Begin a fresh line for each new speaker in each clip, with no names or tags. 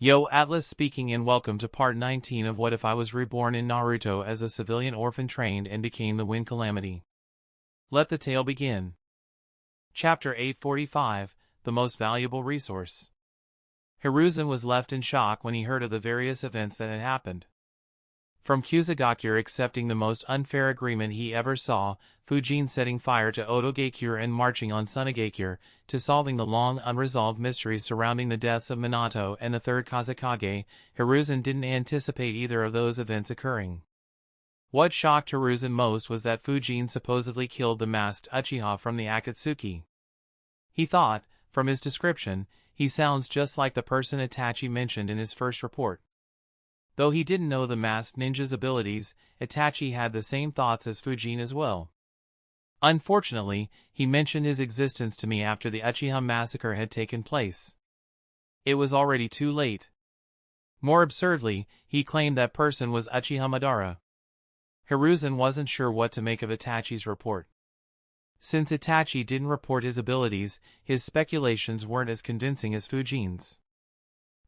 Yo, Atlas speaking and welcome to part 19 of What If I Was Reborn in Naruto as a civilian orphan trained and became the Wind Calamity. Let the tale begin. Chapter 845, The Most Valuable Resource. Hiruzen was left in shock when he heard of the various events that had happened. From Kusagakure accepting the most unfair agreement he ever saw, Fujin setting fire to Otogakure and marching on Tsunagakure, to solving the long unresolved mysteries surrounding the deaths of Minato and the third Kazekage, Hiruzen didn't anticipate either of those events occurring. What shocked Hiruzen most was that Fujin supposedly killed the masked Uchiha from the Akatsuki. He thought, from his description, he sounds just like the person Itachi mentioned in his first report. Though he didn't know the masked ninja's abilities, Itachi had the same thoughts as Fujin as well. Unfortunately, he mentioned his existence to me after the Uchiha massacre had taken place. It was already too late. More absurdly, he claimed that person was Uchiha Madara. Hiruzen wasn't sure what to make of Itachi's report. Since Itachi didn't report his abilities, his speculations weren't as convincing as Fujin's.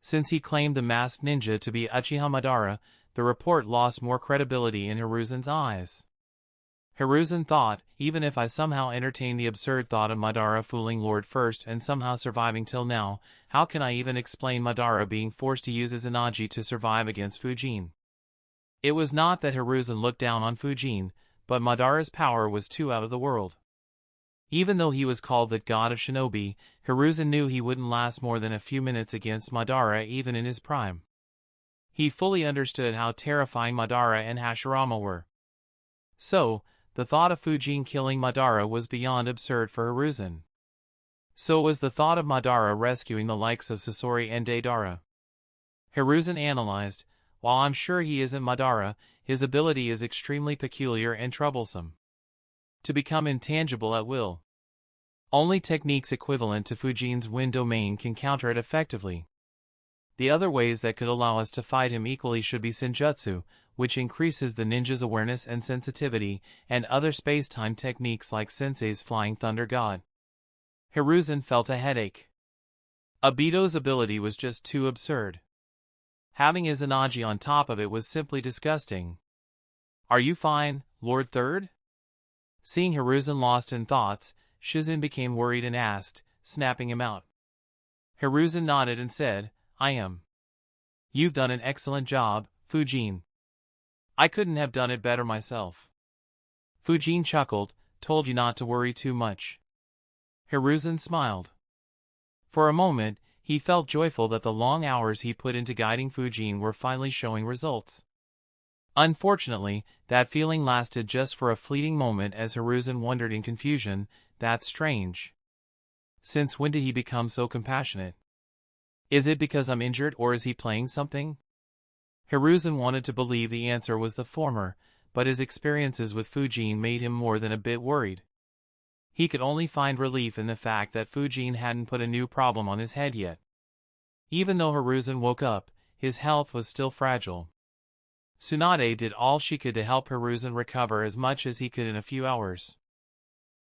Since he claimed the masked ninja to be Uchiha Madara, the report lost more credibility in Hiruzen's eyes. Hiruzen thought, even if I somehow entertain the absurd thought of Madara fooling Lord First and somehow surviving till now, how can I even explain Madara being forced to use his Enaji to survive against Fujin? It was not that Hiruzen looked down on Fujin, but Madara's power was too out of the world. Even though he was called the god of shinobi, Hiruzen knew he wouldn't last more than a few minutes against Madara even in his prime. He fully understood how terrifying Madara and Hashirama were. So, the thought of Fujin killing Madara was beyond absurd for Hiruzen. So was the thought of Madara rescuing the likes of Sasori and Deidara. Hiruzen analyzed, while I'm sure he isn't Madara, his ability is extremely peculiar and troublesome. To become intangible at will. Only techniques equivalent to Fujin's wind domain can counter it effectively. The other ways that could allow us to fight him equally should be Senjutsu, which increases the ninja's awareness and sensitivity, and other space-time techniques like Sensei's Flying Thunder God. Hiruzen felt a headache. Obito's ability was just too absurd. Having his Enaji on top of it was simply disgusting. Are you fine, Lord Third? Seeing Hiruzen lost in thoughts, Shizen became worried and asked, snapping him out. Hiruzen nodded and said, I am. You've done an excellent job, Fujin. I couldn't have done it better myself. Fujin chuckled, told you not to worry too much. Hiruzen smiled. For a moment, he felt joyful that the long hours he put into guiding Fujin were finally showing results. Unfortunately, that feeling lasted just for a fleeting moment as Hiruzen wondered in confusion, that's strange. Since when did he become so compassionate? Is it because I'm injured or is he playing something? Hiruzen wanted to believe the answer was the former, but his experiences with Fujin made him more than a bit worried. He could only find relief in the fact that Fujin hadn't put a new problem on his head yet. Even though Hiruzen woke up, his health was still fragile. Tsunade did all she could to help Hiruzen recover as much as he could in a few hours.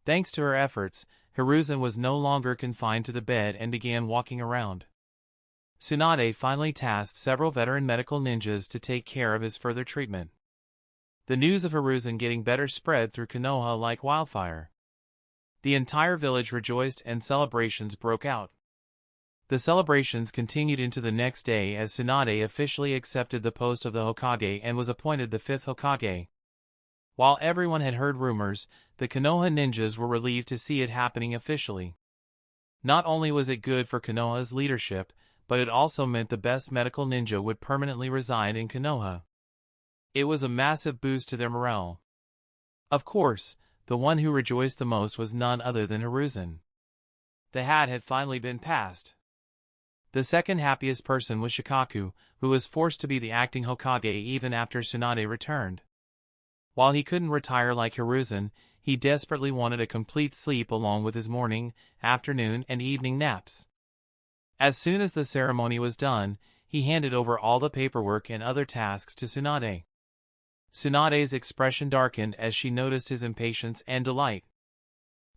Thanks to her efforts, Hiruzen was no longer confined to the bed and began walking around. Tsunade finally tasked several veteran medical ninjas to take care of his further treatment. The news of Hiruzen getting better spread through Konoha like wildfire. The entire village rejoiced and celebrations broke out. The celebrations continued into the next day as Tsunade officially accepted the post of the Hokage and was appointed the 5th Hokage. While everyone had heard rumors, the Konoha ninjas were relieved to see it happening officially. Not only was it good for Konoha's leadership, but it also meant the best medical ninja would permanently reside in Konoha. It was a massive boost to their morale. Of course, the one who rejoiced the most was none other than Hiruzen. The hat had finally been passed. The second happiest person was Shikaku, who was forced to be the acting Hokage even after Tsunade returned. While he couldn't retire like Hiruzen, he desperately wanted a complete sleep along with his morning, afternoon, and evening naps. As soon as the ceremony was done, he handed over all the paperwork and other tasks to Tsunade. Tsunade's expression darkened as she noticed his impatience and delight.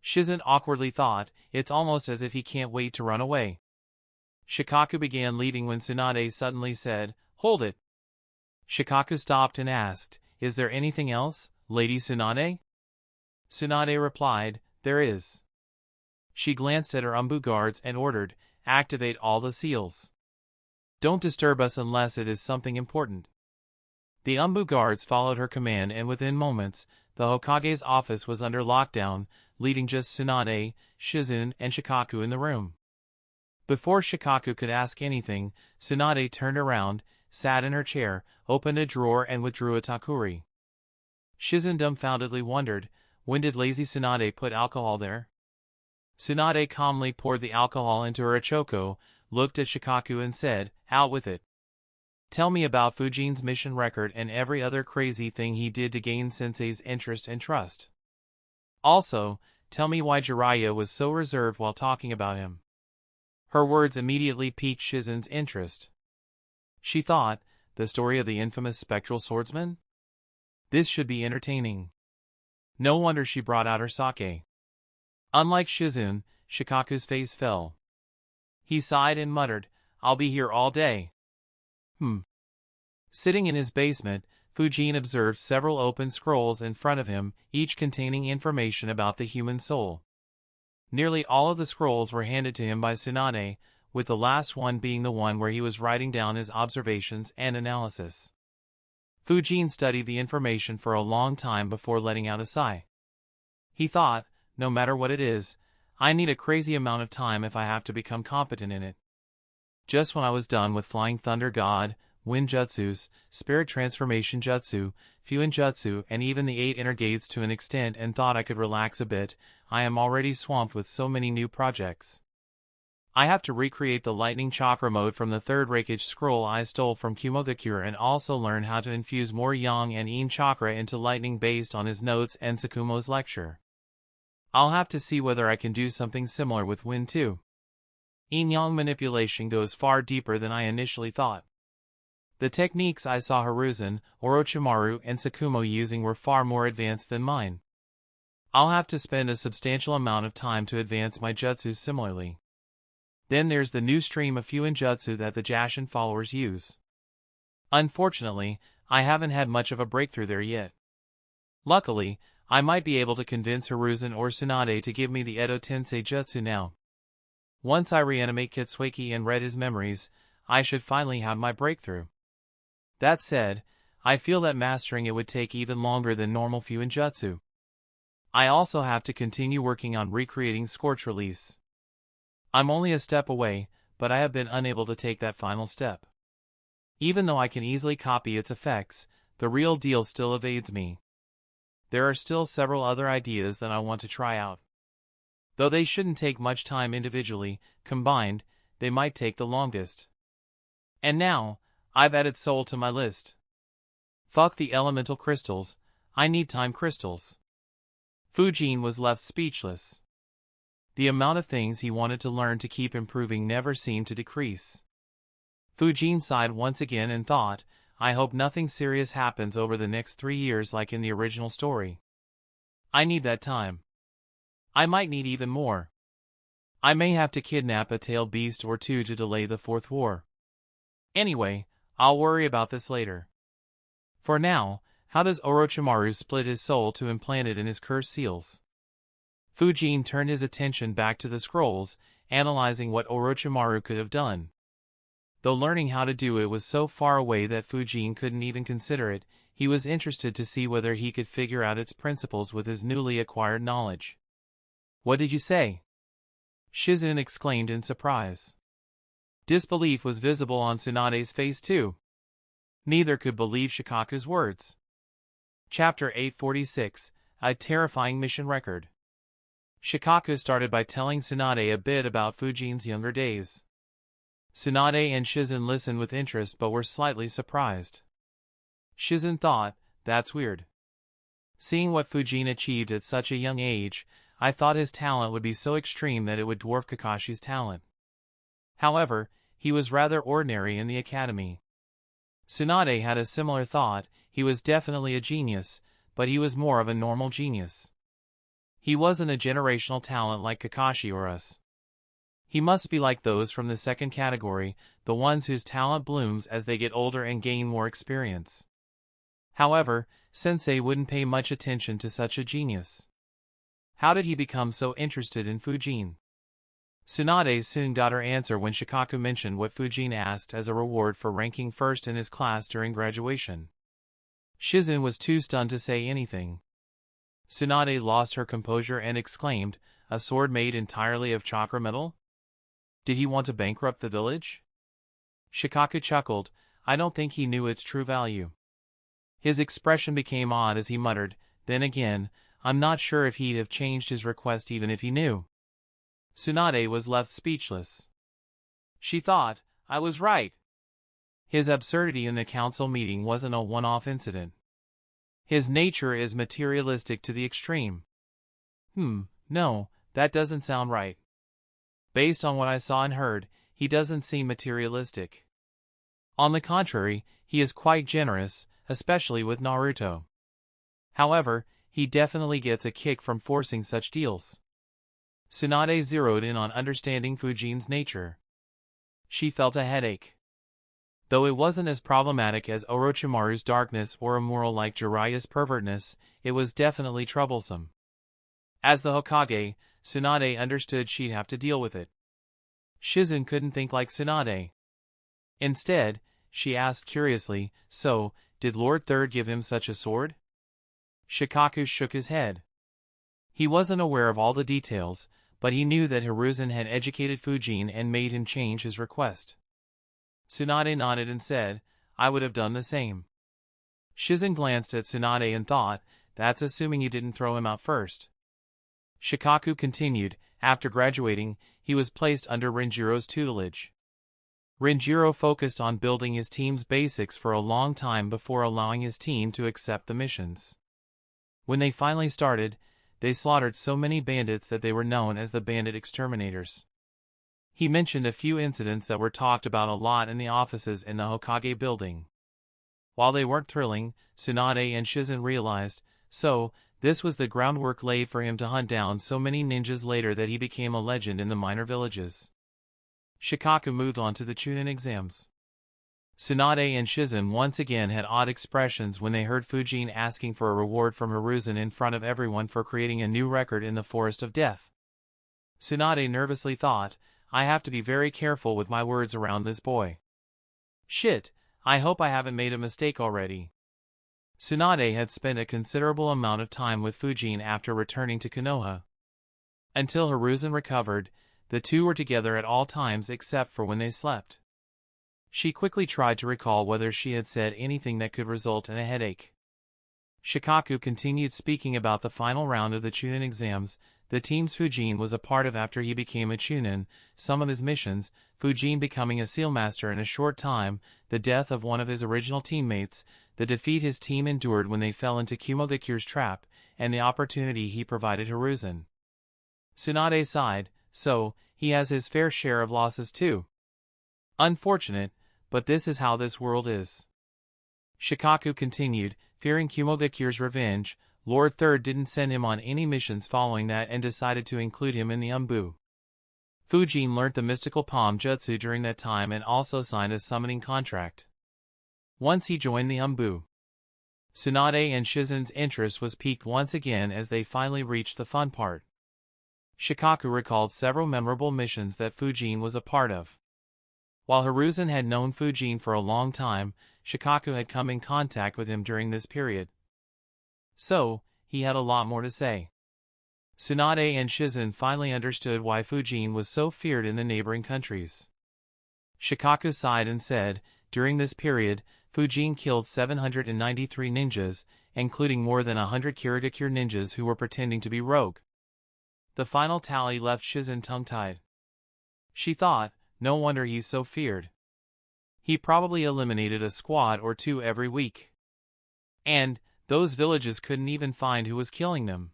Shizen awkwardly thought, it's almost as if he can't wait to run away. Shikaku began leading when Tsunade suddenly said, "Hold it." Shikaku stopped and asked, "Is there anything else, Lady Tsunade?" Tsunade replied, "There is." She glanced at her Umbu guards and ordered, "Activate all the seals. Don't disturb us unless it is something important." The Umbu guards followed her command, and within moments, the Hokage's office was under lockdown, leaving just Tsunade, Shizune, and Shikaku in the room. Before Shikaku could ask anything, Tsunade turned around, sat in her chair, opened a drawer and withdrew a takuri. Shizune dumbfoundedly wondered, when did lazy Tsunade put alcohol there? Tsunade calmly poured the alcohol into her ichoko, looked at Shikaku and said, "Out with it. Tell me about Fujin's mission record and every other crazy thing he did to gain Sensei's interest and trust. Also, tell me why Jiraiya was so reserved while talking about him." Her words immediately piqued Shizune's interest. She thought, the story of the infamous spectral swordsman? This should be entertaining. No wonder she brought out her sake. Unlike Shizune, Shikaku's face fell. He sighed and muttered, "I'll be here all day." Sitting in his basement, Fujin observed several open scrolls in front of him, each containing information about the human soul. Nearly all of the scrolls were handed to him by Tsunade, with the last one being the one where he was writing down his observations and analysis. Fujin studied the information for a long time before letting out a sigh. He thought, no matter what it is, I need a crazy amount of time if I have to become competent in it. Just when I was done with Flying Thunder God, Wind Jutsus, Spirit Transformation Jutsu, Fuin Jutsu, and even the 8 Inner Gates to an extent, and thought I could relax a bit, I am already swamped with so many new projects. I have to recreate the lightning chakra mode from the 3rd Reikage scroll I stole from Kumogakure, and also learn how to infuse more Yang and Yin chakra into lightning based on his notes and Tsukumo's lecture. I'll have to see whether I can do something similar with Wind too. Yin-Yang manipulation goes far deeper than I initially thought. The techniques I saw Hiruzen, Orochimaru, and Tsukumo using were far more advanced than mine. I'll have to spend a substantial amount of time to advance my jutsu similarly. Then there's the new stream of Fuin Jutsu that the Jashin followers use. Unfortunately, I haven't had much of a breakthrough there yet. Luckily, I might be able to convince Hiruzen or Tsunade to give me the Edo Tensei Jutsu now. Once I reanimate Kitsueki and read his memories, I should finally have my breakthrough. That said, I feel that mastering it would take even longer than normal Fuin Jutsu. I also have to continue working on recreating Scorch Release. I'm only a step away, but I have been unable to take that final step. Even though I can easily copy its effects, the real deal still evades me. There are still several other ideas that I want to try out. Though they shouldn't take much time individually, combined, they might take the longest. And now, I've added soul to my list. Fuck the elemental crystals, I need time crystals. Fujin was left speechless. The amount of things he wanted to learn to keep improving never seemed to decrease. Fujin sighed once again and thought, I hope nothing serious happens over the next 3 years like in the original story. I need that time. I might need even more. I may have to kidnap a tailed beast or two to delay the 4th war. Anyway, I'll worry about this later. For now, how does Orochimaru split his soul to implant it in his cursed seals? Fujin turned his attention back to the scrolls, analyzing what Orochimaru could have done. Though learning how to do it was so far away that Fujin couldn't even consider it, he was interested to see whether he could figure out its principles with his newly acquired knowledge. What did you say? Shizune exclaimed in surprise. Disbelief was visible on Tsunade's face too. Neither could believe Shikaku's words. Chapter 846, A Terrifying Mission Record. Shikaku started by telling Tsunade a bit about Fujin's younger days. Tsunade and Shizune listened with interest but were slightly surprised. Shizune thought, that's weird. Seeing what Fujin achieved at such a young age, I thought his talent would be so extreme that it would dwarf Kakashi's talent. However, he was rather ordinary in the academy. Tsunade had a similar thought, he was definitely a genius, but he was more of a normal genius. He wasn't a generational talent like Kakashi or us. He must be like those from the second category, the ones whose talent blooms as they get older and gain more experience. However, Sensei wouldn't pay much attention to such a genius. How did he become so interested in Fujin? Tsunade soon got her answer when Shikaku mentioned what Fujin asked as a reward for ranking first in his class during graduation. Shizen was too stunned to say anything. Tsunade lost her composure and exclaimed, "A sword made entirely of chakra metal? Did he want to bankrupt the village?" Shikaku chuckled. I don't think he knew its true value. His expression became odd as he muttered, then again, I'm not sure if he'd have changed his request even if he knew. Tsunade was left speechless. She thought, I was right. His absurdity in the council meeting wasn't a one-off incident. His nature is materialistic to the extreme. No, that doesn't sound right. Based on what I saw and heard, he doesn't seem materialistic. On the contrary, he is quite generous, especially with Naruto. However, he definitely gets a kick from forcing such deals. Tsunade zeroed in on understanding Fujin's nature. She felt a headache. Though it wasn't as problematic as Orochimaru's darkness or immoral like Jiraiya's pervertness, it was definitely troublesome. As the Hokage, Tsunade understood she'd have to deal with it. Shizen couldn't think like Tsunade. Instead, she asked curiously, so, did Lord Third give him such a sword? Shikaku shook his head. He wasn't aware of all the details, but he knew that Hiruzen had educated Fujin and made him change his request. Tsunade nodded and said, I would have done the same. Shizen glanced at Tsunade and thought, that's assuming you didn't throw him out first. Shikaku continued, after graduating, he was placed under Renjiro's tutelage. Renjiro focused on building his team's basics for a long time before allowing his team to accept the missions. When they finally started, they slaughtered so many bandits that they were known as the Bandit Exterminators. He mentioned a few incidents that were talked about a lot in the offices in the Hokage building. While they weren't thrilling, Tsunade and Shizen realized, so, this was the groundwork laid for him to hunt down so many ninjas later that he became a legend in the minor villages. Shikaku moved on to the Chunin exams. Tsunade and Shizen once again had odd expressions when they heard Fujin asking for a reward from Hiruzen in front of everyone for creating a new record in the Forest of Death. Tsunade nervously thought, I have to be very careful with my words around this boy. Shit, I hope I haven't made a mistake already. Tsunade had spent a considerable amount of time with Fujin after returning to Konoha. Until Hiruzen recovered, the two were together at all times except for when they slept. She quickly tried to recall whether she had said anything that could result in a headache. Shikaku continued speaking about the final round of the Chunin exams, the teams Fujin was a part of after he became a Chunin, some of his missions, Fujin becoming a seal master in a short time, the death of one of his original teammates, the defeat his team endured when they fell into Kumogakure's trap, and the opportunity he provided Hiruzen. Tsunade sighed, so, he has his fair share of losses too. Unfortunate, but this is how this world is. Shikaku continued, fearing Kumogakure's revenge, Lord Third didn't send him on any missions following that and decided to include him in the Umbu. Fujin learnt the mystical palm jutsu during that time and also signed a summoning contract. Once he joined the Umbu, Tsunade and Shizen's interest was piqued once again as they finally reached the fun part. Shikaku recalled several memorable missions that Fujin was a part of. While Hiruzen had known Fujin for a long time, Shikaku had come in contact with him during this period. So, he had a lot more to say. Tsunade and Shizen finally understood why Fujin was so feared in the neighboring countries. Shikaku sighed and said, during this period, Fujin killed 793 ninjas, including more than 100 Kirigakure ninjas who were pretending to be rogue. The final tally left Shizen tongue-tied. She thought, no wonder he's so feared. He probably eliminated a squad or two every week. And, those villages couldn't even find who was killing them.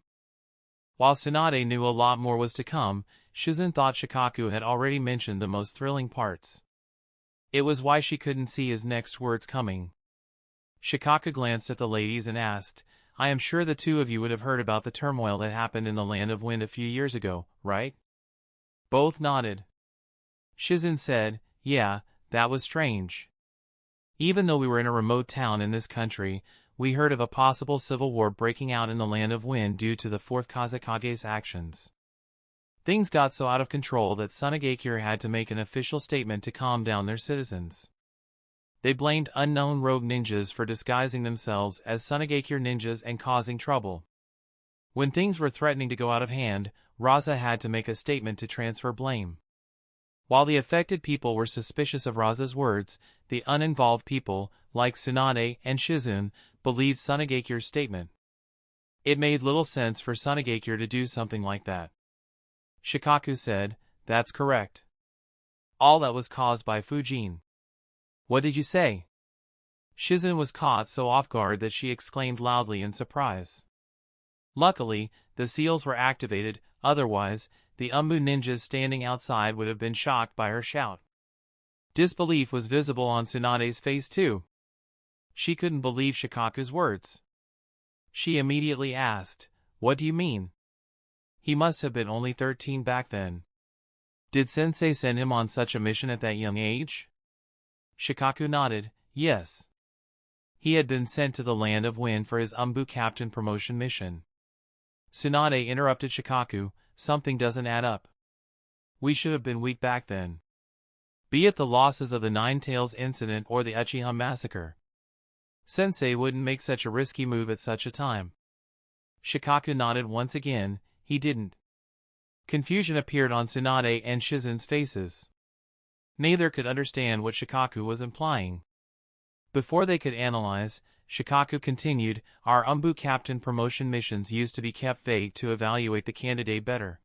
While Tsunade knew a lot more was to come, Shizen thought Shikaku had already mentioned the most thrilling parts. It was why she couldn't see his next words coming. Shikaku glanced at the ladies and asked, I am sure the two of you would have heard about the turmoil that happened in the Land of Wind a few years ago, right? Both nodded. Shizen said, yeah, that was strange. Even though we were in a remote town in this country, we heard of a possible civil war breaking out in the Land of Wind due to the 4th Kazekage's actions. Things got so out of control that Sunagakure had to make an official statement to calm down their citizens. They blamed unknown rogue ninjas for disguising themselves as Sunagakure ninjas and causing trouble. When things were threatening to go out of hand, Raza had to make a statement to transfer blame. While the affected people were suspicious of Raza's words, the uninvolved people, like Tsunade and Shizune, believed Sunagakure's statement. It made little sense for Sunagakure to do something like that. Shikaku said, that's correct. All that was caused by Fujin. What did you say? Shizune was caught so off guard that she exclaimed loudly in surprise. Luckily, the seals were activated, otherwise, the Umbu ninjas standing outside would have been shocked by her shout. Disbelief was visible on Tsunade's face too. She couldn't believe Shikaku's words. She immediately asked, what do you mean? He must have been only 13 back then. Did Sensei send him on such a mission at that young age? Shikaku nodded, yes. He had been sent to the Land of Wind for his Umbu captain promotion mission. Tsunade interrupted Shikaku, something doesn't add up. We should have been weak back then. Be it the losses of the Nine Tails incident or the Uchiha massacre. Sensei wouldn't make such a risky move at such a time. Shikaku nodded once again, he didn't. Confusion appeared on Tsunade and Shizune's faces. Neither could understand what Shikaku was implying. Before they could analyze, Shikaku continued, our Umbu captain promotion missions used to be kept vague to evaluate the candidate better.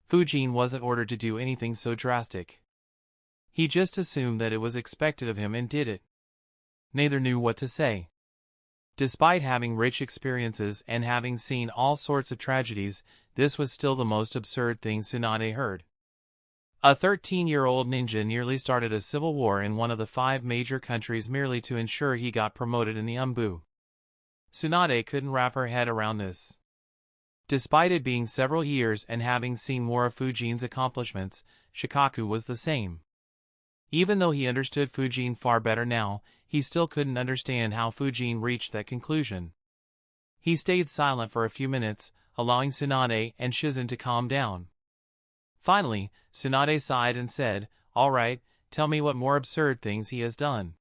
Fujin wasn't ordered to do anything so drastic. He just assumed that it was expected of him and did it. Neither knew what to say. Despite having rich experiences and having seen all sorts of tragedies, this was still the most absurd thing Tsunade heard. A 13-year-old ninja nearly started a civil war in one of the 5 major countries merely to ensure he got promoted in the Umbu. Tsunade couldn't wrap her head around this. Despite it being several years and having seen more of Fujin's accomplishments, Shikaku was the same. Even though he understood Fujin far better now, he still couldn't understand how Fujin reached that conclusion. He stayed silent for a few minutes, allowing Tsunade and Shizune to calm down. Finally, Tsunade sighed and said, all right, tell me what more absurd things he has done.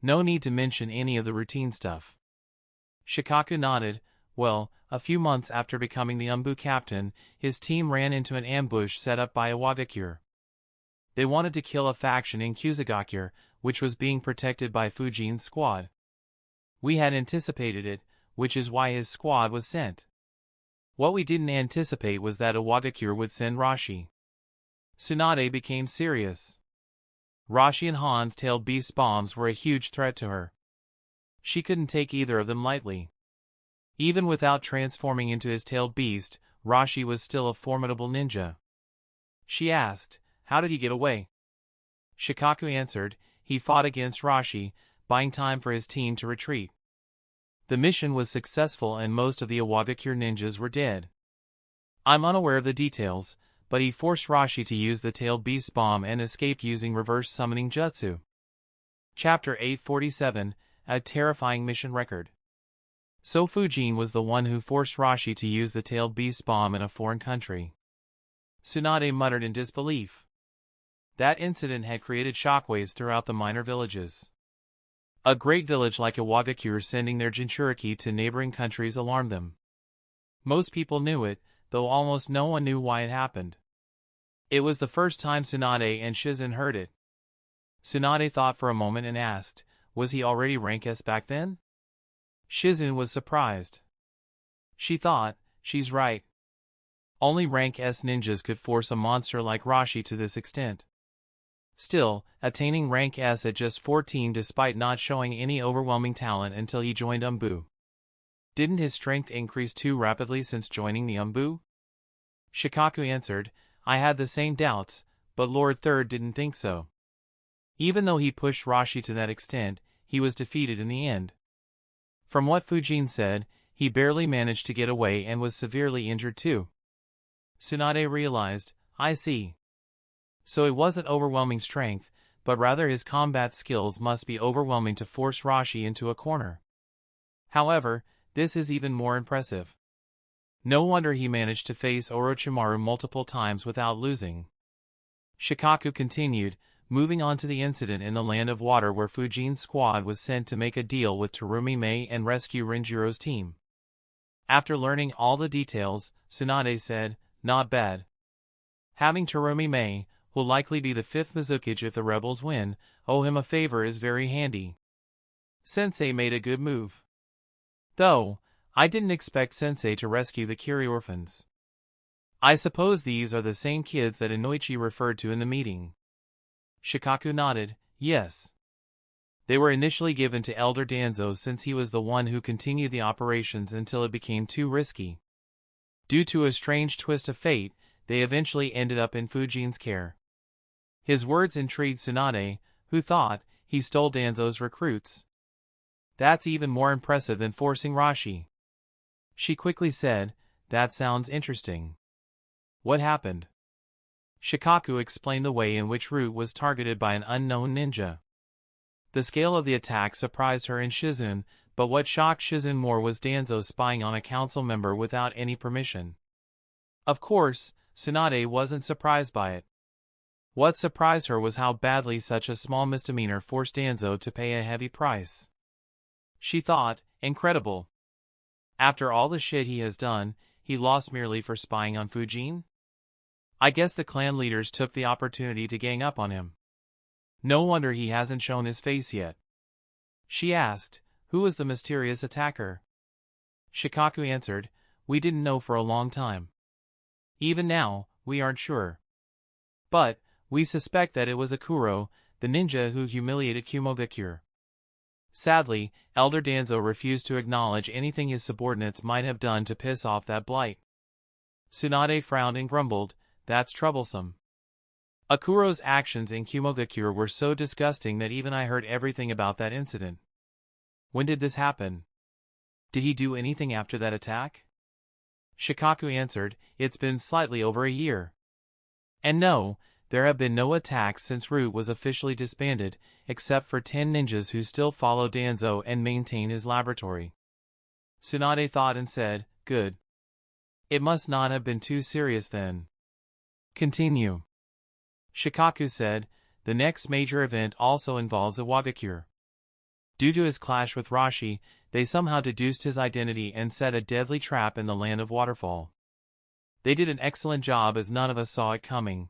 No need to mention any of the routine stuff. Shikaku nodded. Well, a few months after becoming the Umbu captain, his team ran into an ambush set up by Iwagakure. They wanted to kill a faction in Kusagakure, which was being protected by Fujin's squad. We had anticipated it, which is why his squad was sent. What we didn't anticipate was that Iwagakure would send Rashi. Tsunade became serious. Rashi and Han's tailed beast bombs were a huge threat to her. She couldn't take either of them lightly. Even without transforming into his tailed beast, Rashi was still a formidable ninja. She asked, how did he get away? Shikaku answered, he fought against Rashi, buying time for his team to retreat. The mission was successful and most of the Iwagakure ninjas were dead. I'm unaware of the details, but he forced Rashi to use the tailed beast bomb and escaped using reverse summoning jutsu. Chapter 847, a terrifying mission record. So Fujin was the one who forced Rashi to use the tailed beast bomb in a foreign country. Tsunade muttered in disbelief. That incident had created shockwaves throughout the minor villages. A great village like Iwagakure sending their Jinchuriki to neighboring countries alarmed them. Most people knew it, though almost no one knew why it happened. It was the first time Tsunade and Shizune heard it. Tsunade thought for a moment and asked, was he already rank S back then? Shizune was surprised. She thought, she's right. Only rank S ninjas could force a monster like Rashi to this extent. Still, attaining rank S at just 14 despite not showing any overwhelming talent until he joined Umbu. Didn't his strength increase too rapidly since joining the Umbu? Shikaku answered, I had the same doubts, but Lord Third didn't think so. Even though he pushed Rashi to that extent, he was defeated in the end. From what Fujin said, he barely managed to get away and was severely injured too. Tsunade realized, I see. So it wasn't overwhelming strength, but rather his combat skills must be overwhelming to force Rashi into a corner. However, this is even more impressive. No wonder he managed to face Orochimaru multiple times without losing. Shikaku continued, moving on to the incident in the Land of Water where Fujin's squad was sent to make a deal with Terumi Mei and rescue Renjiro's team. After learning all the details, Tsunade said, "Not bad. Having Terumi Mei, who will likely be the 5th Mizukage if the rebels win, owe him a favor is very handy. Sensei made a good move. Though, I didn't expect Sensei to rescue the Kiri orphans. I suppose these are the same kids that Inoichi referred to in the meeting." Shikaku nodded, yes. They were initially given to Elder Danzo since he was the one who continued the operations until it became too risky. Due to a strange twist of fate, they eventually ended up in Fujin's care. His words intrigued Tsunade, who thought he stole Danzo's recruits. That's even more impressive than forcing Rashi. She quickly said, "That sounds interesting. What happened?" Shikaku explained the way in which Root was targeted by an unknown ninja. The scale of the attack surprised her and Shizune, but what shocked Shizune more was Danzo spying on a council member without any permission. Of course, Tsunade wasn't surprised by it. What surprised her was how badly such a small misdemeanor forced Danzo to pay a heavy price. She thought, incredible. After all the shit he has done, he lost merely for spying on Fujin? I guess the clan leaders took the opportunity to gang up on him. No wonder he hasn't shown his face yet. She asked, who was the mysterious attacker? Shikaku answered, we didn't know for a long time. Even now, we aren't sure. But, we suspect that it was Akuro, the ninja who humiliated Kumogakure. Sadly, Elder Danzo refused to acknowledge anything his subordinates might have done to piss off that blight. Tsunade frowned and grumbled, that's troublesome. Akuro's actions in Kumogakure were so disgusting that even I heard everything about that incident. When did this happen? Did he do anything after that attack? Shikaku answered, it's been slightly over a year. And no, there have been no attacks since Root was officially disbanded, except for 10 ninjas who still follow Danzo and maintain his laboratory. Tsunade thought and said, good. It must not have been too serious then. Continue. Shikaku said, the next major event also involves Iwagakure. Due to his clash with Rashi, they somehow deduced his identity and set a deadly trap in the Land of Waterfall. They did an excellent job as none of us saw it coming.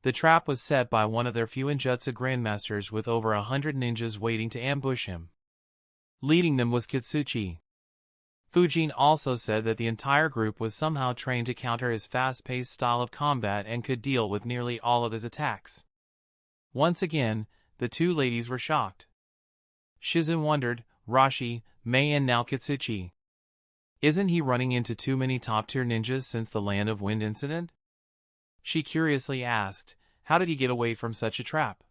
The trap was set by one of their few Injutsu grandmasters with over 100 ninjas waiting to ambush him. Leading them was Kitsuchi. Fujin also said that the entire group was somehow trained to counter his fast-paced style of combat and could deal with nearly all of his attacks. Once again, the two ladies were shocked. Shizune wondered, Rashi, Mei and now Kitsuchi. Isn't he running into too many top-tier ninjas since the Land of Wind incident? She curiously asked, how did he get away from such a trap?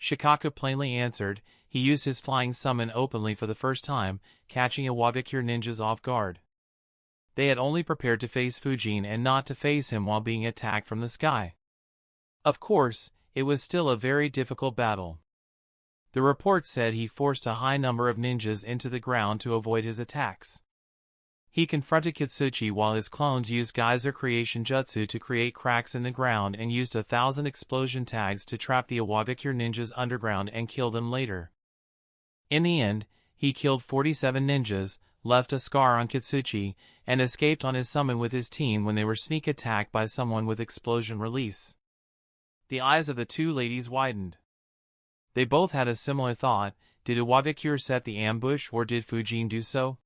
Shikaku plainly answered, he used his flying summon openly for the first time, catching Iwagakure ninjas off guard. They had only prepared to face Fujin and not to face him while being attacked from the sky. Of course, it was still a very difficult battle. The report said he forced a high number of ninjas into the ground to avoid his attacks. He confronted Kitsuchi while his clones used geyser creation jutsu to create cracks in the ground and used 1,000 explosion tags to trap the Iwagakure ninjas underground and kill them later. In the end, he killed 47 ninjas, left a scar on Kitsuchi, and escaped on his summon with his team when they were sneak attacked by someone with explosion release. The eyes of the two ladies widened. They both had a similar thought, did Iwagakure set the ambush or did Fujin do so?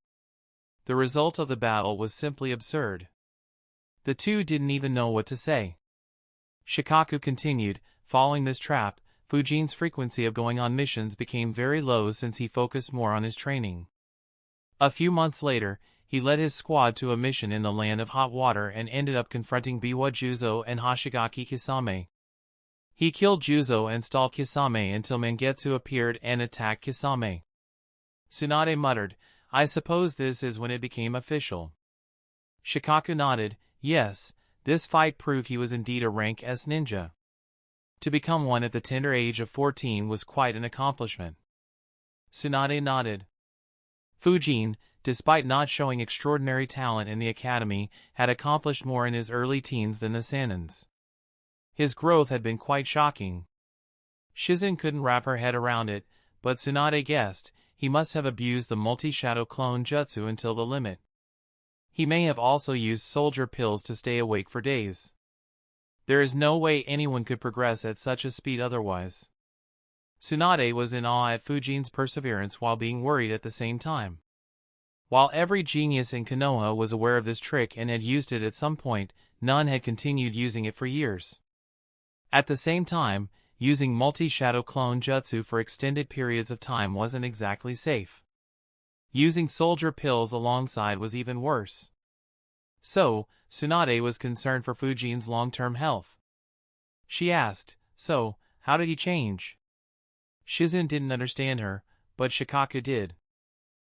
The result of the battle was simply absurd. The two didn't even know what to say. Shikaku continued, following this trap, Fujin's frequency of going on missions became very low since he focused more on his training. A few months later, he led his squad to a mission in the Land of Hot Water and ended up confronting Biwa Juzo and Hashigaki Kisame. He killed Juzo and stalled Kisame until Mangetsu appeared and attacked Kisame. Tsunade muttered, I suppose this is when it became official. Shikaku nodded, yes, this fight proved he was indeed a rank S ninja. To become one at the tender age of 14 was quite an accomplishment. Tsunade nodded. Fujin, despite not showing extraordinary talent in the academy, had accomplished more in his early teens than the Sanins. His growth had been quite shocking. Shizen couldn't wrap her head around it, but Tsunade guessed he must have abused the multi-shadow clone jutsu until the limit. He may have also used soldier pills to stay awake for days. There is no way anyone could progress at such a speed otherwise. Tsunade was in awe at Fujin's perseverance while being worried at the same time. While every genius in Konoha was aware of this trick and had used it at some point, none had continued using it for years. At the same time, using multi-shadow clone jutsu for extended periods of time wasn't exactly safe. Using soldier pills alongside was even worse. So, Tsunade was concerned for Fujin's long-term health. She asked, "So, how did he change?" Shizen didn't understand her, but Shikaku did.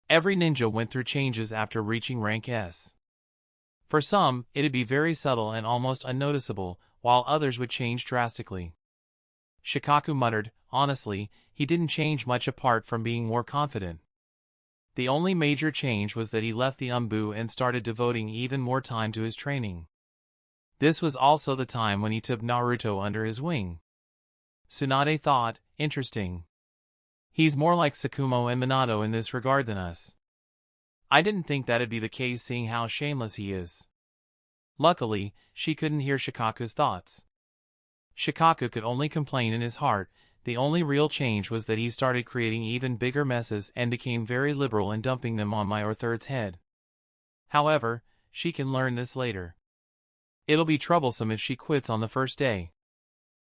Every ninja went through changes after reaching rank S. For some, it'd be very subtle and almost unnoticeable, while others would change drastically. Shikaku muttered, honestly, he didn't change much apart from being more confident. The only major change was that he left the Umbu and started devoting even more time to his training. This was also the time when he took Naruto under his wing. Tsunade thought, interesting. He's more like Tsukumo and Minato in this regard than us. I didn't think that'd be the case seeing how shameless he is. Luckily, she couldn't hear Shikaku's thoughts. Shikaku could only complain in his heart. The only real change was that he started creating even bigger messes and became very liberal in dumping them on my third's head. However, she can learn this later. It'll be troublesome if she quits on the first day.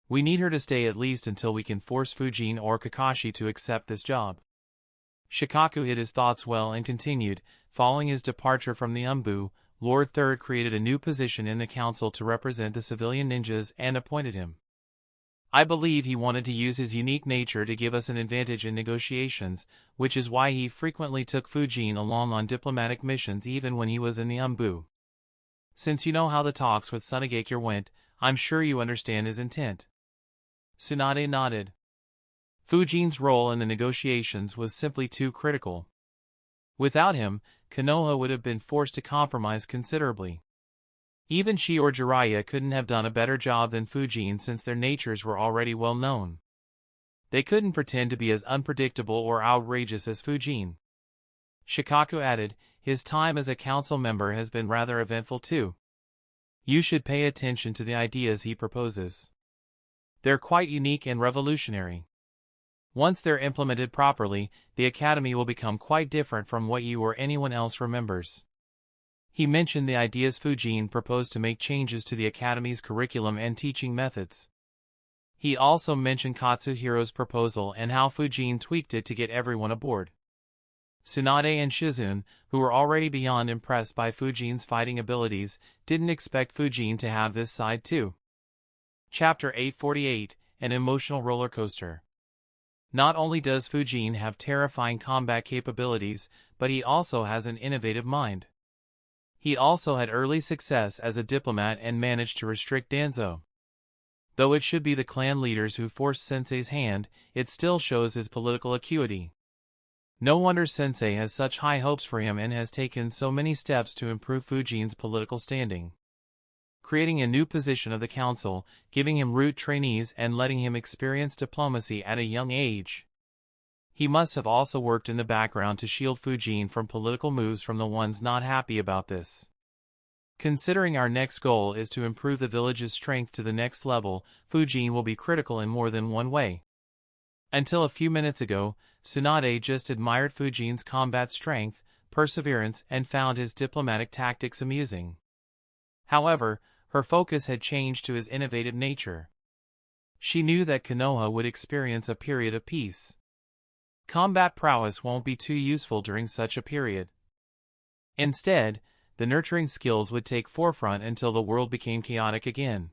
We need her to stay at least until we can force Fujin or Kakashi to accept this job. Shikaku hid his thoughts well and continued, following his departure from the Umbu, Lord Third created a new position in the council to represent the civilian ninjas and appointed him. I believe he wanted to use his unique nature to give us an advantage in negotiations, which is why he frequently took Fujin along on diplomatic missions even when he was in the Umbu. Since you know how the talks with Tsunade went, I'm sure you understand his intent. Tsunade nodded. Fujin's role in the negotiations was simply too critical. Without him, Konoha would have been forced to compromise considerably. Even she or Jiraiya couldn't have done a better job than Fujin since their natures were already well known. They couldn't pretend to be as unpredictable or outrageous as Fujin. Shikaku added, his time as a council member has been rather eventful too. You should pay attention to the ideas he proposes. They're quite unique and revolutionary. Once they're implemented properly, the academy will become quite different from what you or anyone else remembers. He mentioned the ideas Fujin proposed to make changes to the academy's curriculum and teaching methods. He also mentioned Katsuhiro's proposal and how Fujin tweaked it to get everyone aboard. Tsunade and Shizune, who were already beyond impressed by Fujin's fighting abilities, didn't expect Fujin to have this side too. Chapter 848, An Emotional Roller Coaster. Not only does Fujin have terrifying combat capabilities, but he also has an innovative mind. He also had early success as a diplomat and managed to restrict Danzo. Though it should be the clan leaders who forced Sensei's hand, it still shows his political acuity. No wonder Sensei has such high hopes for him and has taken so many steps to improve Fujin's political standing. Creating a new position of the council, giving him root trainees and letting him experience diplomacy at a young age. He must have also worked in the background to shield Fujin from political moves from the ones not happy about this. Considering our next goal is to improve the village's strength to the next level, Fujin will be critical in more than one way. Until a few minutes ago, Tsunade just admired Fujin's combat strength, perseverance, and found his diplomatic tactics amusing. However, her focus had changed to his innovative nature. She knew that Konoha would experience a period of peace. Combat prowess won't be too useful during such a period. Instead, the nurturing skills would take forefront until the world became chaotic again.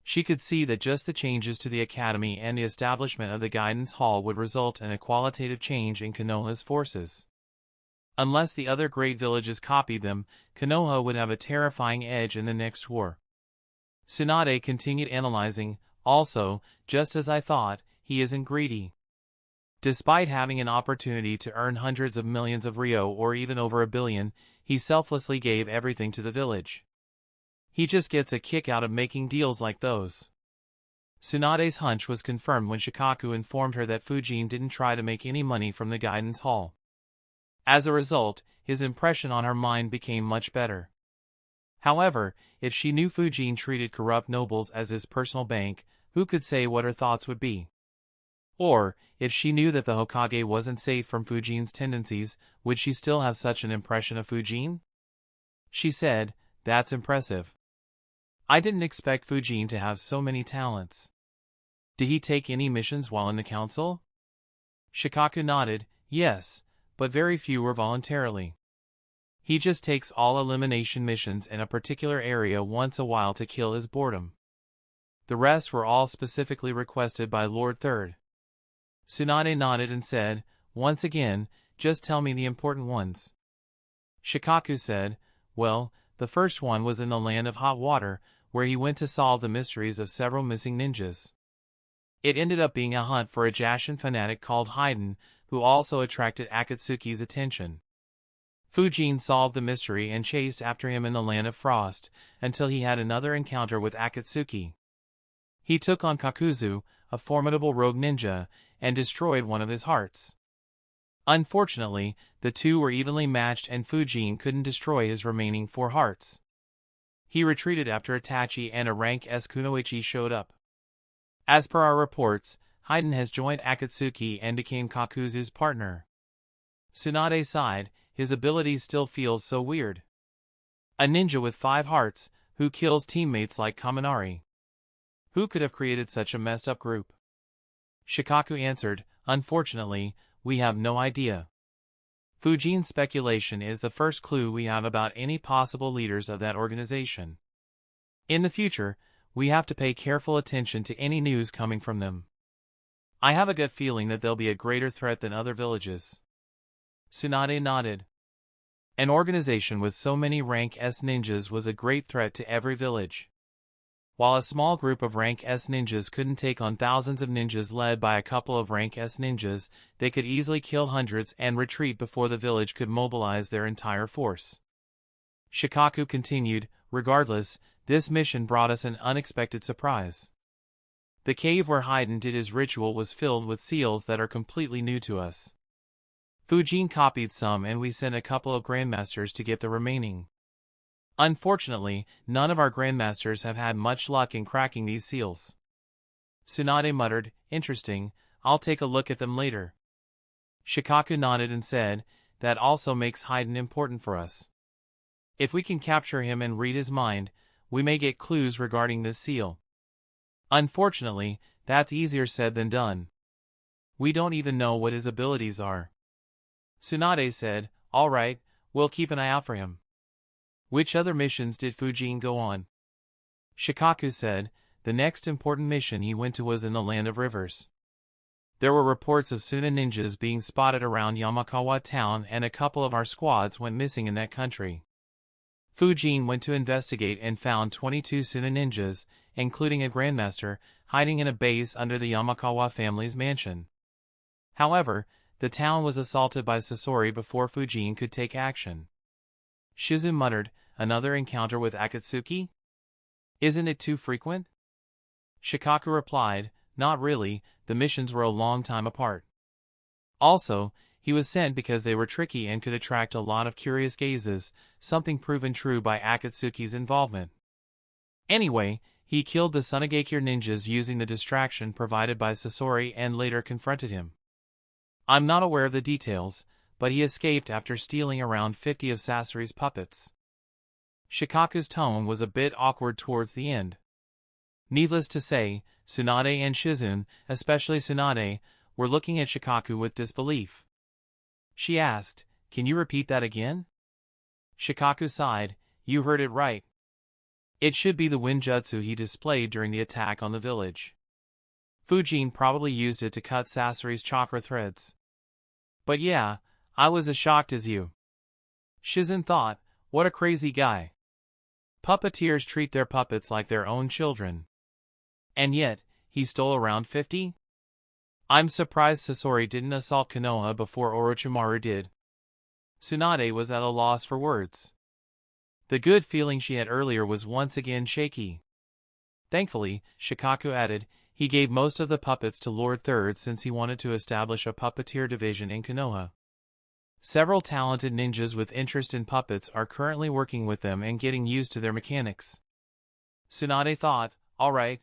She could see that just the changes to the academy and the establishment of the guidance hall would result in a qualitative change in Konoha's forces. Unless the other great villages copied them, Konoha would have a terrifying edge in the next war. Tsunade continued analyzing, Also, just as I thought, he isn't greedy. Despite having an opportunity to earn hundreds of millions of Ryo or even over a billion, he selflessly gave everything to the village. He just gets a kick out of making deals like those. Tsunade's hunch was confirmed when Shikaku informed her that Fujin didn't try to make any money from the guidance hall. As a result, his impression on her mind became much better. However, if she knew Fujin treated corrupt nobles as his personal bank, who could say what her thoughts would be? Or, if she knew that the Hokage wasn't safe from Fujin's tendencies, would she still have such an impression of Fujin? She said, "That's impressive. I didn't expect Fujin to have so many talents. Did he take any missions while in the council?" Shikaku nodded, "Yes, but very few were voluntarily. He just takes all elimination missions in a particular area once a while to kill his boredom. The rest were all specifically requested by Lord Third." Tsunade nodded and said, "Once again, just tell me the important ones." Shikaku said, "Well, the first one was in the land of hot water, where he went to solve the mysteries of several missing ninjas. It ended up being a hunt for a Jashin fanatic called Haiden, who also attracted Akatsuki's attention. Fujin solved the mystery and chased after him in the land of frost, until he had another encounter with Akatsuki. He took on Kakuzu, a formidable rogue ninja, and destroyed one of his hearts. Unfortunately, the two were evenly matched and Fujin couldn't destroy his remaining 4 hearts. He retreated after Itachi and a rank S Kunoichi showed up. As per our reports, Haiden has joined Akatsuki and became Kakuzu's partner." Tsunade sighed, his abilities still feels so weird. A ninja with 5 hearts, who kills teammates like Kaminari. Who could have created such a messed up group? Shikaku answered, "Unfortunately, we have no idea. Fujin's speculation is the first clue we have about any possible leaders of that organization. In the future, we have to pay careful attention to any news coming from them. I have a gut feeling that they'll be a greater threat than other villages." Tsunade nodded. An organization with so many rank S ninjas was a great threat to every village. While a small group of rank S ninjas couldn't take on thousands of ninjas led by a couple of rank S ninjas, they could easily kill hundreds and retreat before the village could mobilize their entire force. Shikaku continued, "Regardless, this mission brought us an unexpected surprise. The cave where Haiden did his ritual was filled with seals that are completely new to us. Fujin copied some and we sent a couple of grandmasters to get the remaining. Unfortunately, none of our grandmasters have had much luck in cracking these seals." Tsunade muttered, "Interesting, I'll take a look at them later." Shikaku nodded and said, "That also makes Haiden important for us. If we can capture him and read his mind, we may get clues regarding this seal. Unfortunately, that's easier said than done. We don't even know what his abilities are." Tsunade said, "All right, we'll keep an eye out for him." "Which other missions did Fujin go on?" Shikaku said, "The next important mission he went to was in the land of rivers. There were reports of Suna ninjas being spotted around Yamakawa town and a couple of our squads went missing in that country. Fujin went to investigate and found 22 Suna ninjas, including a grandmaster, hiding in a base under the Yamakawa family's mansion. However, the town was assaulted by Sasori before Fujin could take action." Shizu muttered, "Another encounter with Akatsuki? Isn't it too frequent?" Shikaku replied, "Not really, the missions were a long time apart. Also, he was sent because they were tricky and could attract a lot of curious gazes, something proven true by Akatsuki's involvement. Anyway, he killed the Sunagakure ninjas using the distraction provided by Sasori and later confronted him. I'm not aware of the details, but he escaped after stealing around 50 of Sasori's puppets." Shikaku's tone was a bit awkward towards the end. Needless to say, Tsunade and Shizune, especially Tsunade, were looking at Shikaku with disbelief. She asked, "Can you repeat that again?" Shikaku sighed, "You heard it right. It should be the Winjutsu he displayed during the attack on the village. Fujin probably used it to cut Sasori's chakra threads. But yeah, I was as shocked as you." Shizune thought, "What a crazy guy. Puppeteers treat their puppets like their own children. And yet, he stole around 50? I'm surprised Sasori didn't assault Konoha before Orochimaru did. Tsunade was at a loss for words. The good feeling she had earlier was once again shaky. Thankfully, Shikaku added, he gave most of the puppets to Lord Third since he wanted to establish a puppeteer division in Konoha. Several talented ninjas with interest in puppets are currently working with them and getting used to their mechanics. Tsunade thought, alright.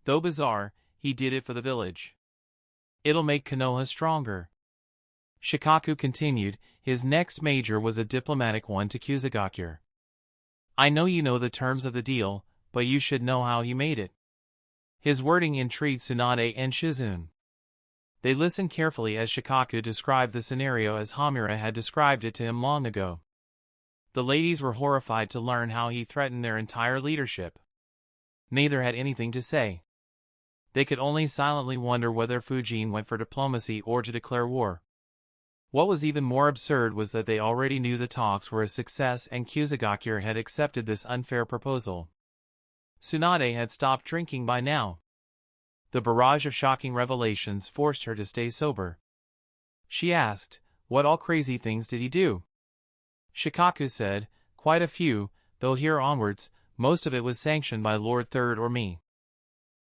Though bizarre, he did it for the village. It'll make Konoha stronger. Shikaku continued, his next major was a diplomatic one to Kusagakure. I know you know the terms of the deal, but you should know how he made it. His wording intrigued Tsunade and Shizune. They listened carefully as Shikaku described the scenario as Hamura had described it to him long ago. The ladies were horrified to learn how he threatened their entire leadership. Neither had anything to say. They could only silently wonder whether Fujin went for diplomacy or to declare war. What was even more absurd was that they already knew the talks were a success and Kusagakure had accepted this unfair proposal. Tsunade had stopped drinking by now. The barrage of shocking revelations forced her to stay sober. She asked, what all crazy things did he do? Shikaku said, quite a few, though here onwards, most of it was sanctioned by Lord Third or me.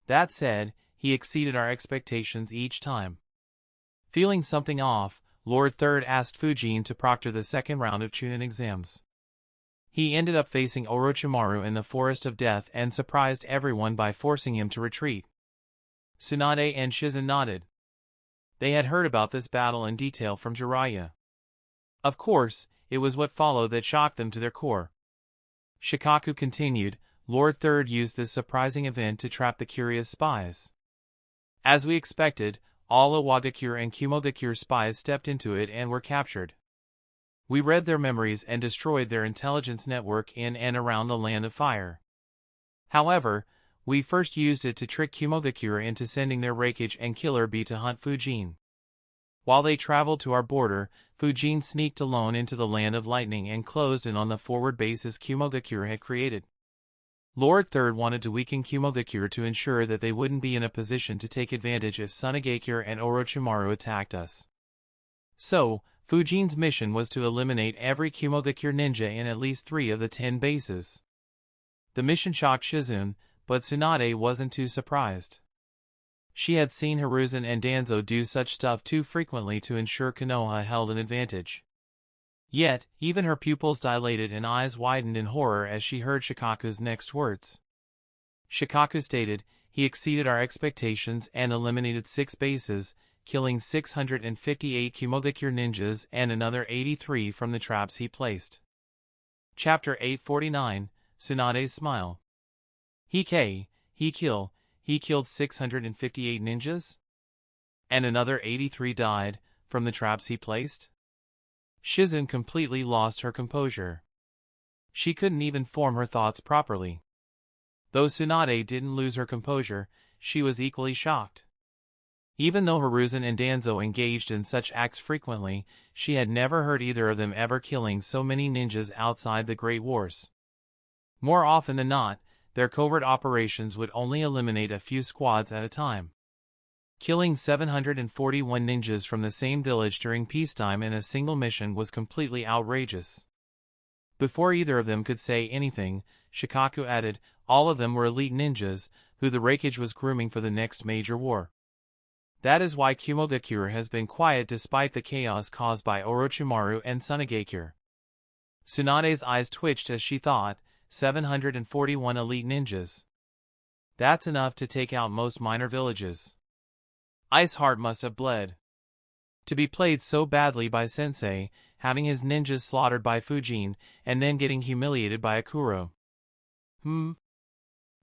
That said, he exceeded our expectations each time. Feeling something off, Lord Third asked Fujin to proctor the second round of Chunin exams. He ended up facing Orochimaru in the Forest of Death and surprised everyone by forcing him to retreat. Tsunade and Shizune nodded. They had heard about this battle in detail from Jiraiya. Of course, it was what followed that shocked them to their core. Shikaku continued, Lord Third used this surprising event to trap the curious spies. As we expected, all Iwagakure and Kumogakure spies stepped into it and were captured. We read their memories and destroyed their intelligence network in and around the Land of Fire. However, we first used it to trick Kumogakure into sending their Raikage and Killer Bee to hunt Fujin. While they traveled to our border, Fujin sneaked alone into the Land of Lightning and closed in on the forward bases Kumogakure had created. Lord Third wanted to weaken Kumogakure to ensure that they wouldn't be in a position to take advantage if Tsunagakure and Orochimaru attacked us. So, Fujin's mission was to eliminate every Kumogakure ninja in at least 3 of the 10 bases. The mission shocked Shizune, but Tsunade wasn't too surprised. She had seen Hiruzen and Danzo do such stuff too frequently to ensure Konoha held an advantage. Yet, even her pupils dilated and eyes widened in horror as she heard Shikaku's next words. Shikaku stated, he exceeded our expectations and eliminated 6 bases, killing 658 Kumogakure ninjas and another 83 from the traps he placed. Chapter 849, Tsunade's Smile. He killed 658 ninjas? And another 83 died, from the traps he placed? Shizune completely lost her composure. She couldn't even form her thoughts properly. Though Tsunade didn't lose her composure, she was equally shocked. Even though Hiruzen and Danzo engaged in such acts frequently, she had never heard either of them ever killing so many ninjas outside the Great Wars. More often than not, their covert operations would only eliminate a few squads at a time. Killing 741 ninjas from the same village during peacetime in a single mission was completely outrageous. Before either of them could say anything, Shikaku added, all of them were elite ninjas, who the Raikage was grooming for the next major war. That is why Kumogakure has been quiet despite the chaos caused by Orochimaru and Tsunagakure. Tsunade's eyes twitched as she thought, 741 elite ninjas. That's enough to take out most minor villages. Iceheart must have bled. To be played so badly by Sensei, having his ninjas slaughtered by Fujin, and then getting humiliated by Akuro.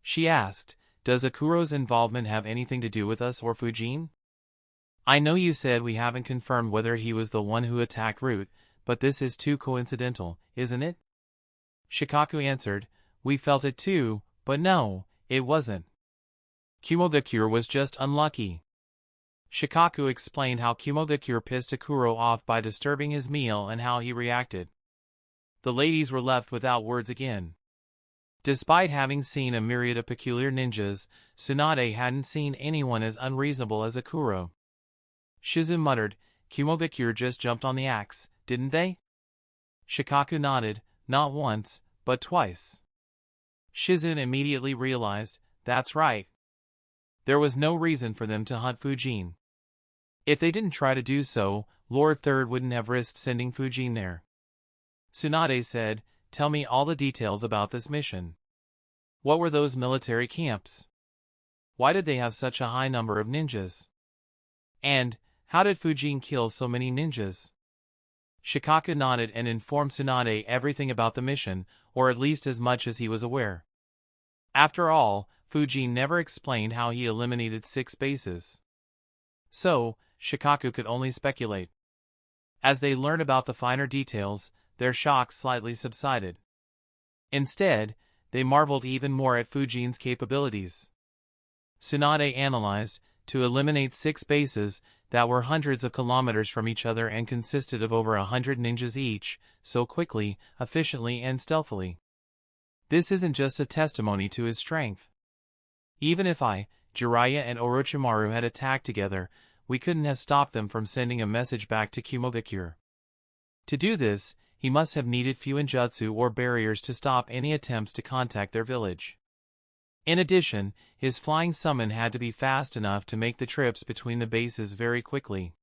She asked, does Akuro's involvement have anything to do with us or Fujin? I know you said we haven't confirmed whether he was the one who attacked Root, but this is too coincidental, isn't it? Shikaku answered, we felt it too, but no, it wasn't. Kumogakure was just unlucky. Shikaku explained how Kumogakure pissed Akuro off by disturbing his meal and how he reacted. The ladies were left without words again. Despite having seen a myriad of peculiar ninjas, Tsunade hadn't seen anyone as unreasonable as Akuro. Shizen muttered, "Kumovikure just jumped on the axe, didn't they?" Shikaku nodded, not once, but twice. Shizen immediately realized, that's right. There was no reason for them to hunt Fujin. If they didn't try to do so, Lord Third wouldn't have risked sending Fujin there. Tsunade said, "Tell me all the details about this mission. What were those military camps? Why did they have such a high number of ninjas? And, how did Fujin kill so many ninjas?" Shikaku nodded and informed Tsunade everything about the mission, or at least as much as he was aware. After all, Fujin never explained how he eliminated 6 bases. So, Shikaku could only speculate. As they learned about the finer details, their shock slightly subsided. Instead, they marveled even more at Fujin's capabilities. Tsunade analyzed, to eliminate 6 bases that were hundreds of kilometers from each other and consisted of over 100 ninjas each, so quickly, efficiently and stealthily. This isn't just a testimony to his strength. Even if Jiraiya and Orochimaru had attacked together, we couldn't have stopped them from sending a message back to Kumovikure. To do this, he must have needed fuinjutsu or barriers to stop any attempts to contact their village. In addition, his flying summon had to be fast enough to make the trips between the bases very quickly.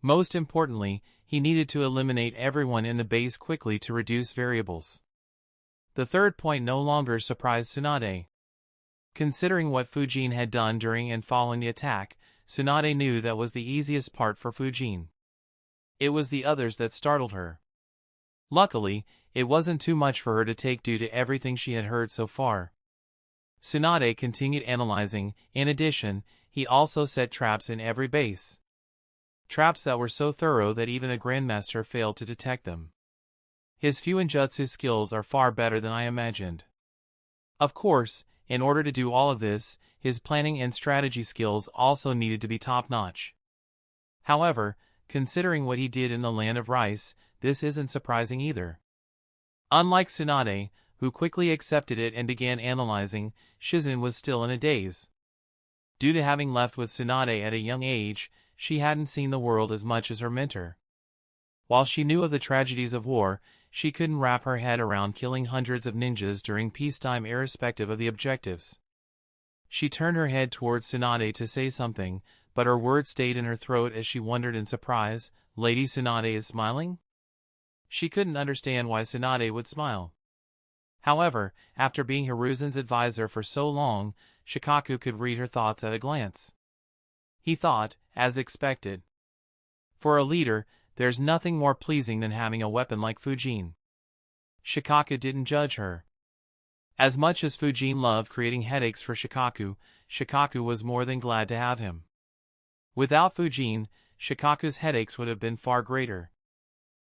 Most importantly, he needed to eliminate everyone in the base quickly to reduce variables. The third point no longer surprised Tsunade. Considering what Fujin had done during and following the attack, Tsunade knew that was the easiest part for Fujin. It was the others that startled her. Luckily, it wasn't too much for her to take due to everything she had heard so far. Tsunade continued analyzing. In addition, he also set traps in every base. Traps that were so thorough that even a grandmaster failed to detect them. His fuinjutsu skills are far better than I imagined. Of course, in order to do all of this, his planning and strategy skills also needed to be top-notch. However, considering what he did in the Land of Rice, this isn't surprising either. Unlike Tsunade, who quickly accepted it and began analyzing, Shizen was still in a daze. Due to having left with Tsunade at a young age, she hadn't seen the world as much as her mentor. While she knew of the tragedies of war, she couldn't wrap her head around killing hundreds of ninjas during peacetime irrespective of the objectives. She turned her head towards Tsunade to say something, but her words stayed in her throat as she wondered in surprise, "Lady Tsunade is smiling?" She couldn't understand why Tsunade would smile. However, after being Hiruzen's advisor for so long, Shikaku could read her thoughts at a glance. He thought, as expected. For a leader, there's nothing more pleasing than having a weapon like Fujin. Shikaku didn't judge her. As much as Fujin loved creating headaches for Shikaku, Shikaku was more than glad to have him. Without Fujin, Shikaku's headaches would have been far greater.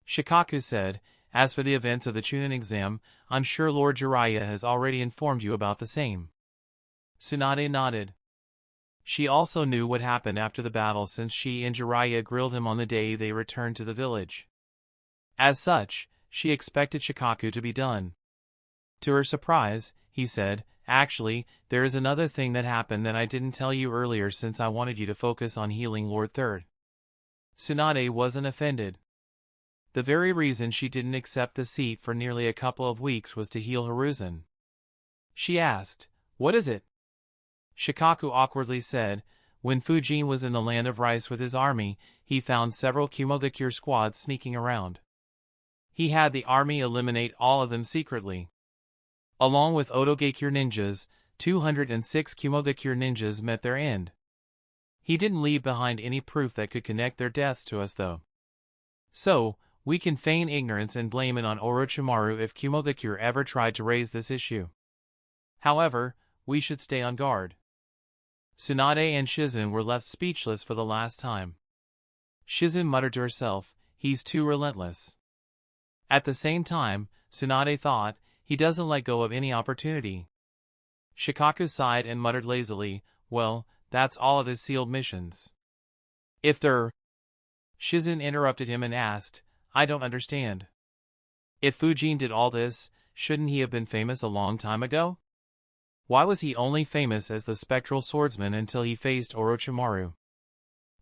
Shikaku said, "As for the events of the Chunin exam, I'm sure Lord Jiraiya has already informed you about the same." Tsunade nodded. She also knew what happened after the battle since she and Jiraiya grilled him on the day they returned to the village. As such, she expected Shikaku to be done. To her surprise, he said, "Actually, there is another thing that happened that I didn't tell you earlier since I wanted you to focus on healing Lord Third." Tsunade wasn't offended. The very reason she didn't accept the seat for nearly a couple of weeks was to heal Hiruzen. She asked, "What is it?" Shikaku awkwardly said, "When Fujin was in the Land of Rice with his army, he found several Kumovikure squads sneaking around. He had the army eliminate all of them secretly. Along with Otogakure ninjas, 206 Kumovikure ninjas met their end. He didn't leave behind any proof that could connect their deaths to us though. So, we can feign ignorance and blame it on Orochimaru if Kumovikure ever tried to raise this issue. However, we should stay on guard." Tsunade and Shizen were left speechless for the last time. Shizen muttered to herself, "He's too relentless." At the same time, Tsunade thought, "He doesn't let go of any opportunity." Shikaku sighed and muttered lazily, "Well, that's all of his sealed missions." "If they're—" Shizen interrupted him and asked, "I don't understand." "If Fujin did all this, shouldn't he have been famous a long time ago? Why was he only famous as the spectral swordsman until he faced Orochimaru?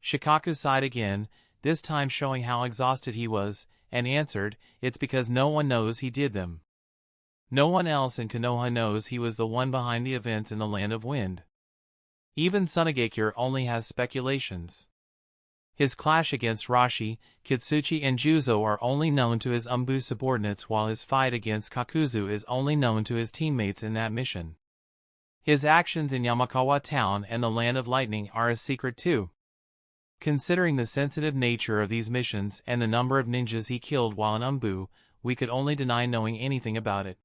Shikaku sighed again, this time showing how exhausted he was, and answered, it's because no one knows he did them. No one else in Konoha knows he was the one behind the events in the Land of Wind. Even Tsunagakure only has speculations. His clash against Rashi, Kitsuchi and Juzo are only known to his Umbu subordinates, while his fight against Kakuzu is only known to his teammates in that mission. His actions in Yamakawa Town and the Land of Lightning are a secret too. Considering the sensitive nature of these missions and the number of ninjas he killed while in Umbu, we could only deny knowing anything about it.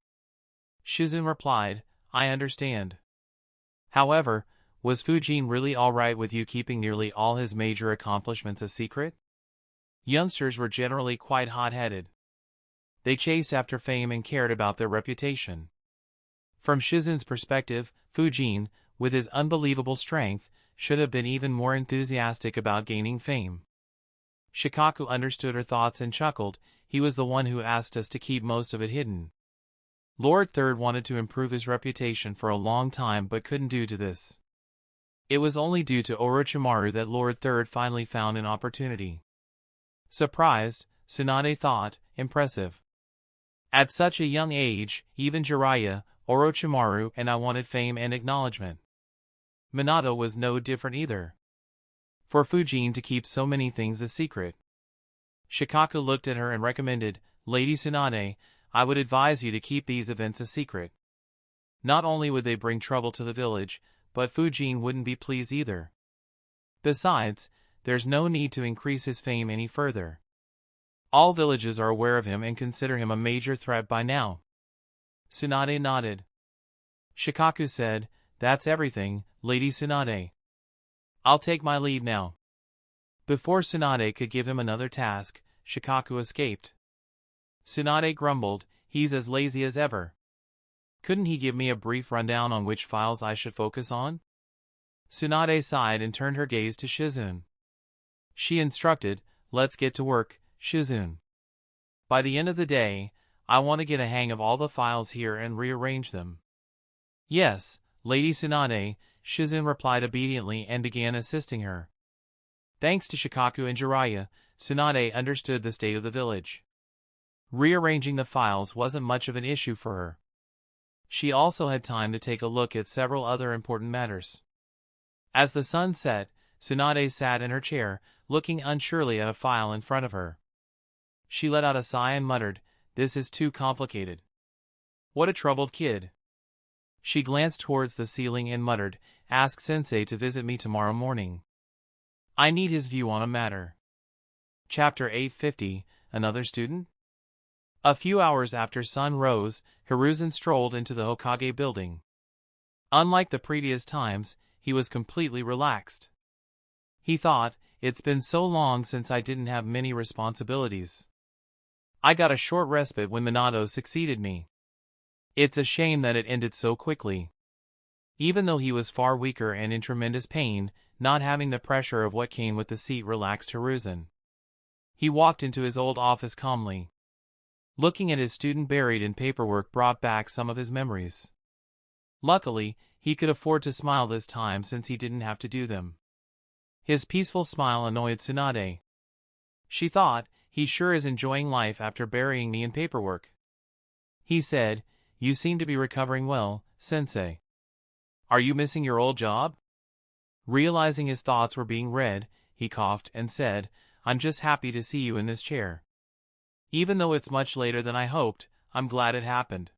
Shizune replied, I understand. However, was Fujin really alright with you keeping nearly all his major accomplishments a secret? Youngsters were generally quite hot-headed. They chased after fame and cared about their reputation. From Shizune's perspective, Fujin, with his unbelievable strength, should have been even more enthusiastic about gaining fame. Shikaku understood her thoughts and chuckled, he was the one who asked us to keep most of it hidden. Lord Third wanted to improve his reputation for a long time but couldn't do to this. It was only due to Orochimaru that Lord Third finally found an opportunity. Surprised, Tsunade thought, impressive. At such a young age, even Jiraiya, Orochimaru and I wanted fame and acknowledgement. Minato was no different either. For Fujin to keep so many things a secret. Shikaku looked at her and recommended, Lady Tsunade, I would advise you to keep these events a secret. Not only would they bring trouble to the village, but Fujin wouldn't be pleased either. Besides, there's no need to increase his fame any further. All villages are aware of him and consider him a major threat by now. Tsunade nodded. Shikaku said, that's everything, Lady Tsunade. I'll take my leave now. Before Tsunade could give him another task, Shikaku escaped. Tsunade grumbled, he's as lazy as ever. Couldn't he give me a brief rundown on which files I should focus on? Tsunade sighed and turned her gaze to Shizune. She instructed, let's get to work, Shizune. By the end of the day, I want to get a hang of all the files here and rearrange them. Yes, Lady Tsunade, Shizune replied obediently and began assisting her. Thanks to Shikaku and Jiraiya, Tsunade understood the state of the village. Rearranging the files wasn't much of an issue for her. She also had time to take a look at several other important matters. As the sun set, Tsunade sat in her chair, looking unsurely at a file in front of her. She let out a sigh and muttered, this is too complicated. What a troubled kid. She glanced towards the ceiling and muttered, ask Sensei to visit me tomorrow morning. I need his view on a matter. Chapter 850, Another Student? A few hours after sun rose, Hiruzen strolled into the Hokage building. Unlike the previous times, he was completely relaxed. He thought, it's been so long since I didn't have many responsibilities. I got a short respite when Minato succeeded me. It's a shame that it ended so quickly. Even though he was far weaker and in tremendous pain, not having the pressure of what came with the seat relaxed Hiruzen. He walked into his old office calmly. Looking at his student buried in paperwork brought back some of his memories. Luckily, he could afford to smile this time since he didn't have to do them. His peaceful smile annoyed Tsunade. She thought, he sure is enjoying life after burying me in paperwork. He said, you seem to be recovering well, Sensei. Are you missing your old job? Realizing his thoughts were being read, he coughed and said, I'm just happy to see you in this chair. Even though it's much later than I hoped, I'm glad it happened.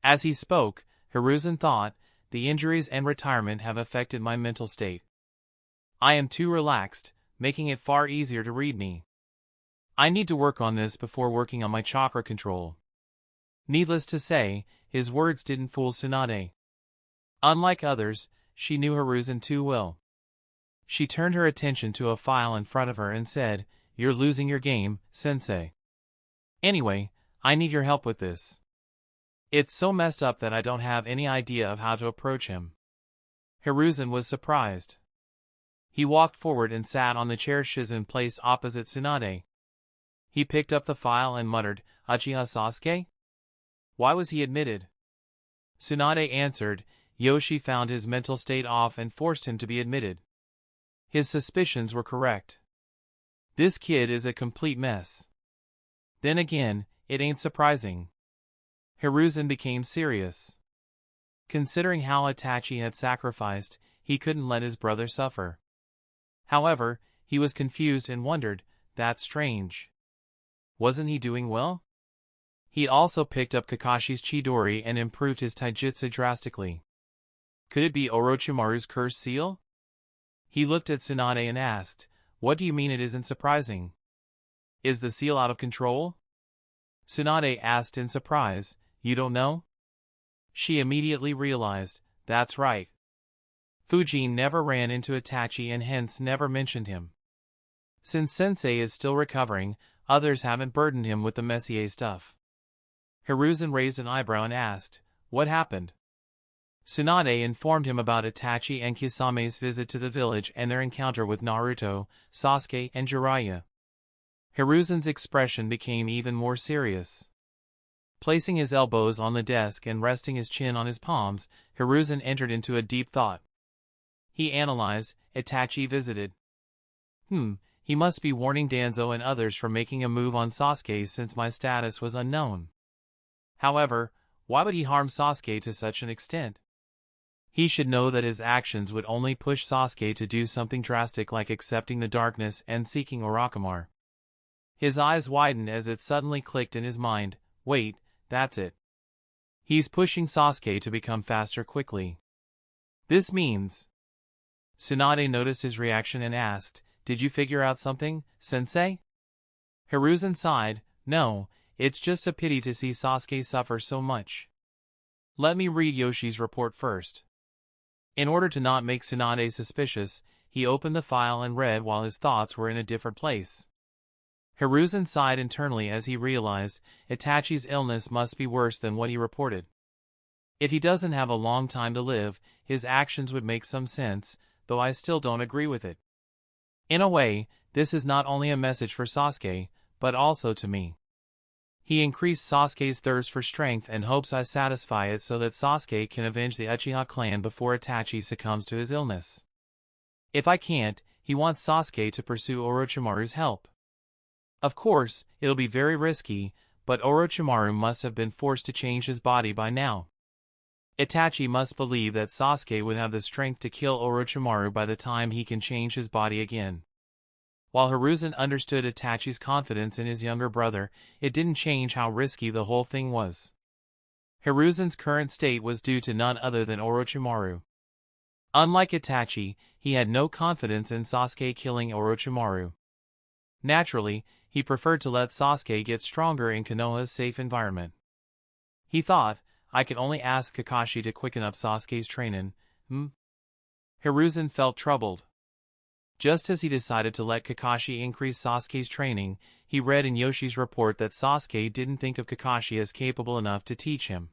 As he spoke, Hiruzen thought, the injuries and retirement have affected my mental state. I am too relaxed, making it far easier to read me. I need to work on this before working on my chakra control. Needless to say, his words didn't fool Tsunade. Unlike others, she knew Hiruzen too well. She turned her attention to a file in front of her and said, you're losing your game, Sensei. Anyway, I need your help with this. It's so messed up that I don't have any idea of how to approach him. Hiruzen was surprised. He walked forward and sat on the chair Shizune placed opposite Tsunade. He picked up the file and muttered, Uchiha Sasuke? Why was he admitted? Tsunade answered, Yoshi found his mental state off and forced him to be admitted. His suspicions were correct. This kid is a complete mess. Then again, it ain't surprising. Hiruzen became serious. Considering how Itachi had sacrificed, he couldn't let his brother suffer. However, he was confused and wondered, that's strange. Wasn't he doing well? He also picked up Kakashi's Chidori and improved his taijutsu drastically. Could it be Orochimaru's cursed seal? He looked at Tsunade and asked, what do you mean it isn't surprising? Is the seal out of control? Tsunade asked in surprise, you don't know? She immediately realized, that's right. Fujin never ran into Itachi and hence never mentioned him. Since Sensei is still recovering, others haven't burdened him with the Messier stuff. Hiruzen raised an eyebrow and asked, what happened? Tsunade informed him about Itachi and Kisame's visit to the village and their encounter with Naruto, Sasuke, and Jiraiya. Hiruzen's expression became even more serious. Placing his elbows on the desk and resting his chin on his palms, Hiruzen entered into a deep thought. He analyzed, Itachi visited. He must be warning Danzo and others from making a move on Sasuke since my status was unknown. However, why would he harm Sasuke to such an extent? He should know that his actions would only push Sasuke to do something drastic like accepting the darkness and seeking Orochimaru. His eyes widened as it suddenly clicked in his mind, wait, that's it. He's pushing Sasuke to become faster quickly. This means... Tsunade noticed his reaction and asked, did you figure out something, Sensei? Hiruzen sighed, no, it's just a pity to see Sasuke suffer so much. Let me read Yoshi's report first. In order to not make Tsunade suspicious, he opened the file and read while his thoughts were in a different place. Hiruzen sighed internally as he realized Itachi's illness must be worse than what he reported. If he doesn't have a long time to live, his actions would make some sense, though I still don't agree with it. In a way, this is not only a message for Sasuke, but also to me. He increased Sasuke's thirst for strength and hopes I satisfy it so that Sasuke can avenge the Uchiha clan before Itachi succumbs to his illness. If I can't, he wants Sasuke to pursue Orochimaru's help. Of course, it'll be very risky, but Orochimaru must have been forced to change his body by now. Itachi must believe that Sasuke would have the strength to kill Orochimaru by the time he can change his body again. While Hiruzen understood Itachi's confidence in his younger brother, it didn't change how risky the whole thing was. Hiruzen's current state was due to none other than Orochimaru. Unlike Itachi, he had no confidence in Sasuke killing Orochimaru. Naturally, he preferred to let Sasuke get stronger in Konoha's safe environment. He thought, I could only ask Kakashi to quicken up Sasuke's training. Hiruzen felt troubled. Just as he decided to let Kakashi increase Sasuke's training, he read in Yoshi's report that Sasuke didn't think of Kakashi as capable enough to teach him.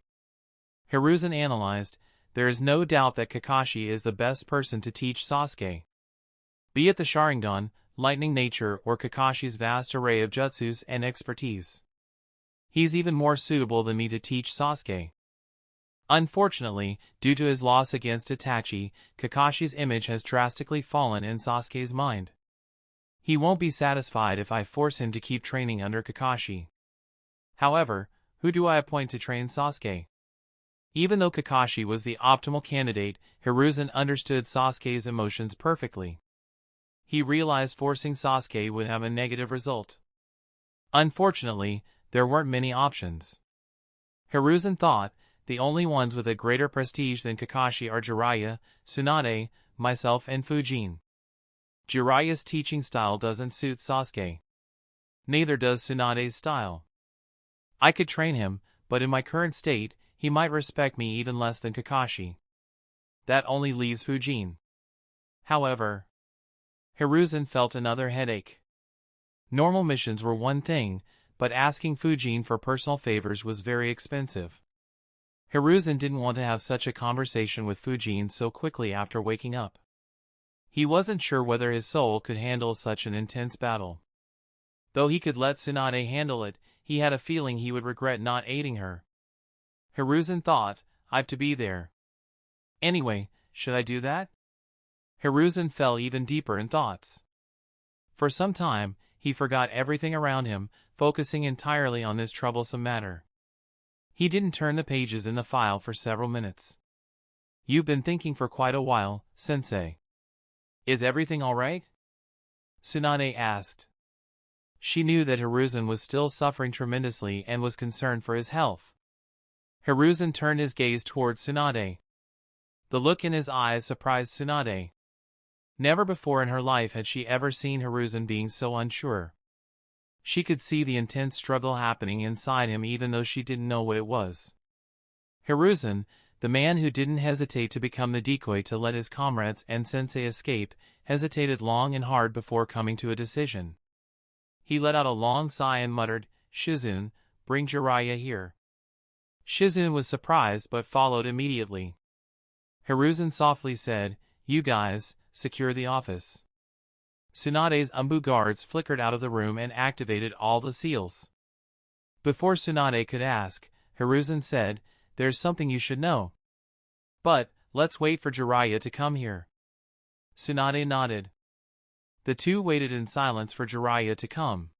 Hiruzen analyzed, there is no doubt that Kakashi is the best person to teach Sasuke. Be it the Sharingan, lightning nature, or Kakashi's vast array of jutsus and expertise. He's even more suitable than me to teach Sasuke. Unfortunately, due to his loss against Itachi, Kakashi's image has drastically fallen in Sasuke's mind. He won't be satisfied if I force him to keep training under Kakashi. However, who do I appoint to train Sasuke? Even though Kakashi was the optimal candidate, Hiruzen understood Sasuke's emotions perfectly. He realized forcing Sasuke would have a negative result. Unfortunately, there weren't many options. Hiruzen thought, the only ones with a greater prestige than Kakashi are Jiraiya, Tsunade, myself and Fujin. Jiraiya's teaching style doesn't suit Sasuke. Neither does Tsunade's style. I could train him, but in my current state, he might respect me even less than Kakashi. That only leaves Fujin. However, Hiruzen felt another headache. Normal missions were one thing, but asking Fujin for personal favors was very expensive. Hiruzen didn't want to have such a conversation with Fujin so quickly after waking up. He wasn't sure whether his soul could handle such an intense battle. Though he could let Tsunade handle it, he had a feeling he would regret not aiding her. Hiruzen thought, I've to be there. Anyway, should I do that? Hiruzen fell even deeper in thoughts. For some time, he forgot everything around him, focusing entirely on this troublesome matter. He didn't turn the pages in the file for several minutes. You've been thinking for quite a while, sensei. Is everything all right? Tsunade asked. She knew that Hiruzen was still suffering tremendously and was concerned for his health. Hiruzen turned his gaze toward Tsunade. The look in his eyes surprised Tsunade. Never before in her life had she ever seen Hiruzen being so unsure. She could see the intense struggle happening inside him even though she didn't know what it was. Hiruzen, the man who didn't hesitate to become the decoy to let his comrades and sensei escape, hesitated long and hard before coming to a decision. He let out a long sigh and muttered, Shizune, bring Jiraiya here. Shizune was surprised but followed immediately. Hiruzen softly said, You guys, secure the office. Tsunade's Umbu guards flickered out of the room and activated all the seals. Before Tsunade could ask, Hiruzen said, There's something you should know. But, let's wait for Jiraiya to come here. Tsunade nodded. The two waited in silence for Jiraiya to come.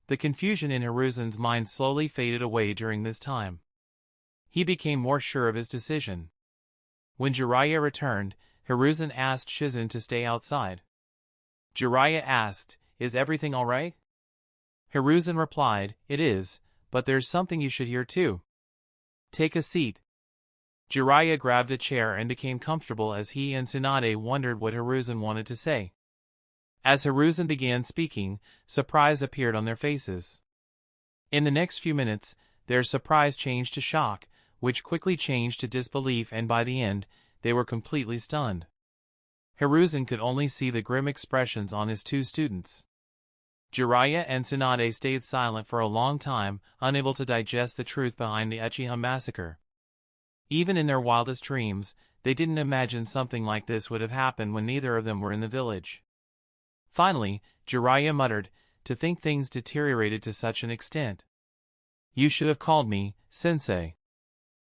The confusion in Hiruzen's mind slowly faded away during this time. He became more sure of his decision. When Jiraiya returned, Hiruzen asked Shizune to stay outside. Jiraiya asked, Is everything all right? Hiruzen replied, It is, but there's something you should hear too. Take a seat. Jiraiya grabbed a chair and became comfortable as he and Tsunade wondered what Hiruzen wanted to say. As Hiruzen began speaking, surprise appeared on their faces. In the next few minutes, their surprise changed to shock, which quickly changed to disbelief, and by the end, they were completely stunned. Hiruzen could only see the grim expressions on his two students. Jiraiya and Tsunade stayed silent for a long time, unable to digest the truth behind the Uchiha massacre. Even in their wildest dreams, they didn't imagine something like this would have happened when neither of them were in the village. Finally, Jiraiya muttered, To think things deteriorated to such an extent. You should have called me, sensei.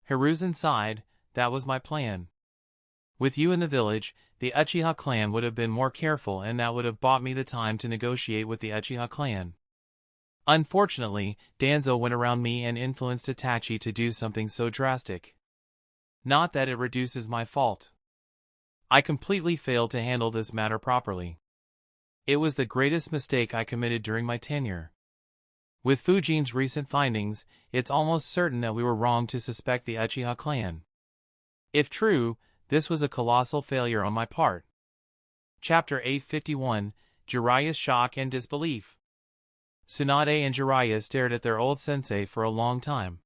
Hiruzen sighed, That was my plan. With you in the village, the Uchiha clan would have been more careful, and that would have bought me the time to negotiate with the Uchiha clan. Unfortunately, Danzo went around me and influenced Itachi to do something so drastic. Not that it reduces my fault. I completely failed to handle this matter properly. It was the greatest mistake I committed during my tenure. With Fujin's recent findings, it's almost certain that we were wrong to suspect the Uchiha clan. If true, this was a colossal failure on my part. Chapter 851, Jiraiya's Shock and Disbelief. Tsunade and Jiraiya stared at their old sensei for a long time.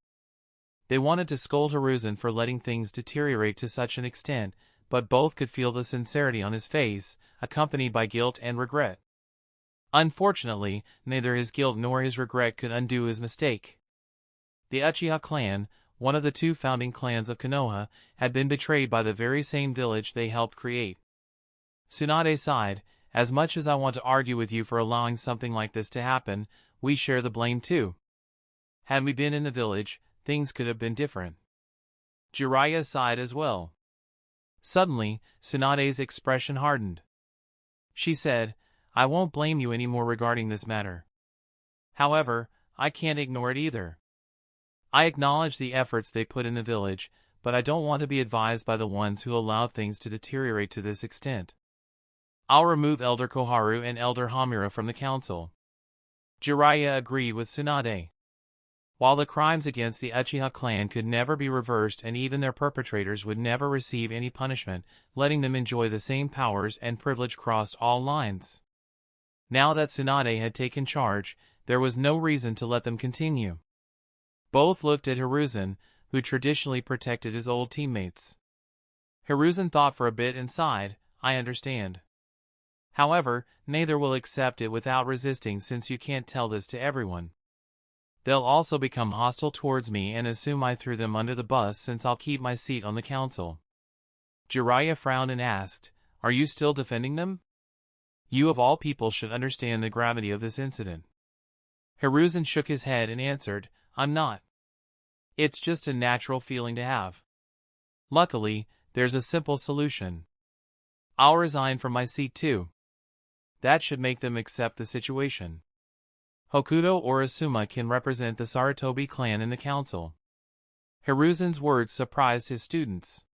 They wanted to scold Hiruzen for letting things deteriorate to such an extent, but both could feel the sincerity on his face, accompanied by guilt and regret. Unfortunately, neither his guilt nor his regret could undo his mistake. The Uchiha clan, one of the two founding clans of Konoha, had been betrayed by the very same village they helped create. Tsunade sighed, As much as I want to argue with you for allowing something like this to happen, we share the blame too. Had we been in the village, things could have been different. Jiraiya sighed as well. Suddenly, Tsunade's expression hardened. She said, I won't blame you anymore regarding this matter. However, I can't ignore it either. I acknowledge the efforts they put in the village, but I don't want to be advised by the ones who allowed things to deteriorate to this extent. I'll remove Elder Koharu and Elder Hamura from the council. Jiraiya agreed with Tsunade. While the crimes against the Uchiha clan could never be reversed and even their perpetrators would never receive any punishment, letting them enjoy the same powers and privilege crossed all lines. Now that Tsunade had taken charge, there was no reason to let them continue. Both looked at Hiruzen, who traditionally protected his old teammates. Hiruzen thought for a bit and sighed, I understand. However, neither will accept it without resisting, since you can't tell this to everyone. They'll also become hostile towards me and assume I threw them under the bus, since I'll keep my seat on the council. Jiraiya frowned and asked, Are you still defending them? You of all people should understand the gravity of this incident. Hiruzen shook his head and answered, I'm not. It's just a natural feeling to have. Luckily, there's a simple solution. I'll resign from my seat too. That should make them accept the situation. Hokuto or Asuma can represent the Sarutobi clan in the council. Hiruzen's words surprised his students.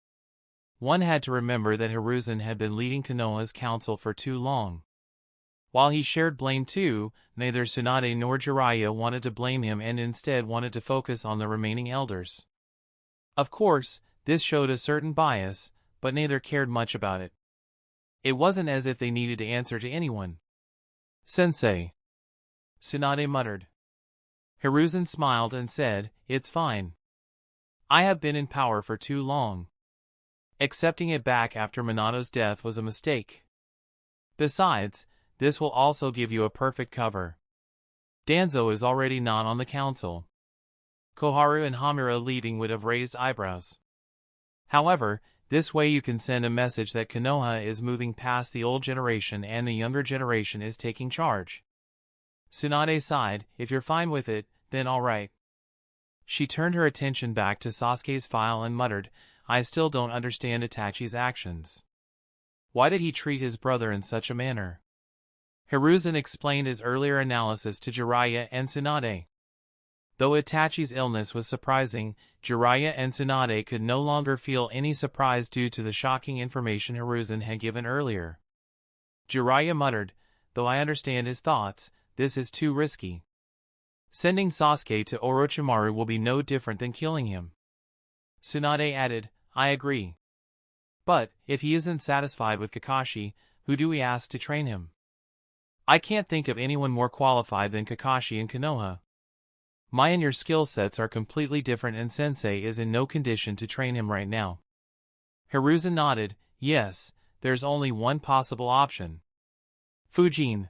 One had to remember that Hiruzen had been leading Konoha's council for too long. While he shared blame too, neither Tsunade nor Jiraiya wanted to blame him and instead wanted to focus on the remaining elders. Of course, this showed a certain bias, but neither cared much about it. It wasn't as if they needed to answer to anyone. Sensei, Tsunade muttered. Hiruzen smiled and said, "It's fine. I have been in power for too long. Accepting it back after Minato's death was a mistake. Besides, this will also give you a perfect cover. Danzo is already not on the council." Koharu and Hamura leading would have raised eyebrows. However, this way you can send a message that Konoha is moving past the old generation and the younger generation is taking charge. Tsunade sighed, "If you're fine with it, then alright." She turned her attention back to Sasuke's file and muttered, "I still don't understand Itachi's actions. Why did he treat his brother in such a manner?" Hiruzen explained his earlier analysis to Jiraiya and Tsunade. Though Itachi's illness was surprising, Jiraiya and Tsunade could no longer feel any surprise due to the shocking information Hiruzen had given earlier. Jiraiya muttered, "Though I understand his thoughts, this is too risky. Sending Sasuke to Orochimaru will be no different than killing him." Tsunade added, "I agree. But, if he isn't satisfied with Kakashi, who do we ask to train him? I can't think of anyone more qualified than Kakashi and Konoha. My and your skill sets are completely different and Sensei is in no condition to train him right now." Hiruzen nodded, "Yes, there's only one possible option. Fujin."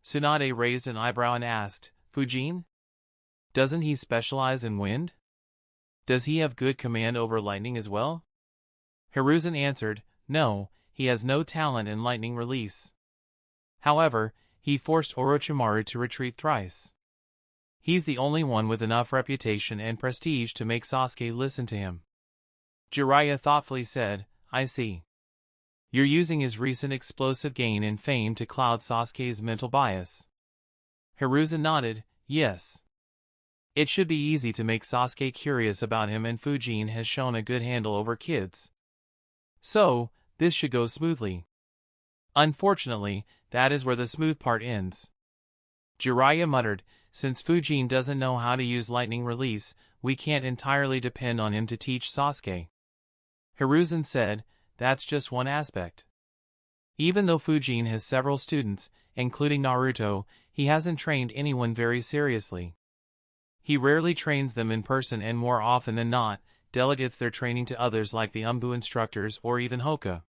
Tsunade raised an eyebrow and asked, "Fujin? Doesn't he specialize in wind? Does he have good command over lightning as well?" Hiruzen answered, "No, he has no talent in lightning release. However, he forced Orochimaru to retreat thrice. He's the only one with enough reputation and prestige to make Sasuke listen to him." Jiraiya thoughtfully said, "I see. You're using his recent explosive gain in fame to cloud Sasuke's mental bias." Hiruzen nodded, "Yes. It should be easy to make Sasuke curious about him and Fujin has shown a good handle over kids. So, this should go smoothly. Unfortunately, that is where the smooth part ends." Jiraiya muttered, "Since Fujin doesn't know how to use lightning release, we can't entirely depend on him to teach Sasuke." Hiruzen said, "That's just one aspect. Even though Fujin has several students, including Naruto, he hasn't trained anyone very seriously. He rarely trains them in person and more often than not, delegates their training to others like the Umbu instructors or even Hoka.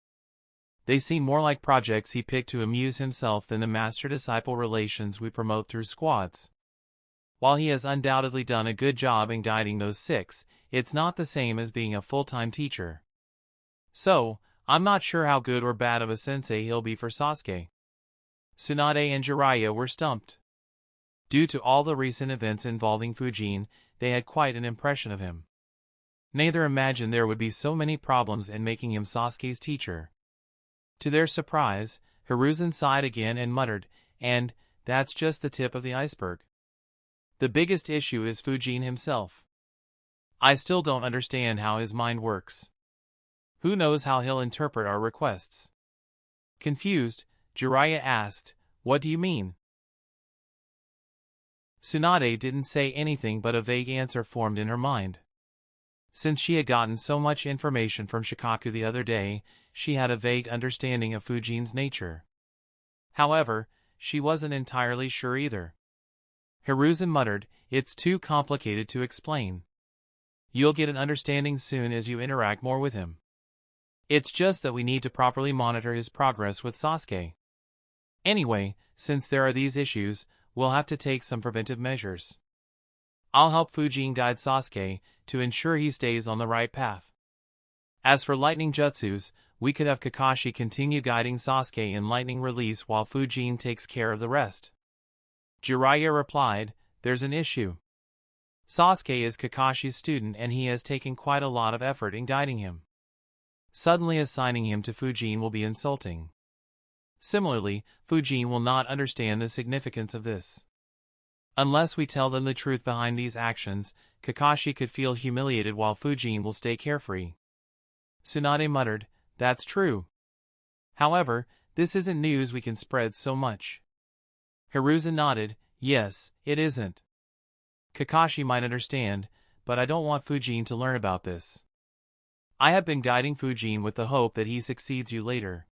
They seem more like projects he picked to amuse himself than the master-disciple relations we promote through squads. While he has undoubtedly done a good job in guiding those 6, it's not the same as being a full-time teacher. So, I'm not sure how good or bad of a sensei he'll be for Sasuke." Tsunade and Jiraiya were stumped. Due to all the recent events involving Fujin, they had quite an impression of him. Neither imagined there would be so many problems in making him Sasuke's teacher. To their surprise, Hiruzen sighed again and muttered, "And, that's just the tip of the iceberg. The biggest issue is Fujin himself. I still don't understand how his mind works. Who knows how he'll interpret our requests?" Confused, Jiraiya asked, "What do you mean?" Tsunade didn't say anything but a vague answer formed in her mind. Since she had gotten so much information from Shikaku the other day, she had a vague understanding of Fujin's nature. However, she wasn't entirely sure either. Hiruzen muttered, "It's too complicated to explain. You'll get an understanding soon as you interact more with him. It's just that we need to properly monitor his progress with Sasuke. Anyway, since there are these issues, we'll have to take some preventive measures. I'll help Fujin guide Sasuke to ensure he stays on the right path. As for lightning jutsus, we could have Kakashi continue guiding Sasuke in lightning release while Fujin takes care of the rest." Jiraiya replied, "There's an issue. Sasuke is Kakashi's student and he has taken quite a lot of effort in guiding him. Suddenly assigning him to Fujin will be insulting. Similarly, Fujin will not understand the significance of this. Unless we tell them the truth behind these actions, Kakashi could feel humiliated while Fujin will stay carefree. Tsunade muttered, "That's true. However, this isn't news we can spread so much." Hiruzen nodded, "Yes, it isn't. Kakashi might understand, but I don't want Fujin to learn about this. I have been guiding Fujin with the hope that he succeeds you later.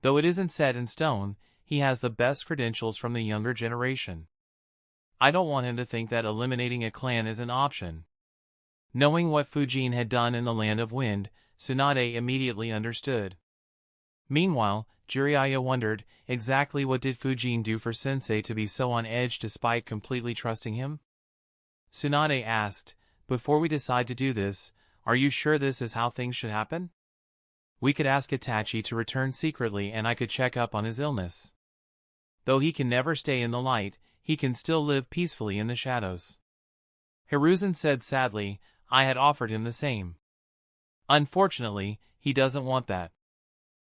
Though it isn't set in stone, he has the best credentials from the younger generation. I don't want him to think that eliminating a clan is an option." Knowing what Fujin had done in the Land of Wind, Tsunade immediately understood. Meanwhile, Jiraiya wondered, exactly what did Fujin do for Sensei to be so on edge despite completely trusting him? Tsunade asked, "Before we decide to do this, are you sure this is how things should happen? We could ask Itachi to return secretly and I could check up on his illness. Though he can never stay in the light, he can still live peacefully in the shadows." Hiruzen said sadly, "I had offered him the same. Unfortunately, he doesn't want that.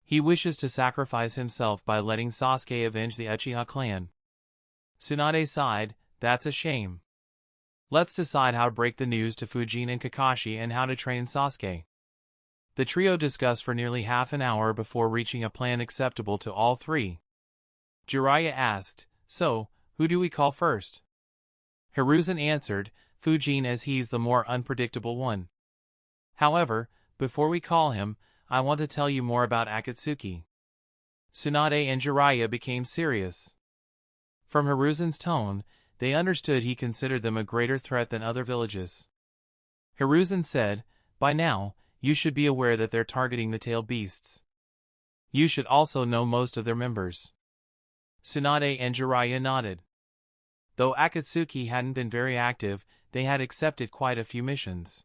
He wishes to sacrifice himself by letting Sasuke avenge the Uchiha clan." Tsunade sighed, "That's a shame. Let's decide how to break the news to Fujin and Kakashi and how to train Sasuke." The trio discussed for nearly half an hour before reaching a plan acceptable to all three. Jiraiya asked, "So, who do we call first?" Hiruzen answered, "Fujin, as he's the more unpredictable one. However, before we call him, I want to tell you more about Akatsuki." Tsunade and Jiraiya became serious. From Hiruzen's tone, they understood he considered them a greater threat than other villages. Hiruzen said, "By now, you should be aware that they're targeting the tailed beasts. You should also know most of their members." Tsunade and Jiraiya nodded. Though Akatsuki hadn't been very active, they had accepted quite a few missions.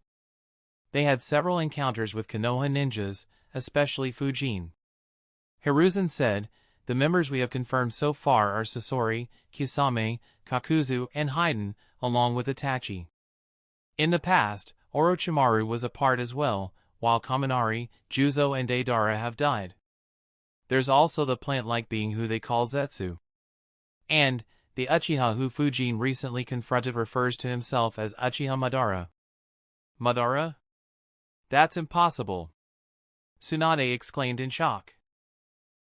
They had several encounters with Konoha ninjas, especially Fujin. Hiruzen said, "The members we have confirmed so far are Sasori, Kisame, Kakuzu, and Haiden, along with Itachi. In the past, Orochimaru was a part as well, while Kaminari, Juzo, and Deidara have died. There's also the plant-like being who they call Zetsu. And, the Uchiha who Fujin recently confronted refers to himself as Uchiha Madara." "Madara? That's impossible!" Tsunade exclaimed in shock.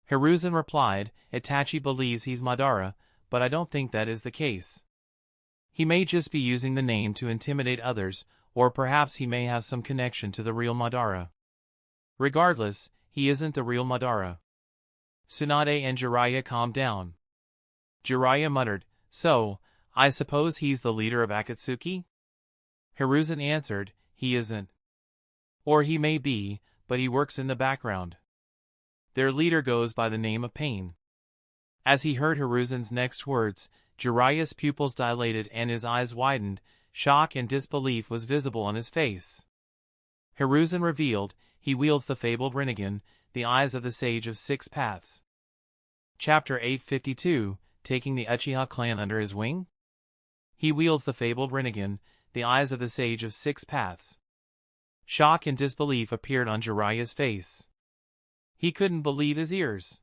Hiruzen replied, "Itachi believes he's Madara, but I don't think that is the case. He may just be using the name to intimidate others, or perhaps he may have some connection to the real Madara. Regardless, he isn't the real Madara." Tsunade and Jiraiya calmed down. Jiraiya muttered, "So, I suppose he's the leader of Akatsuki?" Hiruzen answered, "He isn't. Or he may be, but he works in the background. Their leader goes by the name of Pain." As he heard Hiruzen's next words, Jiraiya's pupils dilated and his eyes widened. Shock and disbelief was visible on his face. Hiruzen revealed, he wields the fabled Rinnegan, the eyes of the Sage of Six Paths. Chapter 852, Taking the Uchiha clan under his wing? He wields the fabled Rinnegan, the eyes of the Sage of Six Paths. Shock and disbelief appeared on Jiraiya's face. He couldn't believe his ears.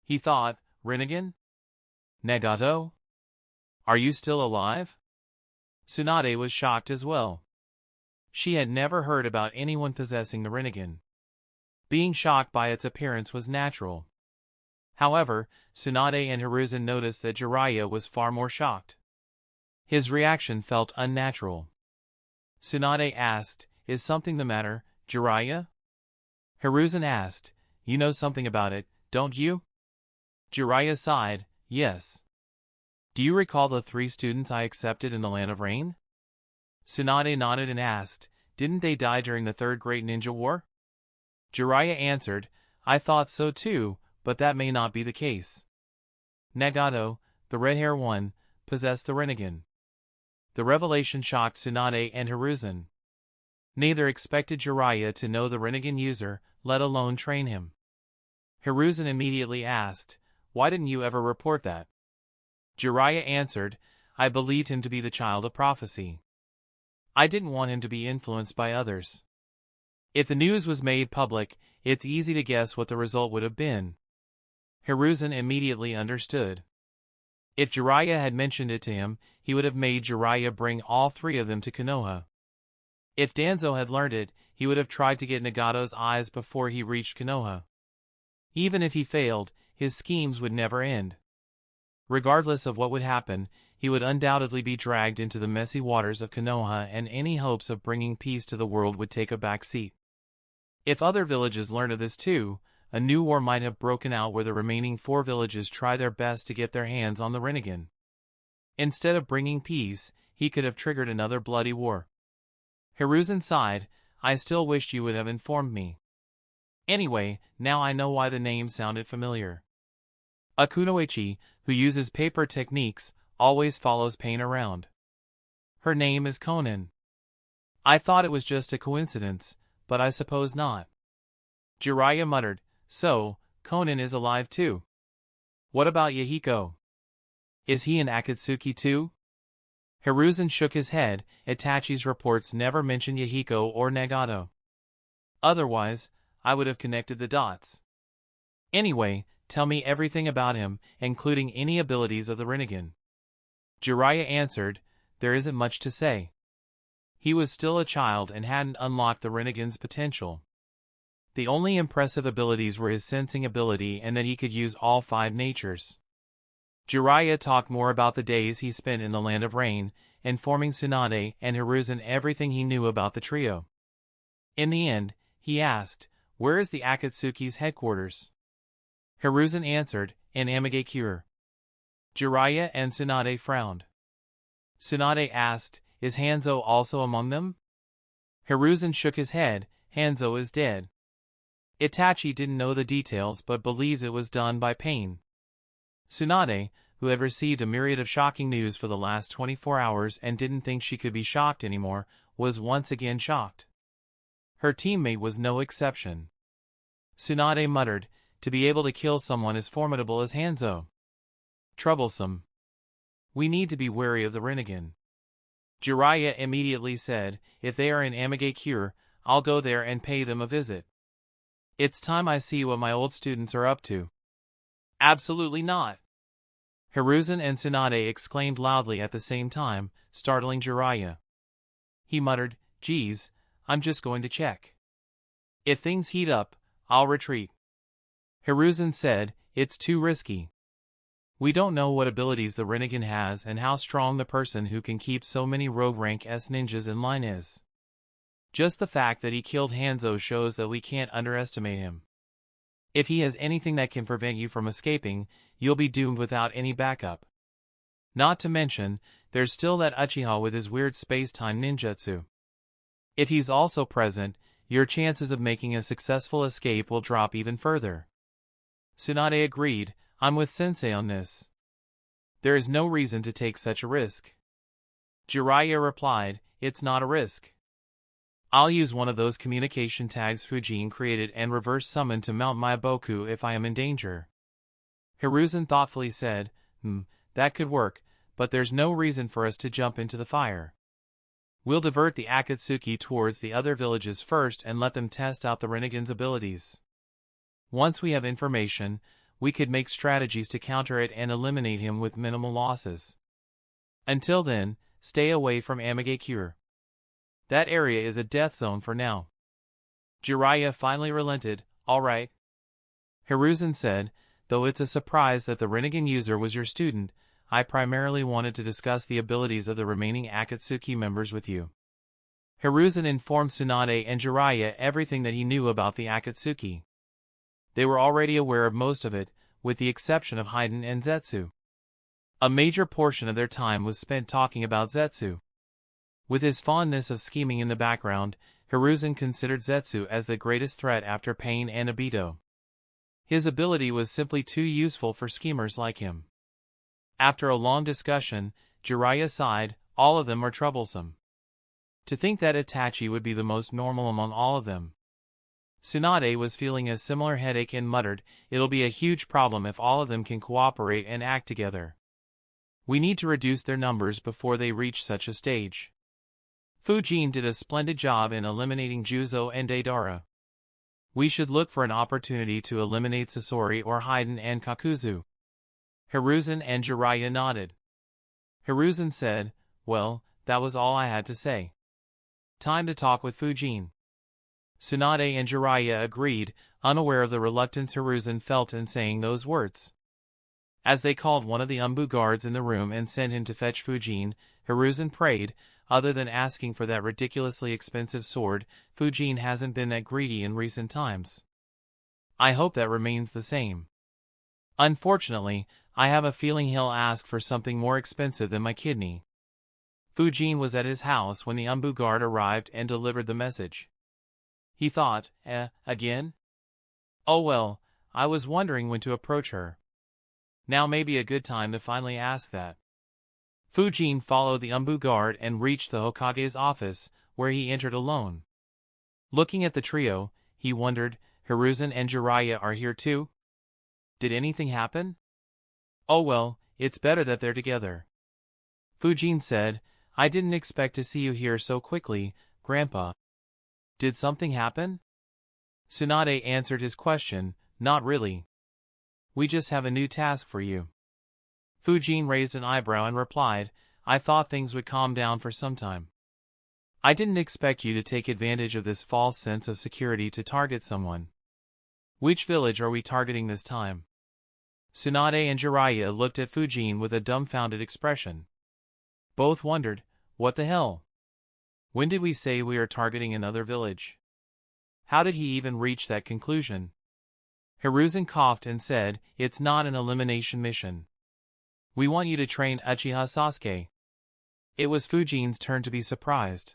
He thought, "Rinnegan? Nagato? Are you still alive?" Tsunade was shocked as well. She had never heard about anyone possessing the Rinnegan. Being shocked by its appearance was natural. However, Tsunade and Hiruzen noticed that Jiraiya was far more shocked. His reaction felt unnatural. Tsunade asked, "Is something the matter, Jiraiya?" Hiruzen asked, "You know something about it, don't you?" Jiraiya sighed, "Yes. Do you recall the 3 students I accepted in the Land of Rain?" Tsunade nodded and asked, "Didn't they die during the Third Great Ninja War?" Jiraiya answered, "I thought so too, but that may not be the case. Nagato, the red-haired one, possessed the Rinnegan." The revelation shocked Tsunade and Hiruzen. Neither expected Jiraiya to know the Rinnegan user, let alone train him. Hiruzen immediately asked, "Why didn't you ever report that?" Jiraiya answered, "I believed him to be the child of prophecy. I didn't want him to be influenced by others. If the news was made public, it's easy to guess what the result would have been. Hiruzen immediately understood. If Jiraiya had mentioned it to him, he would have made Jiraiya bring all three of them to Konoha. If Danzo had learned it, he would have tried to get Nagato's eyes before he reached Konoha. Even if he failed, his schemes would never end. Regardless of what would happen, he would undoubtedly be dragged into the messy waters of Konoha, and any hopes of bringing peace to the world would take a back seat. If other villages learned of this too, a new war might have broken out where the remaining 4 villages try their best to get their hands on the Rinnegan. Instead of bringing peace, he could have triggered another bloody war. Hiruzen sighed. I still wished you would have informed me. Anyway, now I know why the name sounded familiar. A kunoichi, who uses paper techniques, always follows pain around. Her name is Konan. I thought it was just a coincidence, but I suppose not. Jiraiya muttered, so, Konan is alive too. What about Yahiko? Is he an Akatsuki too? Hiruzen shook his head. Itachi's reports never mention Yahiko or Nagato. Otherwise, I would have connected the dots. Anyway, tell me everything about him, including any abilities of the Rinnegan. Jiraiya answered, there isn't much to say. He was still a child and hadn't unlocked the Rinnegan's potential. The only impressive abilities were his sensing ability and that he could use all 5 natures. Jiraiya talked more about the days he spent in the Land of Rain, informing Tsunade and Hiruzen everything he knew about the trio. In the end, he asked, where is the Akatsuki's headquarters? Hiruzen answered, in Amigakure. Jiraiya and Tsunade frowned. Tsunade asked, is Hanzo also among them? Hiruzen shook his head. Hanzo is dead. Itachi didn't know the details but believes it was done by pain. Tsunade, who had received a myriad of shocking news for the last 24 hours and didn't think she could be shocked anymore, was once again shocked. Her teammate was no exception. Tsunade muttered, to be able to kill someone as formidable as Hanzo. Troublesome. We need to be wary of the Rinnegan. Jiraiya immediately said, if they are in Amigakure, I'll go there and pay them a visit. It's time I see what my old students are up to. Absolutely not. Hiruzen and Tsunade exclaimed loudly at the same time, startling Jiraiya. He muttered, geez, I'm just going to check. If things heat up, I'll retreat. Hiruzen said, it's too risky. We don't know what abilities the Rinnegan has and how strong the person who can keep so many rogue rank S ninjas in line is. Just the fact that he killed Hanzo shows that we can't underestimate him. If he has anything that can prevent you from escaping, you'll be doomed without any backup. Not to mention, there's still that Uchiha with his weird space-time ninjutsu. If he's also present, your chances of making a successful escape will drop even further. Tsunade agreed, I'm with Sensei on this. There is no reason to take such a risk. Jiraiya replied, it's not a risk. I'll use one of those communication tags Fujin created and reverse summon to mount my Boku if I am in danger. Hiruzen thoughtfully said, that could work, but there's no reason for us to jump into the fire. We'll divert the Akatsuki towards the other villages first and let them test out the Rinnegan's abilities. Once we have information, we could make strategies to counter it and eliminate him with minimal losses. Until then, stay away from Amigakure. That area is a death zone for now. Jiraiya finally relented, all right. Hiruzen said, though it's a surprise that the Rinnegan user was your student, I primarily wanted to discuss the abilities of the remaining Akatsuki members with you. Hiruzen informed Tsunade and Jiraiya everything that he knew about the Akatsuki. They were already aware of most of it, with the exception of Haiden and Zetsu. A major portion of their time was spent talking about Zetsu. With his fondness of scheming in the background, Hiruzen considered Zetsu as the greatest threat after Pain and Obito. His ability was simply too useful for schemers like him. After a long discussion, Jiraiya sighed, all of them are troublesome. To think that Itachi would be the most normal among all of them. Tsunade was feeling a similar headache and muttered, it'll be a huge problem if all of them can cooperate and act together. We need to reduce their numbers before they reach such a stage. Fujin did a splendid job in eliminating Juzo and Deidara. We should look for an opportunity to eliminate Sasori or Haiden and Kakuzu. Hiruzen and Jiraiya nodded. Hiruzen said, well, that was all I had to say. Time to talk with Fujin. Tsunade and Jiraiya agreed, unaware of the reluctance Hiruzen felt in saying those words. As they called one of the Umbu guards in the room and sent him to fetch Fujin, Hiruzen prayed, other than asking for that ridiculously expensive sword, Fujin hasn't been that greedy in recent times. I hope that remains the same. Unfortunately, I have a feeling he'll ask for something more expensive than my kidney. Fujin was at his house when the Umbu guard arrived and delivered the message. He thought, again? Oh well, I was wondering when to approach her. Now may be a good time to finally ask that. Fujin followed the Umbu guard and reached the Hokage's office, where he entered alone. Looking at the trio, he wondered, Hiruzen and Jiraiya are here too? Did anything happen? Oh well, it's better that they're together. Fujin said, I didn't expect to see you here so quickly, Grandpa. Did something happen? Tsunade answered his question, not really. We just have a new task for you. Fujin raised an eyebrow and replied, I thought things would calm down for some time. I didn't expect you to take advantage of this false sense of security to target someone. Which village are we targeting this time? Tsunade and Jiraiya looked at Fujin with a dumbfounded expression. Both wondered, what the hell? When did we say we are targeting another village? How did he even reach that conclusion? Hiruzen coughed and said, it's not an elimination mission. We want you to train Uchiha Sasuke. It was Fujin's turn to be surprised.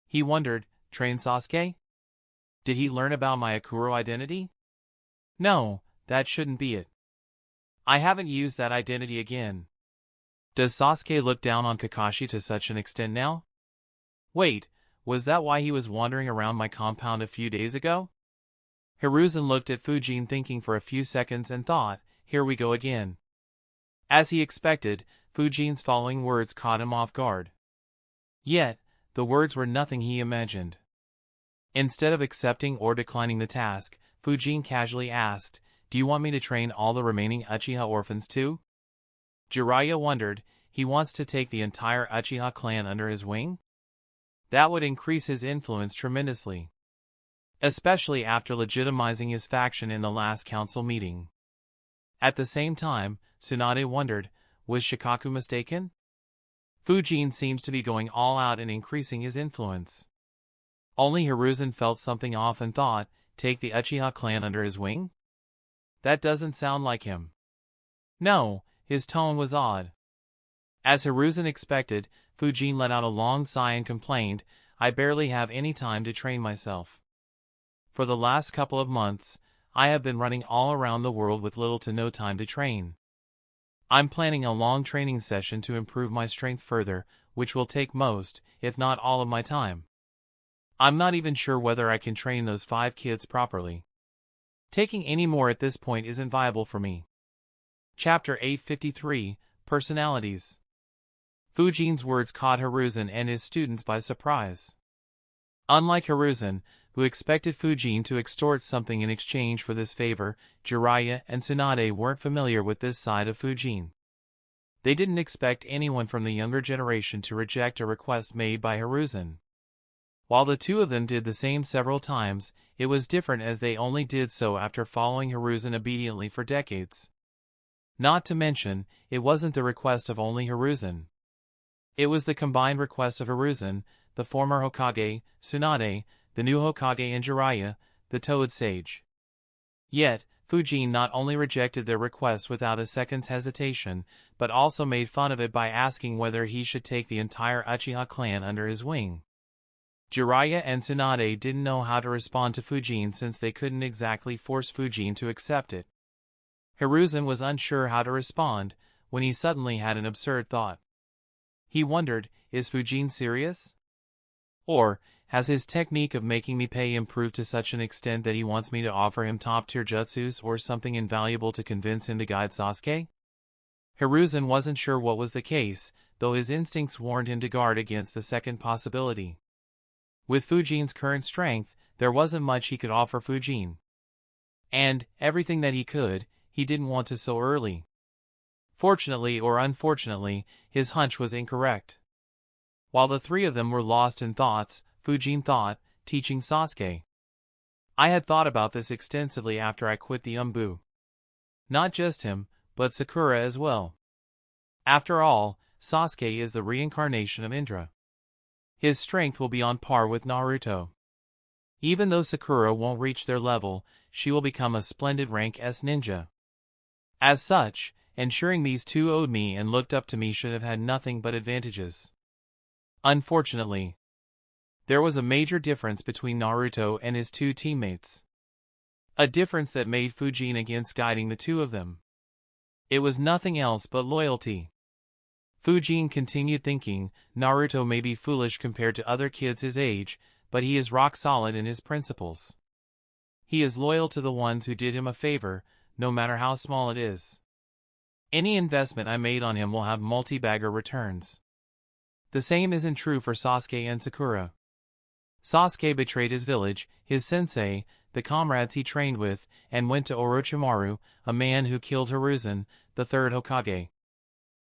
He wondered, train Sasuke? Did he learn about my Akuro identity? No, that shouldn't be it. I haven't used that identity again. Does Sasuke look down on Kakashi to such an extent now? Wait, was that why he was wandering around my compound a few days ago? Hiruzen looked at Fujin thinking for a few seconds and thought, here we go again. As he expected, Fujin's following words caught him off guard. Yet, the words were nothing he imagined. Instead of accepting or declining the task, Fujin casually asked, do you want me to train all the remaining Uchiha orphans too? Jiraiya wondered, he wants to take the entire Uchiha clan under his wing? That would increase his influence tremendously. Especially after legitimizing his faction in the last council meeting. At the same time, Tsunade wondered, was Shikaku mistaken? Fujin seems to be going all out and increasing his influence. Only Hiruzen felt something off and thought, take the Uchiha clan under his wing? That doesn't sound like him. No, his tone was odd. As Hiruzen expected, Fujin let out a long sigh and complained, I barely have any time to train myself. For the last couple of months, I have been running all around the world with little to no time to train. I'm planning a long training session to improve my strength further, which will take most, if not all of my time. I'm not even sure whether I can train those 5 kids properly. Taking any more at this point isn't viable for me. Chapter 853, Personalities. Fujin's words caught Hiruzen and his students by surprise. Unlike Hiruzen, who expected Fujin to extort something in exchange for this favor, Jiraiya and Tsunade weren't familiar with this side of Fujin. They didn't expect anyone from the younger generation to reject a request made by Hiruzen. While the two of them did the same several times, it was different as they only did so after following Hiruzen obediently for decades. Not to mention, it wasn't the request of only Hiruzen. It was the combined request of Hiruzen, the former Hokage, Tsunade, the new Hokage and Jiraiya, the Toad Sage. Yet, Fujin not only rejected their request without a second's hesitation, but also made fun of it by asking whether he should take the entire Uchiha clan under his wing. Jiraiya and Tsunade didn't know how to respond to Fujin since they couldn't exactly force Fujin to accept it. Hiruzen was unsure how to respond, when he suddenly had an absurd thought. He wondered, is Fujin serious? Or, has his technique of making me pay improved to such an extent that he wants me to offer him top-tier jutsus or something invaluable to convince him to guide Sasuke? Hiruzen wasn't sure what was the case, though his instincts warned him to guard against the second possibility. With Fujin's current strength, there wasn't much he could offer Fujin. And, everything that he could, he didn't want to so early. Fortunately or unfortunately, his hunch was incorrect. While the three of them were lost in thoughts, Fujin thought, teaching Sasuke. I had thought about this extensively after I quit the Umbu. Not just him, but Sakura as well. After all, Sasuke is the reincarnation of Indra. His strength will be on par with Naruto. Even though Sakura won't reach their level, she will become a splendid rank S ninja. As such, ensuring these two owed me and looked up to me should have had nothing but advantages. Unfortunately, there was a major difference between Naruto and his two teammates. A difference that made Fujin against guiding the two of them. It was nothing else but loyalty. Fujin continued thinking, Naruto may be foolish compared to other kids his age, but he is rock solid in his principles. He is loyal to the ones who did him a favor, no matter how small it is. Any investment I made on him will have multi-bagger returns. The same isn't true for Sasuke and Sakura. Sasuke betrayed his village, his sensei, the comrades he trained with, and went to Orochimaru, a man who killed Hiruzen, the third Hokage.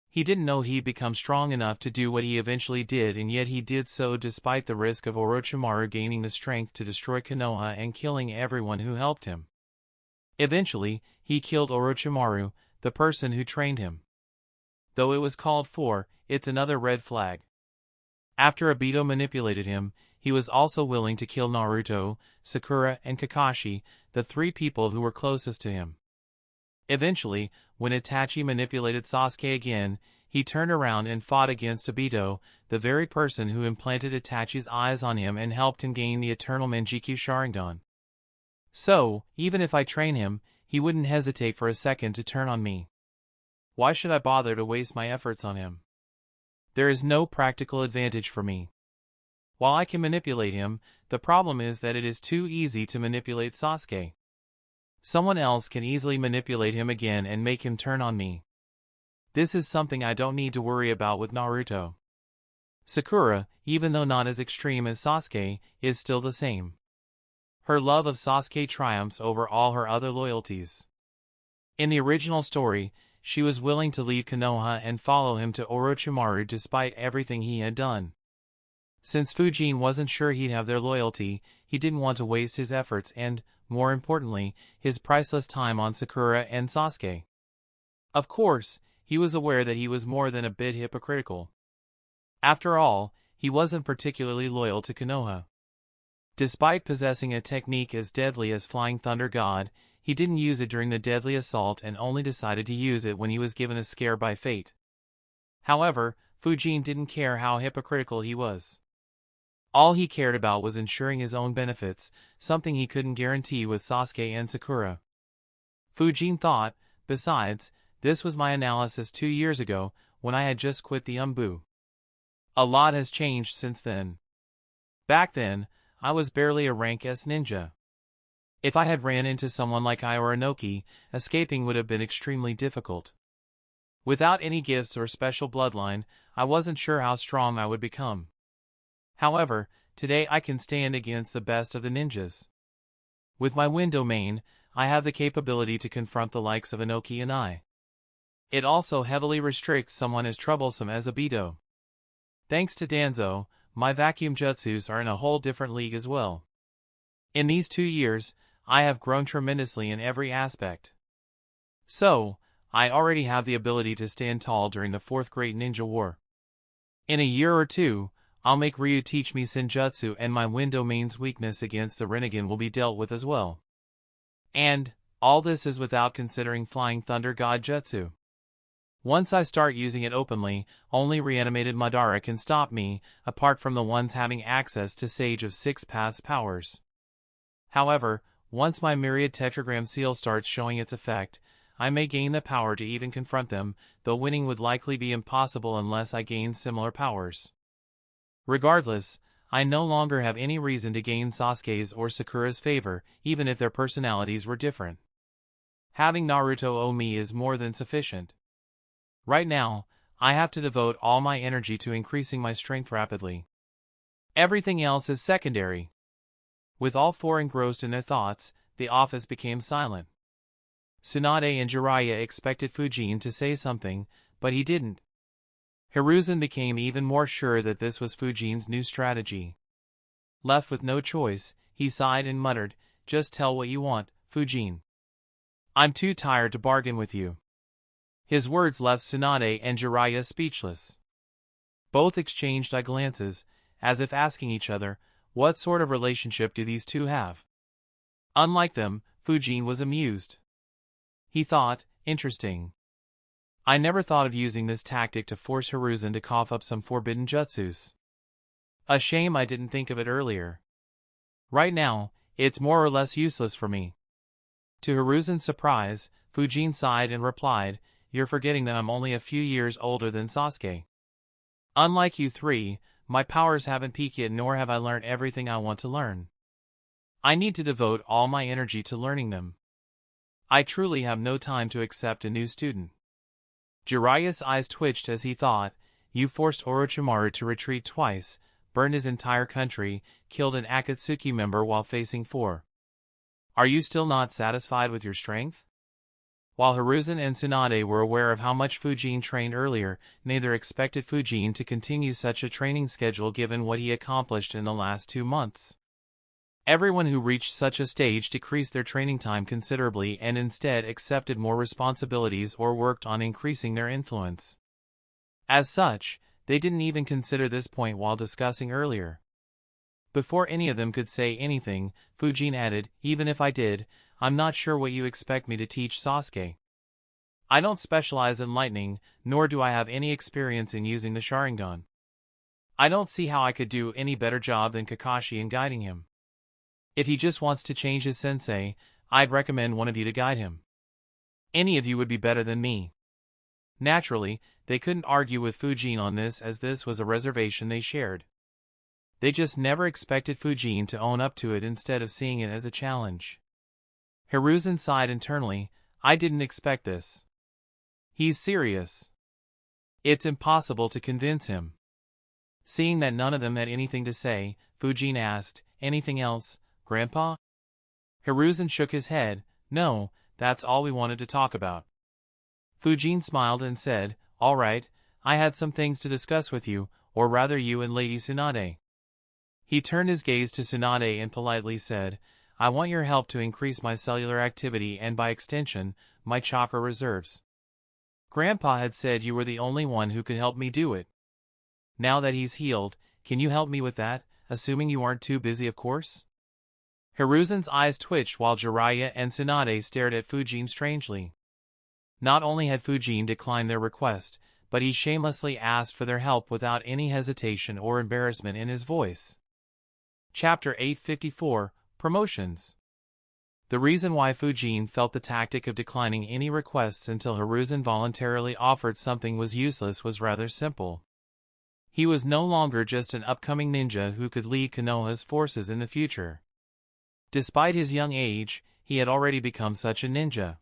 He didn't know he'd become strong enough to do what he eventually did, and yet he did so despite the risk of Orochimaru gaining the strength to destroy Konoha and killing everyone who helped him. Eventually, he killed Orochimaru, the person who trained him. Though it was called for, it's another red flag. After Obito manipulated him, he was also willing to kill Naruto, Sakura, and Kakashi, the three people who were closest to him. Eventually, when Itachi manipulated Sasuke again, he turned around and fought against Obito, the very person who implanted Itachi's eyes on him and helped him gain the eternal Manjikyu Sharingan. So, even if I train him, he wouldn't hesitate for a second to turn on me. Why should I bother to waste my efforts on him? There is no practical advantage for me. While I can manipulate him, the problem is that it is too easy to manipulate Sasuke. Someone else can easily manipulate him again and make him turn on me. This is something I don't need to worry about with Naruto. Sakura, even though not as extreme as Sasuke, is still the same. Her love of Sasuke triumphs over all her other loyalties. In the original story, she was willing to leave Konoha and follow him to Orochimaru despite everything he had done. Since Fujin wasn't sure he'd have their loyalty, he didn't want to waste his efforts and, more importantly, his priceless time on Sakura and Sasuke. Of course, he was aware that he was more than a bit hypocritical. After all, he wasn't particularly loyal to Konoha. Despite possessing a technique as deadly as Flying Thunder God, he didn't use it during the deadly assault and only decided to use it when he was given a scare by fate. However, Fujin didn't care how hypocritical he was. All he cared about was ensuring his own benefits, something he couldn't guarantee with Sasuke and Sakura. Fujin thought, besides, this was my analysis 2 years ago, when I had just quit the Umbu. A lot has changed since then. Back then, I was barely a rank S ninja. If I had ran into someone like I or Inoki, escaping would have been extremely difficult. Without any gifts or special bloodline, I wasn't sure how strong I would become. However, today I can stand against the best of the ninjas. With my wind domain, I have the capability to confront the likes of Inoki and I. It also heavily restricts someone as troublesome as Obito. Thanks to Danzo, my vacuum jutsus are in a whole different league as well. In these 2 years, I have grown tremendously in every aspect. So, I already have the ability to stand tall during the 4th Great Ninja War. In a year or two, I'll make Ryu teach me Senjutsu, and my wind domain's weakness against the Rinnegan will be dealt with as well. And, all this is without considering Flying Thunder God Jutsu. Once I start using it openly, only reanimated Madara can stop me, apart from the ones having access to Sage of 6 Paths powers. However, once my Myriad Tetragram Seal starts showing its effect, I may gain the power to even confront them, though winning would likely be impossible unless I gain similar powers. Regardless, I no longer have any reason to gain Sasuke's or Sakura's favor, even if their personalities were different. Having Naruto owe me is more than sufficient. Right now, I have to devote all my energy to increasing my strength rapidly. Everything else is secondary. With all four engrossed in their thoughts, the office became silent. Tsunade and Jiraiya expected Fujin to say something, but he didn't. Hiruzen became even more sure that this was Fujin's new strategy. Left with no choice, he sighed and muttered, "Just tell what you want, Fujin. I'm too tired to bargain with you." His words left Tsunade and Jiraiya speechless. Both exchanged eye glances, as if asking each other, what sort of relationship do these two have? Unlike them, Fujin was amused. He thought, interesting. I never thought of using this tactic to force Hiruzen to cough up some forbidden jutsus. A shame I didn't think of it earlier. Right now, it's more or less useless for me. To Hiruzen's surprise, Fujin sighed and replied, "You're forgetting that I'm only a few years older than Sasuke. Unlike you three, my powers haven't peaked yet, nor have I learned everything I want to learn. I need to devote all my energy to learning them. I truly have no time to accept a new student." Jiraiya's eyes twitched as he thought, "You forced Orochimaru to retreat twice, burned his entire country, killed an Akatsuki member while facing 4. Are you still not satisfied with your strength?" While Hiruzen and Tsunade were aware of how much Fujin trained earlier, neither expected Fujin to continue such a training schedule given what he accomplished in the last 2 months. Everyone who reached such a stage decreased their training time considerably and instead accepted more responsibilities or worked on increasing their influence. As such, they didn't even consider this point while discussing earlier. Before any of them could say anything, Fujin added, "Even if I did, I'm not sure what you expect me to teach Sasuke. I don't specialize in lightning, nor do I have any experience in using the Sharingan. I don't see how I could do any better job than Kakashi in guiding him. If he just wants to change his sensei, I'd recommend one of you to guide him. Any of you would be better than me." Naturally, they couldn't argue with Fujin on this as this was a reservation they shared. They just never expected Fujin to own up to it instead of seeing it as a challenge. Hiruzen sighed internally, "I didn't expect this. He's serious. It's impossible to convince him." Seeing that none of them had anything to say, Fujin asked, "Anything else, Grandpa?" Hiruzen shook his head, "No, that's all we wanted to talk about." Fujin smiled and said, "All right, I had some things to discuss with you, or rather you and Lady Tsunade." He turned his gaze to Tsunade and politely said, "I want your help to increase my cellular activity and by extension, my chakra reserves. Grandpa had said you were the only one who could help me do it. Now that he's healed, can you help me with that, assuming you aren't too busy, of course?" Hiruzen's eyes twitched while Jiraiya and Tsunade stared at Fujin strangely. Not only had Fujin declined their request, but he shamelessly asked for their help without any hesitation or embarrassment in his voice. Chapter 854, Promotions. The reason why Fujin felt the tactic of declining any requests until Hiruzen voluntarily offered something was useless was rather simple. He was no longer just an upcoming ninja who could lead Konoha's forces in the future. Despite his young age, he had already become such a ninja.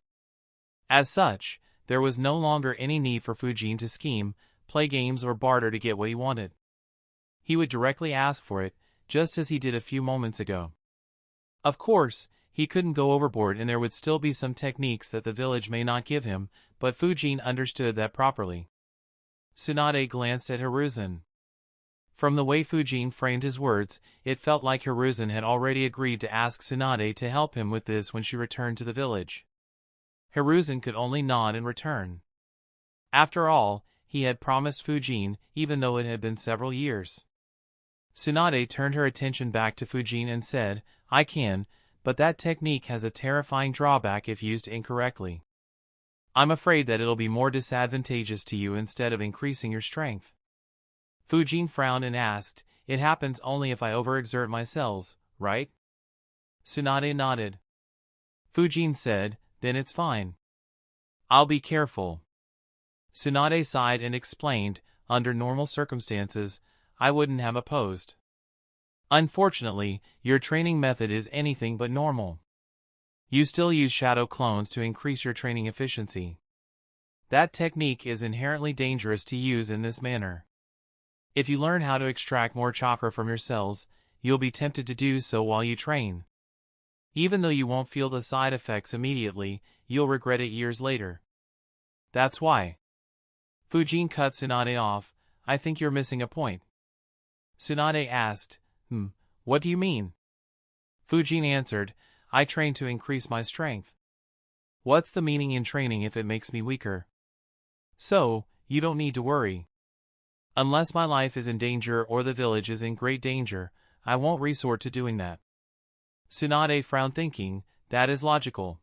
As such, there was no longer any need for Fujin to scheme, play games or barter to get what he wanted. He would directly ask for it, just as he did a few moments ago. Of course, he couldn't go overboard and there would still be some techniques that the village may not give him, but Fujin understood that properly. Tsunade glanced at Hiruzen. From the way Fujin framed his words, it felt like Hiruzen had already agreed to ask Tsunade to help him with this when she returned to the village. Hiruzen could only nod in return. After all, he had promised Fujin, even though it had been several years. Tsunade turned her attention back to Fujin and said, "I can, but that technique has a terrifying drawback if used incorrectly. I'm afraid that it'll be more disadvantageous to you instead of increasing your strength." Fujin frowned and asked, "It happens only if I overexert my cells, right?" Tsunade nodded. Fujin said, "Then it's fine. I'll be careful." Tsunade sighed and explained, "Under normal circumstances, I wouldn't have opposed. Unfortunately, your training method is anything but normal. You still use shadow clones to increase your training efficiency. That technique is inherently dangerous to use in this manner. If you learn how to extract more chakra from your cells, you'll be tempted to do so while you train. Even though you won't feel the side effects immediately, you'll regret it years later. That's why. Fujin cut Tsunade off. I think you're missing a point. Tsunade asked, what do you mean? Fujin answered, I train to increase my strength. What's the meaning in training if it makes me weaker? So, you don't need to worry. Unless my life is in danger or the village is in great danger, I won't resort to doing that. Tsunade frowned, thinking, that is logical.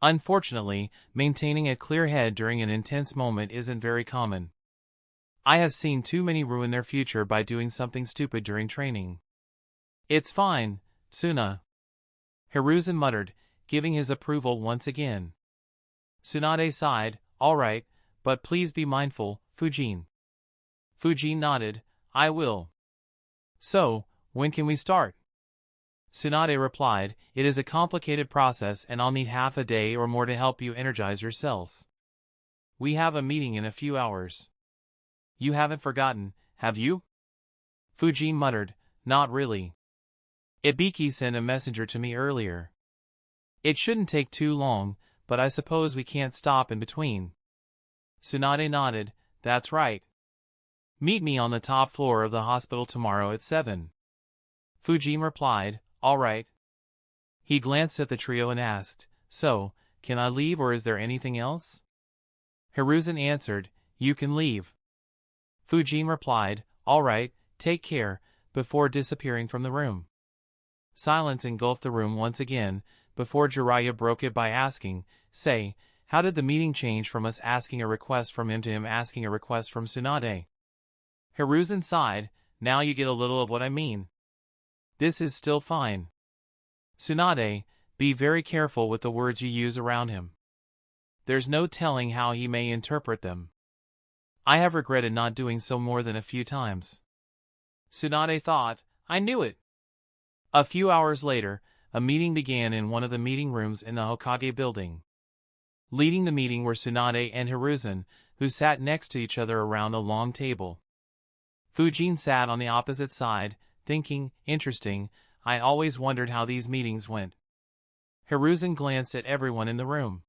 Unfortunately, maintaining a clear head during an intense moment isn't very common. I have seen too many ruin their future by doing something stupid during training. It's fine, Tsuna. Hiruzen muttered, giving his approval once again. Tsunade sighed, all right, but please be mindful, Fujin. Fujin nodded, I will. So, when can we start? Tsunade replied, it is a complicated process and I'll need half a day or more to help you energize your cells. We have a meeting in a few hours. You haven't forgotten, have you? Fujin muttered, not really. Ibiki sent a messenger to me earlier. It shouldn't take too long, but I suppose we can't stop in between. Tsunade nodded, that's right. Meet me on the top floor of the hospital tomorrow at 7. Fujin replied, all right. He glanced at the trio and asked, so, can I leave or is there anything else? Hiruzen answered, you can leave. Fujin replied, all right, take care, before disappearing from the room. Silence engulfed the room once again, before Jiraiya broke it by asking, say, how did the meeting change from us asking a request from him to him asking a request from Tsunade? Hiruzen sighed, now you get a little of what I mean. This is still fine. Tsunade, be very careful with the words you use around him. There's no telling how he may interpret them. I have regretted not doing so more than a few times. Tsunade thought, I knew it. A few hours later, a meeting began in one of the meeting rooms in the Hokage building. Leading the meeting were Tsunade and Hiruzen, who sat next to each other around a long table. Fujin sat on the opposite side, thinking, interesting, I always wondered how these meetings went. Hiruzen glanced at everyone in the room.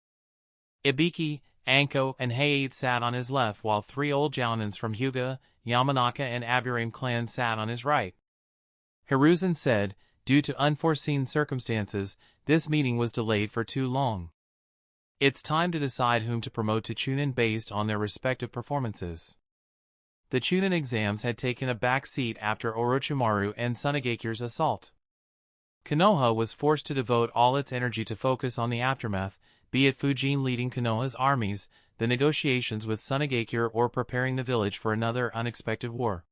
Ibiki, Anko, and Heiei sat on his left while 3 old Jounins from Hyuga, Yamanaka and Aburame clan sat on his right. Hiruzen said, due to unforeseen circumstances, this meeting was delayed for too long. It's time to decide whom to promote to Chunin based on their respective performances. The Chunin exams had taken a back seat after Orochimaru and Tsunagekyu's assault. Konoha was forced to devote all its energy to focus on the aftermath, be it Fujin leading Konoha's armies, the negotiations with Tsunagekyu or preparing the village for another unexpected war.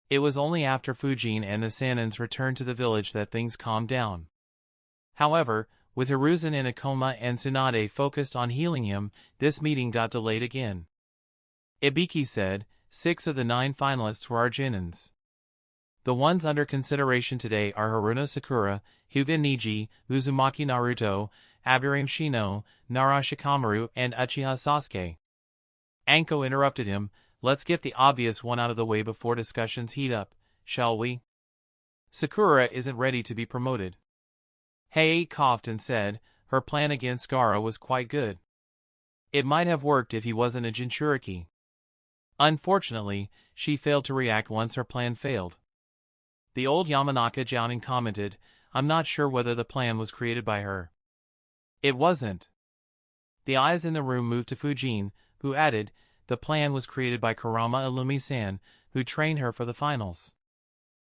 It was only after Fujin and the Sanins returned to the village that things calmed down. However, with Hiruzen in a coma and Tsunade focused on healing him, this meeting got delayed again. Ibiki said, 6 of the 9 finalists were our Genins. The ones under consideration today are Haruno Sakura, Hyuga Niji, Uzumaki Naruto, Aburame Shino, Nara Shikamaru, and Uchiha Sasuke. Anko interrupted him, let's get the obvious one out of the way before discussions heat up, shall we? Sakura isn't ready to be promoted. Heiei coughed and said, her plan against Gaara was quite good. It might have worked if he wasn't a Jinchuriki. Unfortunately, she failed to react once her plan failed. The old Yamanaka Jounin commented, I'm not sure whether the plan was created by her. It wasn't. The eyes in the room moved to Fujin, who added, the plan was created by Kurama Illumi-san, who trained her for the finals.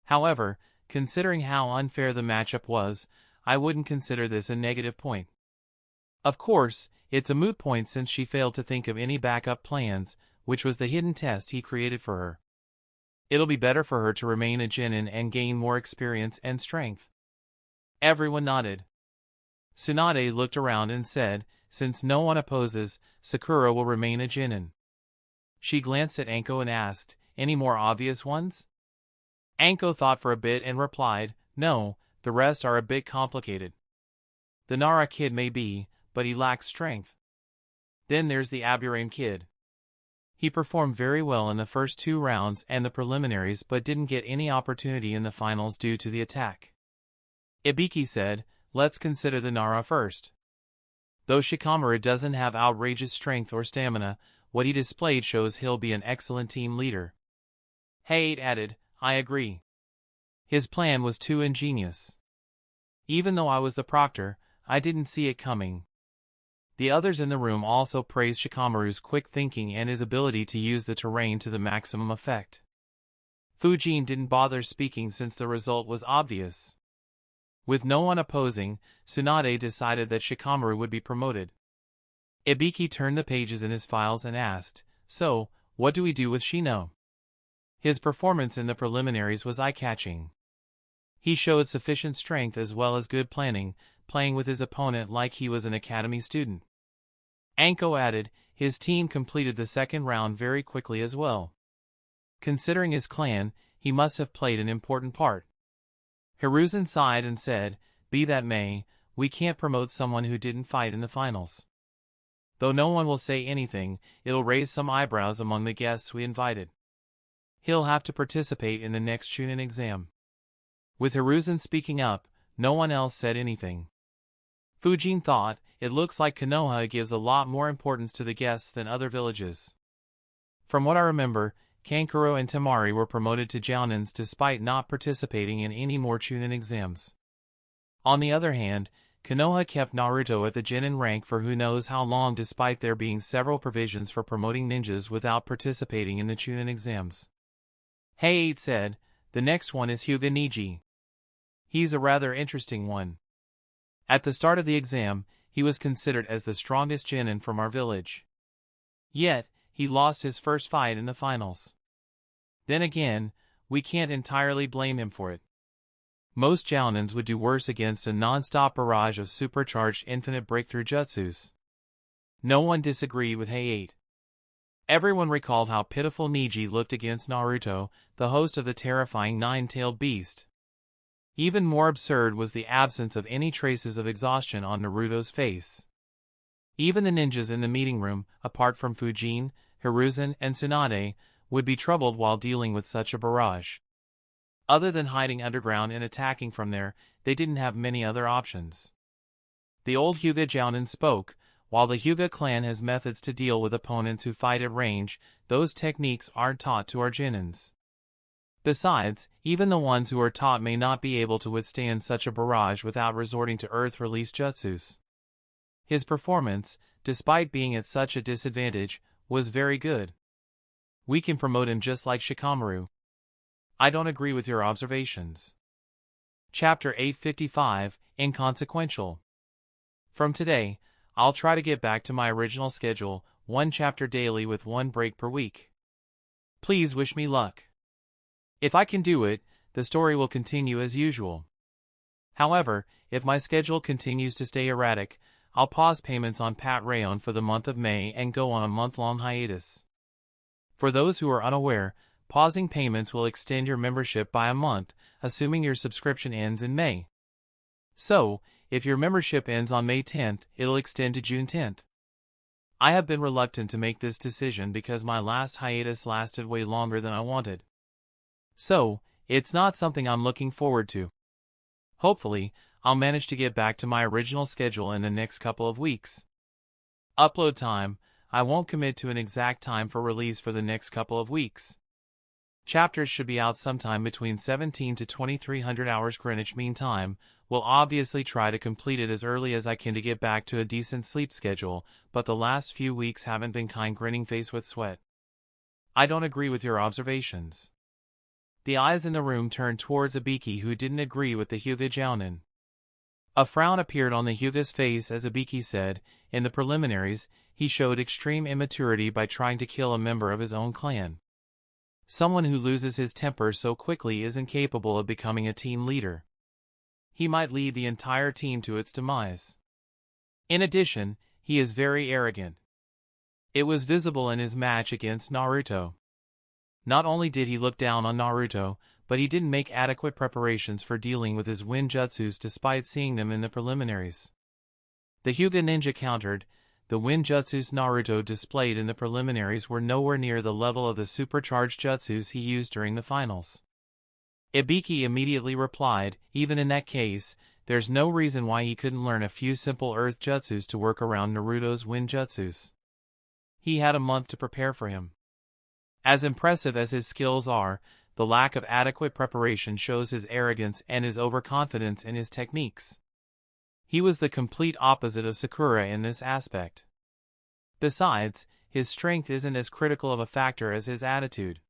However, considering how unfair the matchup was, I wouldn't consider this a negative point. Of course, it's a moot point since she failed to think of any backup plans, which was the hidden test he created for her. It'll be better for her to remain a Genin and gain more experience and strength. Everyone nodded. Tsunade looked around and said, since no one opposes, Sakura will remain a Genin. She glanced at Anko and asked, any more obvious ones? Anko thought for a bit and replied, no, the rest are a bit complicated. The Nara kid may be, but he lacks strength. Then there's the Aburame kid. He performed very well in the first 2 rounds and the preliminaries but didn't get any opportunity in the finals due to the attack. Ibiki said, let's consider the Nara first. Though Shikamaru doesn't have outrageous strength or stamina, what he displayed shows he'll be an excellent team leader. Hayate added, I agree. His plan was too ingenious. Even though I was the proctor, I didn't see it coming. The others in the room also praised Shikamaru's quick thinking and his ability to use the terrain to the maximum effect. Fujin didn't bother speaking since the result was obvious. With no one opposing, Tsunade decided that Shikamaru would be promoted. Ibiki turned the pages in his files and asked, so, what do we do with Shino? His performance in the preliminaries was eye-catching. He showed sufficient strength as well as good planning, playing with his opponent like he was an academy student. Anko added, his team completed the second round very quickly as well. Considering his clan, he must have played an important part. Hiruzen sighed and said, be that may, we can't promote someone who didn't fight in the finals. Though no one will say anything, it'll raise some eyebrows among the guests we invited. He'll have to participate in the next Chunin exam. With Hiruzen speaking up, no one else said anything. Fujin thought, it looks like Konoha gives a lot more importance to the guests than other villages. From what I remember, Kankuro and Temari were promoted to Jounins despite not participating in any more Chunin exams. On the other hand, Konoha kept Naruto at the Genin rank for who knows how long despite there being several provisions for promoting ninjas without participating in the Chunin exams. Hayate said, the next one is Hyuga Niji. He's a rather interesting one. At the start of the exam, he was considered as the strongest Genin from our village. Yet, he lost his first fight in the finals. Then again, we can't entirely blame him for it. Most Jounins would do worse against a non-stop barrage of supercharged infinite breakthrough jutsus. No one disagreed with Hayate. Everyone recalled how pitiful Niji looked against Naruto, the host of the terrifying nine-tailed beast. Even more absurd was the absence of any traces of exhaustion on Naruto's face. Even the ninjas in the meeting room, apart from Fujin, Hiruzen, and Tsunade, would be troubled while dealing with such a barrage. Other than hiding underground and attacking from there, they didn't have many other options. The old Hyuga Jounin spoke, while the Hyuga clan has methods to deal with opponents who fight at range, those techniques aren't taught to our Genins. Besides, even the ones who are taught may not be able to withstand such a barrage without resorting to earth-released jutsus. His performance, despite being at such a disadvantage, was very good. We can promote him just like Shikamaru. I don't agree with your observations. Chapter 855, Inconsequential. From today, I'll try to get back to my original schedule, 1 chapter daily with 1 break per week. Please wish me luck. If I can do it, the story will continue as usual. However, if my schedule continues to stay erratic, I'll pause payments on Pat Rayon for the month of May and go on a month-long hiatus. For those who are unaware, pausing payments will extend your membership by a month, assuming your subscription ends in May. So, if your membership ends on May 10th, it'll extend to June 10th. I have been reluctant to make this decision because my last hiatus lasted way longer than I wanted. So, it's not something I'm looking forward to. Hopefully, I'll manage to get back to my original schedule in the next couple of weeks. Upload time, I won't commit to an exact time for release for the next couple of weeks. Chapters should be out sometime between 17 to 2300 hours Greenwich Mean Time. Will obviously try to complete it as early as I can to get back to a decent sleep schedule, but the last few weeks haven't been kind, grinning face with sweat. I don't agree with your observations. The eyes in the room turned towards Ibiki, who didn't agree with the Hyuga Jounin. A frown appeared on the Hyuga's face as Ibiki said, in the preliminaries, he showed extreme immaturity by trying to kill a member of his own clan. Someone who loses his temper so quickly isn't capable of becoming a team leader. He might lead the entire team to its demise. In addition, he is very arrogant. It was visible in his match against Naruto. Not only did he look down on Naruto, but he didn't make adequate preparations for dealing with his wind jutsus despite seeing them in the preliminaries. The Hyuga ninja countered, the wind jutsus Naruto displayed in the preliminaries were nowhere near the level of the supercharged jutsus he used during the finals. Ibiki immediately replied, even in that case, there's no reason why he couldn't learn a few simple earth jutsus to work around Naruto's wind jutsus. He had a month to prepare for him. As impressive as his skills are, the lack of adequate preparation shows his arrogance and his overconfidence in his techniques. He was the complete opposite of Sakura in this aspect. Besides, his strength isn't as critical of a factor as his attitude.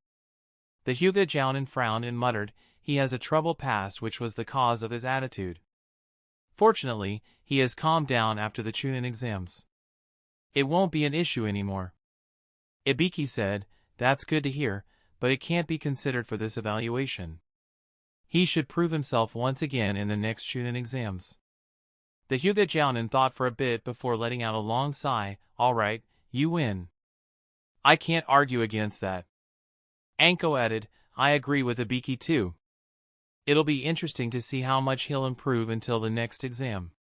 The Hyuga Jounin frowned and muttered, he has a troubled past which was the cause of his attitude. Fortunately, he has calmed down after the Chunin exams. It won't be an issue anymore. Ibiki said, that's good to hear, but it can't be considered for this evaluation. He should prove himself once again in the next Chunin exams. The Hyuga Jounin thought for a bit before letting out a long sigh. Alright, you win. I can't argue against that. Anko added, I agree with Ibiki too. It'll be interesting to see how much he'll improve until the next exam.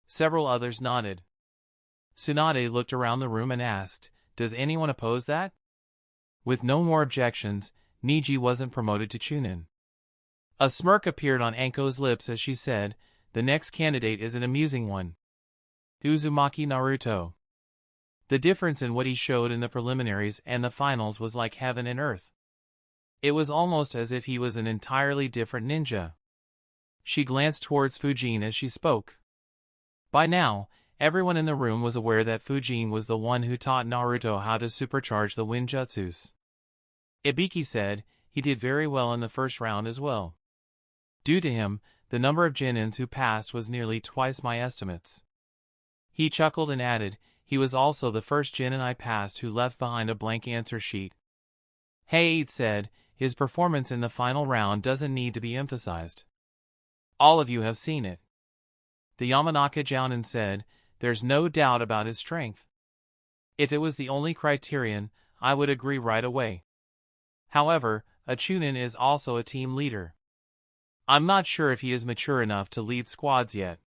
Several others nodded. Tsunade looked around the room and asked, does anyone oppose that? With no more objections, Niji wasn't promoted to Chunin. A smirk appeared on Anko's lips as she said, the next candidate is an amusing one. Uzumaki Naruto. The difference in what he showed in the preliminaries and the finals was like heaven and earth. It was almost as if he was an entirely different ninja. She glanced towards Fujin as she spoke. By now, everyone in the room was aware that Fujin was the one who taught Naruto how to supercharge the wind jutsus. Ibiki said, he did very well in the first round as well. Due to him, the number of Genins who passed was nearly twice my estimates. He chuckled and added, he was also the first Genin I passed who left behind a blank answer sheet. Hayate said, his performance in the final round doesn't need to be emphasized. All of you have seen it. The Yamanaka Jounin said, there's no doubt about his strength. If it was the only criterion, I would agree right away. However, a Chunin is also a team leader. I'm not sure if he is mature enough to lead squads yet.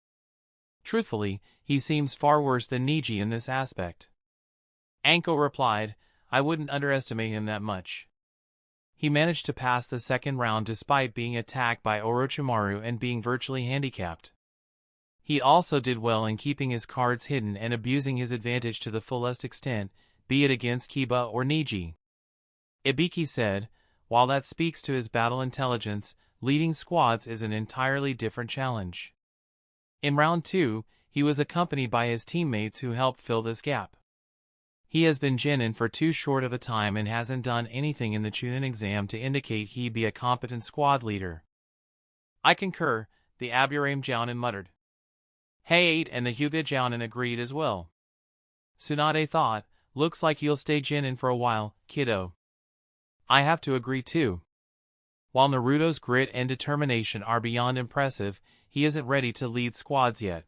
Truthfully, he seems far worse than Niji in this aspect. Anko replied, I wouldn't underestimate him that much. He managed to pass the second round despite being attacked by Orochimaru and being virtually handicapped. He also did well in keeping his cards hidden and abusing his advantage to the fullest extent, be it against Kiba or Niji. Ibiki said, while that speaks to his battle intelligence, leading squads is an entirely different challenge. In round 2, he was accompanied by his teammates who helped fill this gap. He has been Genin for too short of a time and hasn't done anything in the Chunin exam to indicate he'd be a competent squad leader. I concur, the Aburame Jounin muttered. Hayate and the Hyuga Jounin agreed as well. Tsunade thought, looks like you'll stay Genin for a while, kiddo. I have to agree too. While Naruto's grit and determination are beyond impressive, he isn't ready to lead squads yet.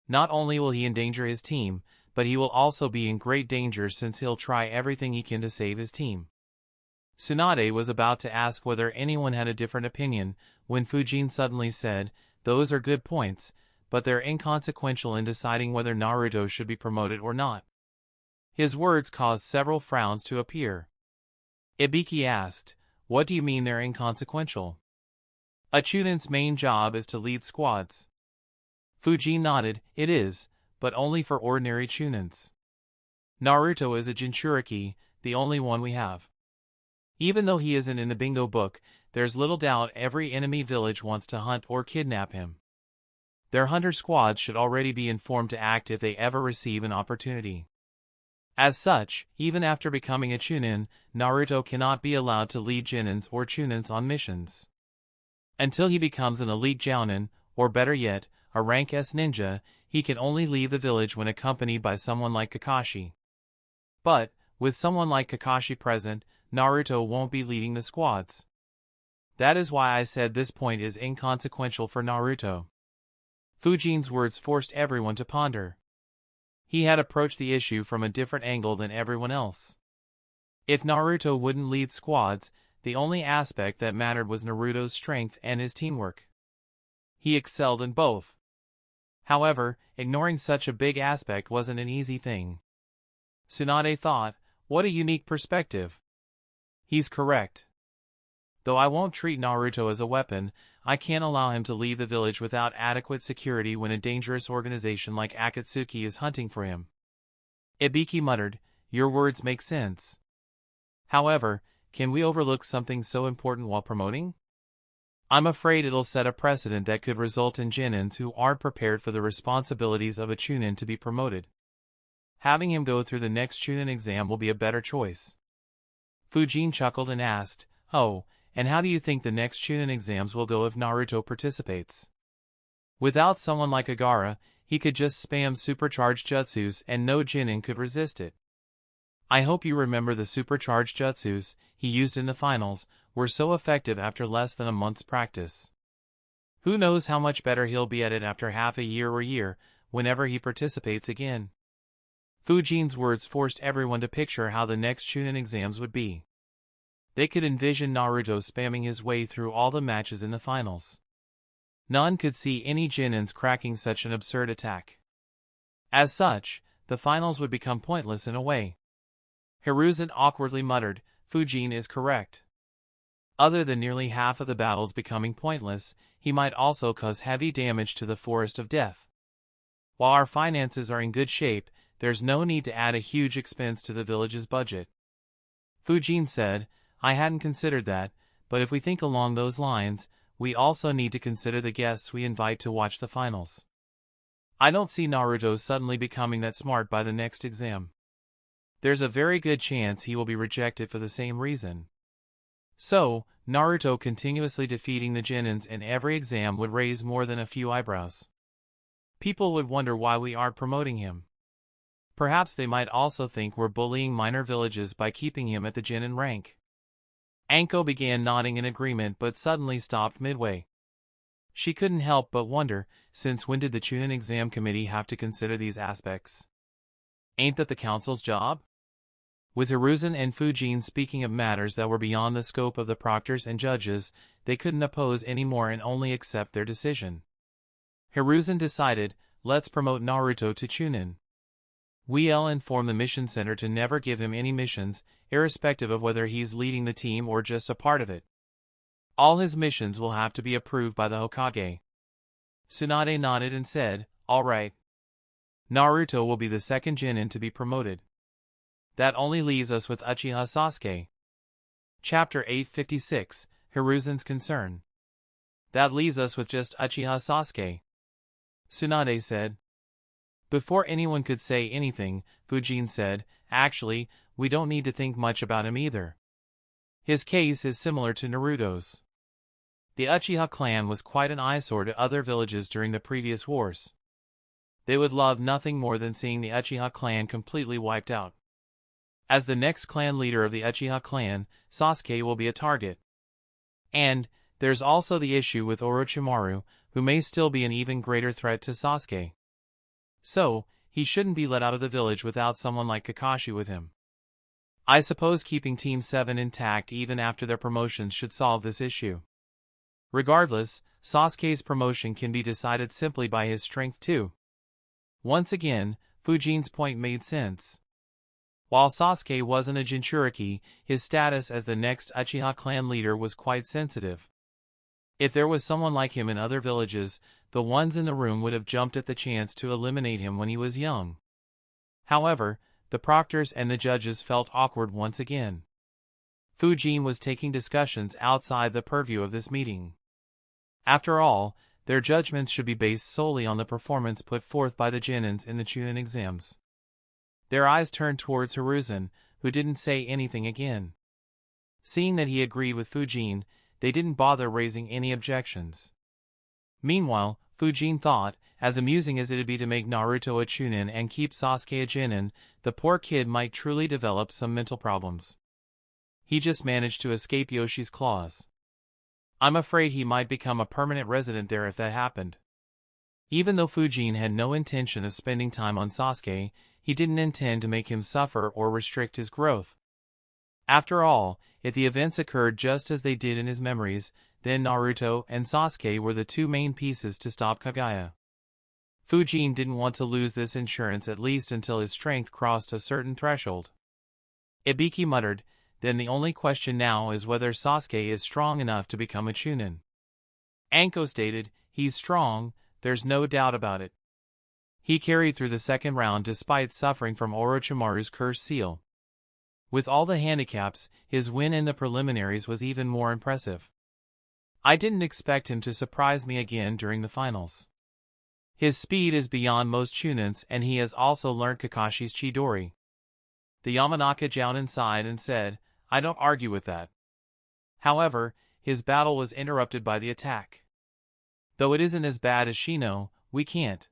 Not only will he endanger his team, but he will also be in great danger since he'll try everything he can to save his team. Tsunade was about to ask whether anyone had a different opinion, when Fujin suddenly said, those are good points, but they're inconsequential in deciding whether Naruto should be promoted or not. His words caused several frowns to appear. Ibiki asked, what do you mean they're inconsequential? A Chunin's main job is to lead squads. Fujin nodded, it is, but only for ordinary Chunins. Naruto is a Jinchuriki, the only one we have. Even though he isn't in the bingo book, there's little doubt every enemy village wants to hunt or kidnap him. Their hunter squads should already be informed to act if they ever receive an opportunity. As such, even after becoming a Chunin, Naruto cannot be allowed to lead Genins or Chunins on missions. Until he becomes an elite Jounin, or better yet, a rank S ninja, he can only leave the village when accompanied by someone like Kakashi. But, with someone like Kakashi present, Naruto won't be leading the squads. That is why I said this point is inconsequential for Naruto. Fujin's words forced everyone to ponder. He had approached the issue from a different angle than everyone else. If Naruto wouldn't lead squads, the only aspect that mattered was Naruto's strength and his teamwork. He excelled in both. However, ignoring such a big aspect wasn't an easy thing. Tsunade thought, what a unique perspective. He's correct. Though I won't treat Naruto as a weapon, I can't allow him to leave the village without adequate security when a dangerous organization like Akatsuki is hunting for him. Ibiki muttered, your words make sense. However, can we overlook something so important while promoting? I'm afraid it'll set a precedent that could result in Genins who aren't prepared for the responsibilities of a Chunin to be promoted. Having him go through the next Chunin exam will be a better choice. Fujin chuckled and asked, oh, and how do you think the next Chunin exams will go if Naruto participates? Without someone like Agara, he could just spam supercharged jutsus and no Genin could resist it. I hope you remember the supercharged jutsus he used in the finals were so effective after less than a month's practice. Who knows how much better he'll be at it after half a year or year, whenever he participates again. Fujin's words forced everyone to picture how the next Chunin exams would be. They could envision Naruto spamming his way through all the matches in the finals. None could see any Genins cracking such an absurd attack. As such, the finals would become pointless in a way. Hiruzen awkwardly muttered, Fujin is correct. Other than nearly half of the battles becoming pointless, he might also cause heavy damage to the Forest of Death. While our finances are in good shape, there's no need to add a huge expense to the village's budget. Fujin said, I hadn't considered that, but if we think along those lines, we also need to consider the guests we invite to watch the finals. I don't see Naruto suddenly becoming that smart by the next exam. There's a very good chance he will be rejected for the same reason. So, Naruto continuously defeating the Genins in every exam would raise more than a few eyebrows. People would wonder why we aren't promoting him. Perhaps they might also think we're bullying minor villages by keeping him at the Genin rank. Anko began nodding in agreement but suddenly stopped midway. She couldn't help but wonder, since when did the Chunin exam committee have to consider these aspects? Ain't that the council's job? With Hiruzen and Fujin speaking of matters that were beyond the scope of the proctors and judges, they couldn't oppose any more and only accept their decision. Hiruzen decided, let's promote Naruto to Chunin. We'll inform the mission center to never give him any missions, irrespective of whether he's leading the team or just a part of it. All his missions will have to be approved by the Hokage. Tsunade nodded and said, all right. Naruto will be the second Genin to be promoted. That only leaves us with Uchiha Sasuke. Chapter 856, Hiruzen's Concern. That leaves us with just Uchiha Sasuke. Tsunade said. Before anyone could say anything, Fujin said, actually, we don't need to think much about him either. His case is similar to Naruto's. The Uchiha clan was quite an eyesore to other villages during the previous wars. They would love nothing more than seeing the Uchiha clan completely wiped out. As the next clan leader of the Uchiha clan, Sasuke will be a target. And, there's also the issue with Orochimaru, who may still be an even greater threat to Sasuke. So, he shouldn't be let out of the village without someone like Kakashi with him. I suppose keeping Team 7 intact even after their promotions should solve this issue. Regardless, Sasuke's promotion can be decided simply by his strength too. Once again, Fujin's point made sense. While Sasuke wasn't a Jinchuriki, his status as the next Uchiha clan leader was quite sensitive. If there was someone like him in other villages, the ones in the room would have jumped at the chance to eliminate him when he was young. However, the proctors and the judges felt awkward once again. Fujin was taking discussions outside the purview of this meeting. After all, their judgments should be based solely on the performance put forth by the Genins in the Chunin exams. Their eyes turned towards Hiruzen, who didn't say anything again. Seeing that he agreed with Fujin, they didn't bother raising any objections. Meanwhile, Fujin thought, as amusing as it'd be to make Naruto a Chunin and keep Sasuke a Genin, the poor kid might truly develop some mental problems. He just managed to escape Yoshi's claws. I'm afraid he might become a permanent resident there if that happened. Even though Fujin had no intention of spending time on Sasuke, he didn't intend to make him suffer or restrict his growth. After all, if the events occurred just as they did in his memories, then Naruto and Sasuke were the two main pieces to stop Kaguya. Fujin didn't want to lose this insurance at least until his strength crossed a certain threshold. Ibiki muttered, then the only question now is whether Sasuke is strong enough to become a Chunin. Anko stated, he's strong, there's no doubt about it. He carried through the second round despite suffering from Orochimaru's cursed seal. With all the handicaps, his win in the preliminaries was even more impressive. I didn't expect him to surprise me again during the finals. His speed is beyond most Chunins and he has also learned Kakashi's Chidori. The Yamanaka Jounin sighed and said, I don't argue with that. However, his battle was interrupted by the attack. Though it isn't as bad as Shino, we can't.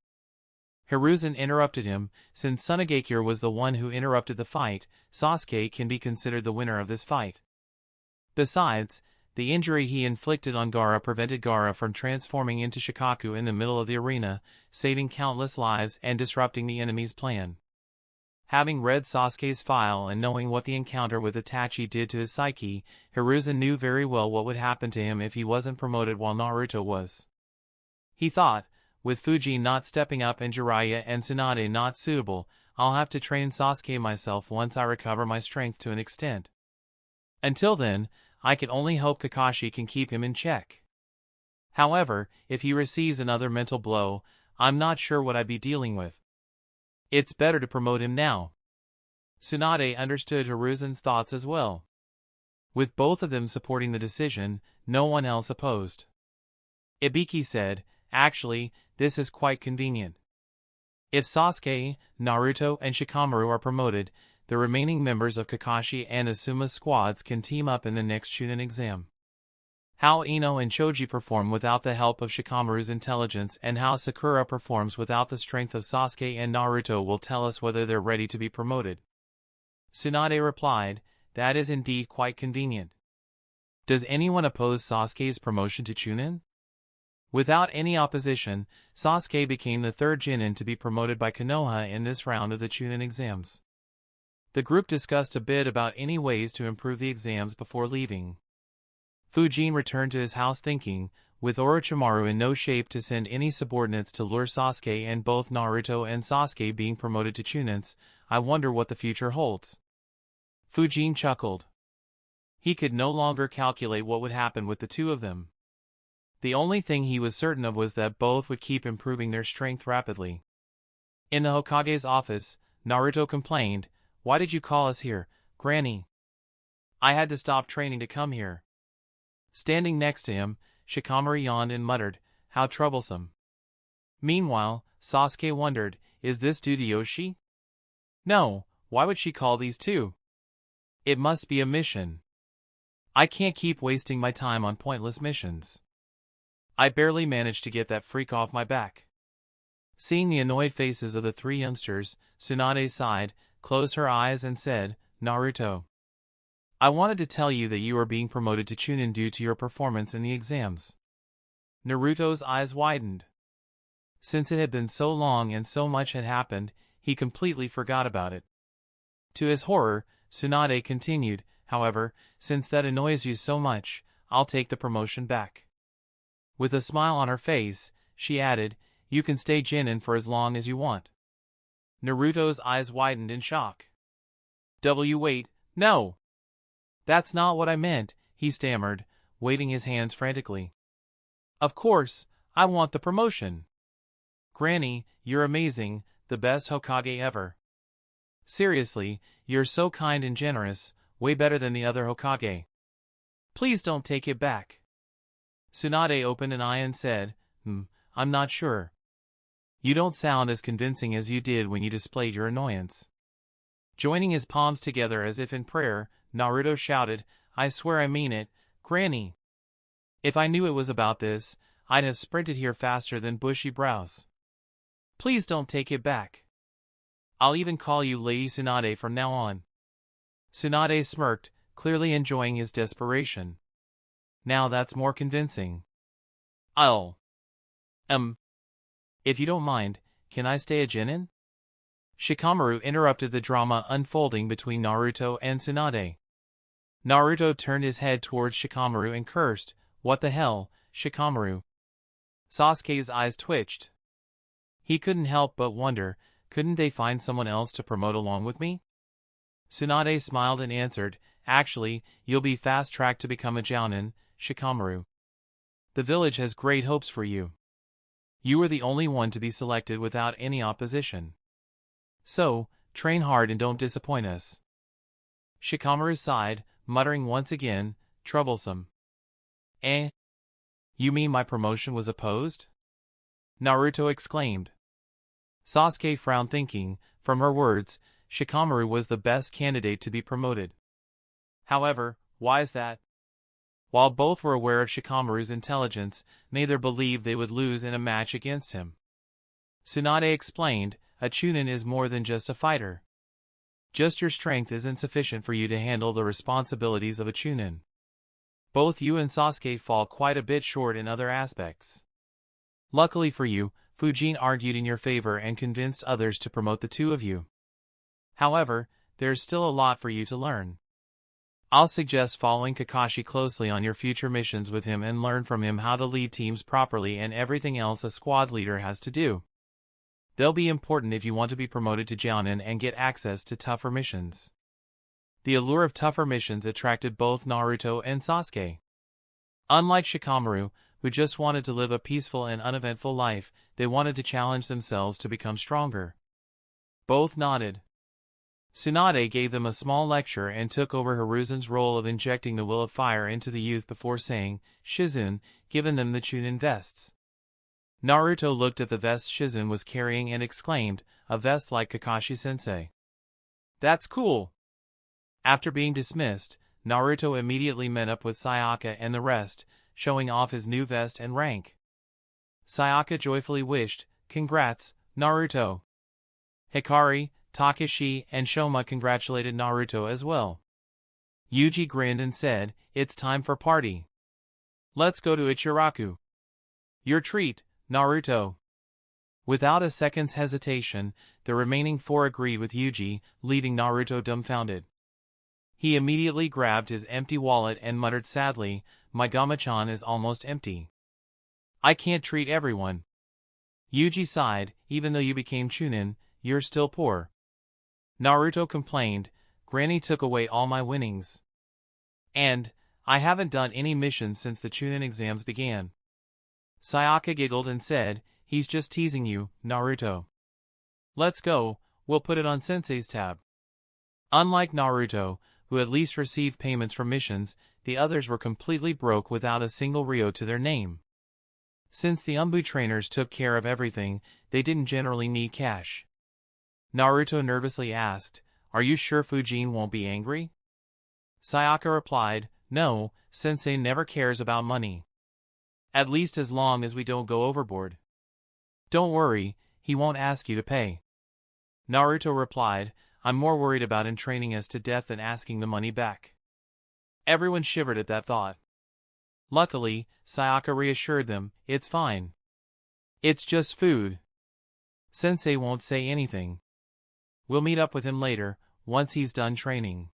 Hiruzen interrupted him. Since Tsunagakure was the one who interrupted the fight, Sasuke can be considered the winner of this fight. Besides, the injury he inflicted on Gaara prevented Gaara from transforming into Shikaku in the middle of the arena, saving countless lives and disrupting the enemy's plan. Having read Sasuke's file and knowing what the encounter with Itachi did to his psyche, Hiruzen knew very well what would happen to him if he wasn't promoted while Naruto was. He thought, with Fujin not stepping up and Jiraiya and Tsunade not suitable, I'll have to train Sasuke myself once I recover my strength to an extent. Until then, I can only hope Kakashi can keep him in check. However, if he receives another mental blow, I'm not sure what I'd be dealing with. It's better to promote him now. Tsunade understood Hiruzen's thoughts as well. With both of them supporting the decision, no one else opposed. Ibiki said, actually, this is quite convenient. If Sasuke, Naruto, and Shikamaru are promoted, the remaining members of Kakashi and Asuma's squads can team up in the next Chunin exam. How Ino and Choji perform without the help of Shikamaru's intelligence and how Sakura performs without the strength of Sasuke and Naruto will tell us whether they're ready to be promoted. Tsunade replied, that is indeed quite convenient. Does anyone oppose Sasuke's promotion to Chunin? Without any opposition, Sasuke became the third Genin to be promoted by Konoha in this round of the Chunin exams. The group discussed a bit about any ways to improve the exams before leaving. Fujin returned to his house thinking, with Orochimaru in no shape to send any subordinates to lure Sasuke and both Naruto and Sasuke being promoted to Chunins, I wonder what the future holds. Fujin chuckled. He could no longer calculate what would happen with the two of them. The only thing he was certain of was that both would keep improving their strength rapidly. In the Hokage's office, Naruto complained, why did you call us here, Granny? I had to stop training to come here. Standing next to him, Shikamaru yawned and muttered, how troublesome. Meanwhile, Sasuke wondered, is this due to Yoshi? No, why would she call these two? It must be a mission. I can't keep wasting my time on pointless missions. I barely managed to get that freak off my back. Seeing the annoyed faces of the three youngsters, Tsunade sighed, closed her eyes and said, Naruto. I wanted to tell you that you are being promoted to Chunin due to your performance in the exams. Naruto's eyes widened. Since it had been so long and so much had happened, he completely forgot about it. To his horror, Tsunade continued, however, since that annoys you so much, I'll take the promotion back. With a smile on her face, she added, you can stay Genin for as long as you want. Naruto's eyes widened in shock. Wait, no! That's not what I meant, he stammered, waving his hands frantically. Of course, I want the promotion. Granny, you're amazing, the best Hokage ever. Seriously, you're so kind and generous, way better than the other Hokage. Please don't take it back. Tsunade opened an eye and said, I'm not sure. You don't sound as convincing as you did when you displayed your annoyance. Joining his palms together as if in prayer, Naruto shouted, I swear I mean it, Granny. If I knew it was about this, I'd have sprinted here faster than bushy brows. Please don't take it back. I'll even call you Lady Tsunade from now on. Tsunade smirked, clearly enjoying his desperation. Now that's more convincing. If you don't mind, can I stay a Genin? Shikamaru interrupted the drama unfolding between Naruto and Tsunade. Naruto turned his head towards Shikamaru and cursed, what the hell, Shikamaru? Sasuke's eyes twitched. He couldn't help but wonder, couldn't they find someone else to promote along with me? Tsunade smiled and answered, actually, you'll be fast-tracked to become a Jounin, Shikamaru. The village has great hopes for you. You were the only one to be selected without any opposition. So, train hard and don't disappoint us. Shikamaru sighed, muttering once again, troublesome. Eh? You mean my promotion was opposed? Naruto exclaimed. Sasuke frowned thinking, from her words, Shikamaru was the best candidate to be promoted. However, why is that? While both were aware of Shikamaru's intelligence, neither believed they would lose in a match against him. Tsunade explained, a Chunin is more than just a fighter. Just your strength isn't sufficient for you to handle the responsibilities of a Chunin. Both you and Sasuke fall quite a bit short in other aspects. Luckily for you, Fujin argued in your favor and convinced others to promote the two of you. However, there's still a lot for you to learn. I'll suggest following Kakashi closely on your future missions with him and learn from him how to lead teams properly and everything else a squad leader has to do. They'll be important if you want to be promoted to Jounin and get access to tougher missions. The allure of tougher missions attracted both Naruto and Sasuke. Unlike Shikamaru, who just wanted to live a peaceful and uneventful life, they wanted to challenge themselves to become stronger. Both nodded. Tsunade gave them a small lecture and took over Hiruzen's role of injecting the will of fire into the youth before saying, Shizune, giving them the Chunin vests. Naruto looked at the vest Shizune was carrying and exclaimed, a vest like Kakashi-sensei. That's cool. After being dismissed, Naruto immediately met up with Sayaka and the rest, showing off his new vest and rank. Sayaka joyfully wished, congrats, Naruto. Hikari, Takashi, and Shoma congratulated Naruto as well. Yuji grinned and said, it's time for party. Let's go to Ichiraku. Your treat, Naruto. Without a second's hesitation, the remaining four agreed with Yuji, leaving Naruto dumbfounded. He immediately grabbed his empty wallet and muttered sadly, my Gamachan is almost empty. I can't treat everyone. Yuji sighed, even though you became Chunin, you're still poor. Naruto complained, Granny took away all my winnings. And, I haven't done any missions since the Chunin exams began. Sayaka giggled and said, he's just teasing you, Naruto. Let's go, we'll put it on Sensei's tab. Unlike Naruto, who at least received payments for missions, the others were completely broke without a single ryo to their name. Since the Umbu trainers took care of everything, they didn't generally need cash. Naruto nervously asked, are you sure Fujin won't be angry? Sayaka replied, no, Sensei never cares about money. At least as long as we don't go overboard. Don't worry, he won't ask you to pay. Naruto replied, I'm more worried about entraining us to death than asking the money back. Everyone shivered at that thought. Luckily, Sayaka reassured them, it's fine. It's just food. Sensei won't say anything. We'll meet up with him later, once he's done training.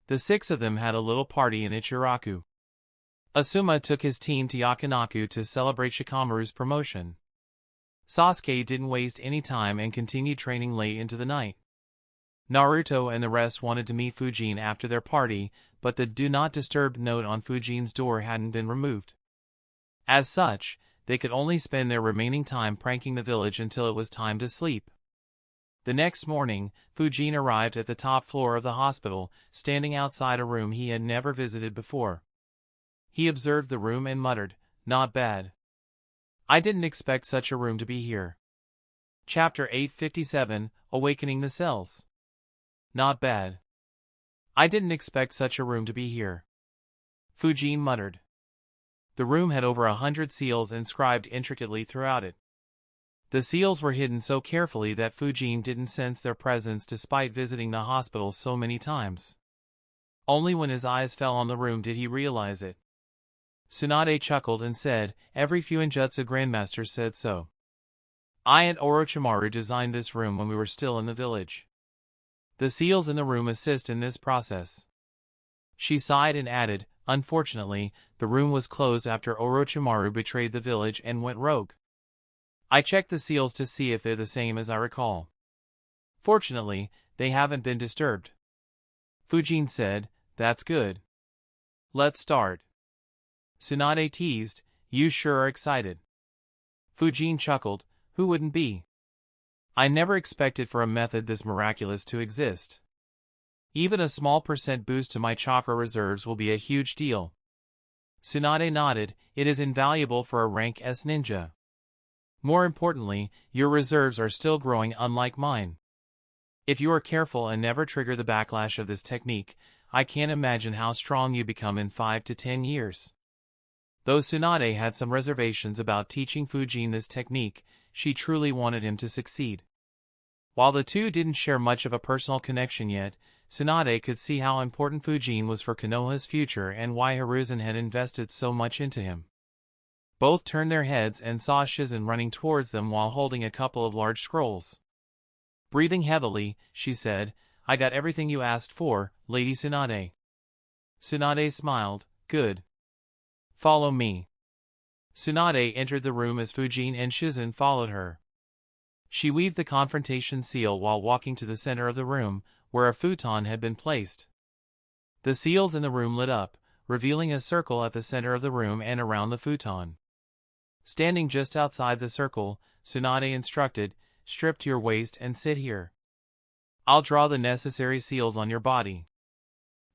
The six of them had a little party in Ichiraku. Asuma took his team to Yakinaku to celebrate Shikamaru's promotion. Sasuke didn't waste any time and continued training late into the night. Naruto and the rest wanted to meet Fujin after their party, but the Do Not Disturb note on Fujin's door hadn't been removed. As such, they could only spend their remaining time pranking the village until it was time to sleep. The next morning, Fujin arrived at the top floor of the hospital, standing outside a room he had never visited before. He observed the room and muttered, not bad. I didn't expect such a room to be here. Chapter 857, Awakening the Cells. Not bad. I didn't expect such a room to be here. Fujin muttered. The room had over 100 seals inscribed intricately throughout it. The seals were hidden so carefully that Fujin didn't sense their presence despite visiting the hospital so many times. Only when his eyes fell on the room did he realize it. Tsunade chuckled and said, every Fuinjutsu Grandmaster said so. I and Orochimaru designed this room when we were still in the village. The seals in the room assist in this process. She sighed and added, unfortunately, the room was closed after Orochimaru betrayed the village and went rogue. I checked the seals to see if they're the same as I recall. Fortunately, they haven't been disturbed. Fujin said, "That's good. Let's start." Tsunade teased, "You sure are excited." Fujin chuckled, "Who wouldn't be? I never expected for a method this miraculous to exist. Even a small percent boost to my chakra reserves will be a huge deal." Tsunade nodded, "It is invaluable for a rank S ninja. More importantly, your reserves are still growing, unlike mine. If you are careful and never trigger the backlash of this technique, I can't imagine how strong you become in 5 to 10 years. Though Tsunade had some reservations about teaching Fujin this technique, she truly wanted him to succeed. While the two didn't share much of a personal connection yet, Tsunade could see how important Fujin was for Konoha's future and why Hiruzen had invested so much into him. Both turned their heads and saw Shizen running towards them while holding a couple of large scrolls. Breathing heavily, she said, "I got everything you asked for, Lady Tsunade." Tsunade smiled, "Good. Follow me." Tsunade entered the room as Fujin and Shizen followed her. She weaved the confrontation seal while walking to the center of the room, where a futon had been placed. The seals in the room lit up, revealing a circle at the center of the room and around the futon. Standing just outside the circle, Tsunade instructed, "Strip to your waist and sit here. I'll draw the necessary seals on your body."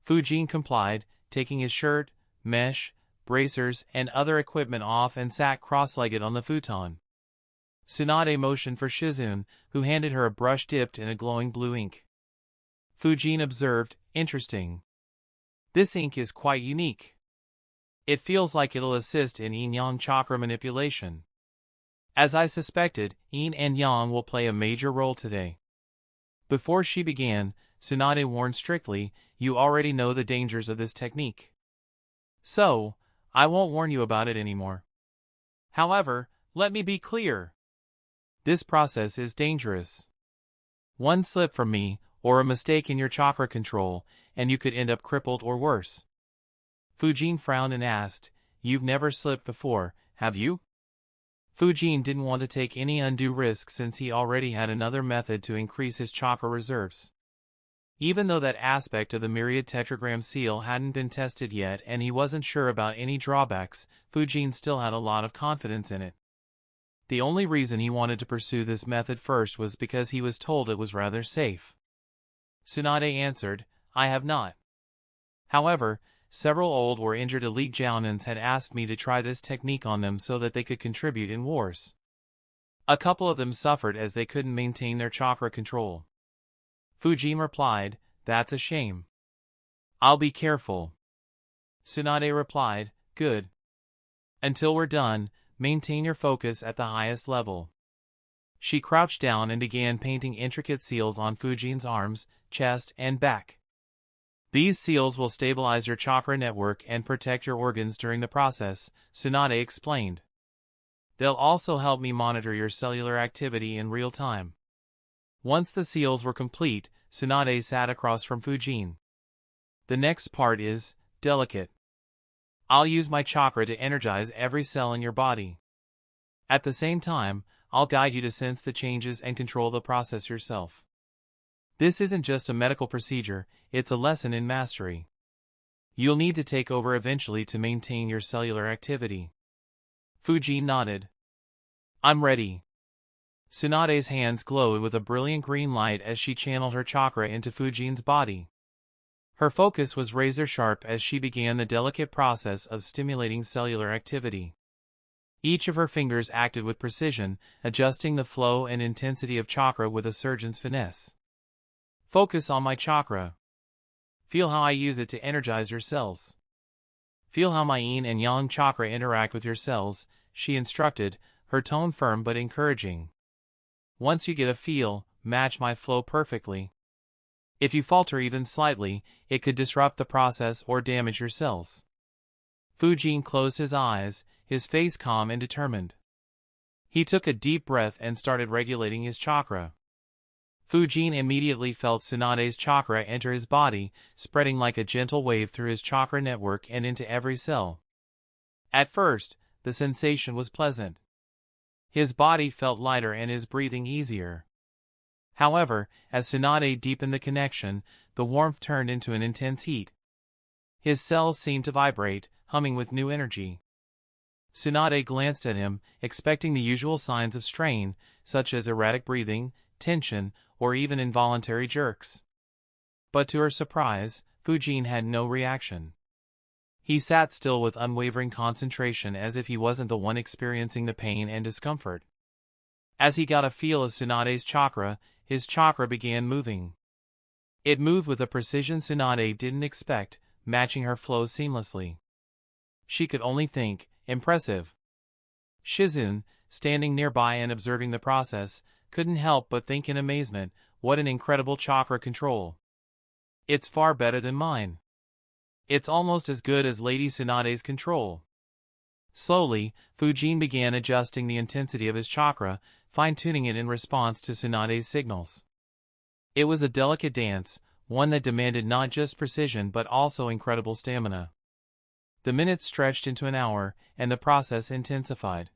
Fujin complied, taking his shirt, mesh, bracers, and other equipment off and sat cross-legged on the futon. Tsunade motioned for Shizen, who handed her a brush dipped in a glowing blue ink. Fujin observed, "Interesting. This ink is quite unique. It feels like it'll assist in yin-yang chakra manipulation. As I suspected, yin and yang will play a major role today." Before she began, Tsunade warned strictly, "You already know the dangers of this technique. So, I won't warn you about it anymore. However, let me be clear. This process is dangerous. One slip from me, or a mistake in your chakra control, and you could end up crippled or worse." Fujin frowned and asked, "You've never slipped before, have you?" Fujin didn't want to take any undue risk since he already had another method to increase his chakra reserves. Even though that aspect of the myriad tetragram seal hadn't been tested yet and he wasn't sure about any drawbacks, Fujin still had a lot of confidence in it. The only reason he wanted to pursue this method first was because he was told it was rather safe. Tsunade answered, "I have not. However, several old or injured elite jounins had asked me to try this technique on them so that they could contribute in wars. A couple of them suffered as they couldn't maintain their chakra control." Fujin replied, "That's a shame. I'll be careful." Tsunade replied, "Good. Until we're done, maintain your focus at the highest level." She crouched down and began painting intricate seals on Fujin's arms, chest, and back. "These seals will stabilize your chakra network and protect your organs during the process," Tsunade explained. "They'll also help me monitor your cellular activity in real time." Once the seals were complete, Tsunade sat across from Fujin. "The next part is delicate. I'll use my chakra to energize every cell in your body. At the same time, I'll guide you to sense the changes and control the process yourself. This isn't just a medical procedure, it's a lesson in mastery. You'll need to take over eventually to maintain your cellular activity." Fujin nodded. "I'm ready." Tsunade's hands glowed with a brilliant green light as she channeled her chakra into Fujin's body. Her focus was razor-sharp as she began the delicate process of stimulating cellular activity. Each of her fingers acted with precision, adjusting the flow and intensity of chakra with a surgeon's finesse. "Focus on my chakra. Feel how I use it to energize your cells. Feel how my yin and yang chakra interact with your cells," she instructed, her tone firm but encouraging. "Once you get a feel, match my flow perfectly. If you falter even slightly, it could disrupt the process or damage your cells." Fujin closed his eyes, his face calm and determined. He took a deep breath and started regulating his chakra. Fujin immediately felt Tsunade's chakra enter his body, spreading like a gentle wave through his chakra network and into every cell. At first, the sensation was pleasant. His body felt lighter and his breathing easier. However, as Tsunade deepened the connection, the warmth turned into an intense heat. His cells seemed to vibrate, humming with new energy. Tsunade glanced at him, expecting the usual signs of strain, such as erratic breathing, tension, or even involuntary jerks. But to her surprise, Fujin had no reaction. He sat still with unwavering concentration as if he wasn't the one experiencing the pain and discomfort. As he got a feel of Tsunade's chakra, his chakra began moving. It moved with a precision Tsunade didn't expect, matching her flows seamlessly. She could only think, impressive. Shizune, standing nearby and observing the process, couldn't help but think in amazement, what an incredible chakra control. It's far better than mine. It's almost as good as Lady Tsunade's control. Slowly, Fujin began adjusting the intensity of his chakra, fine-tuning it in response to Tsunade's signals. It was a delicate dance, one that demanded not just precision but also incredible stamina. The minutes stretched into an hour, and the process intensified.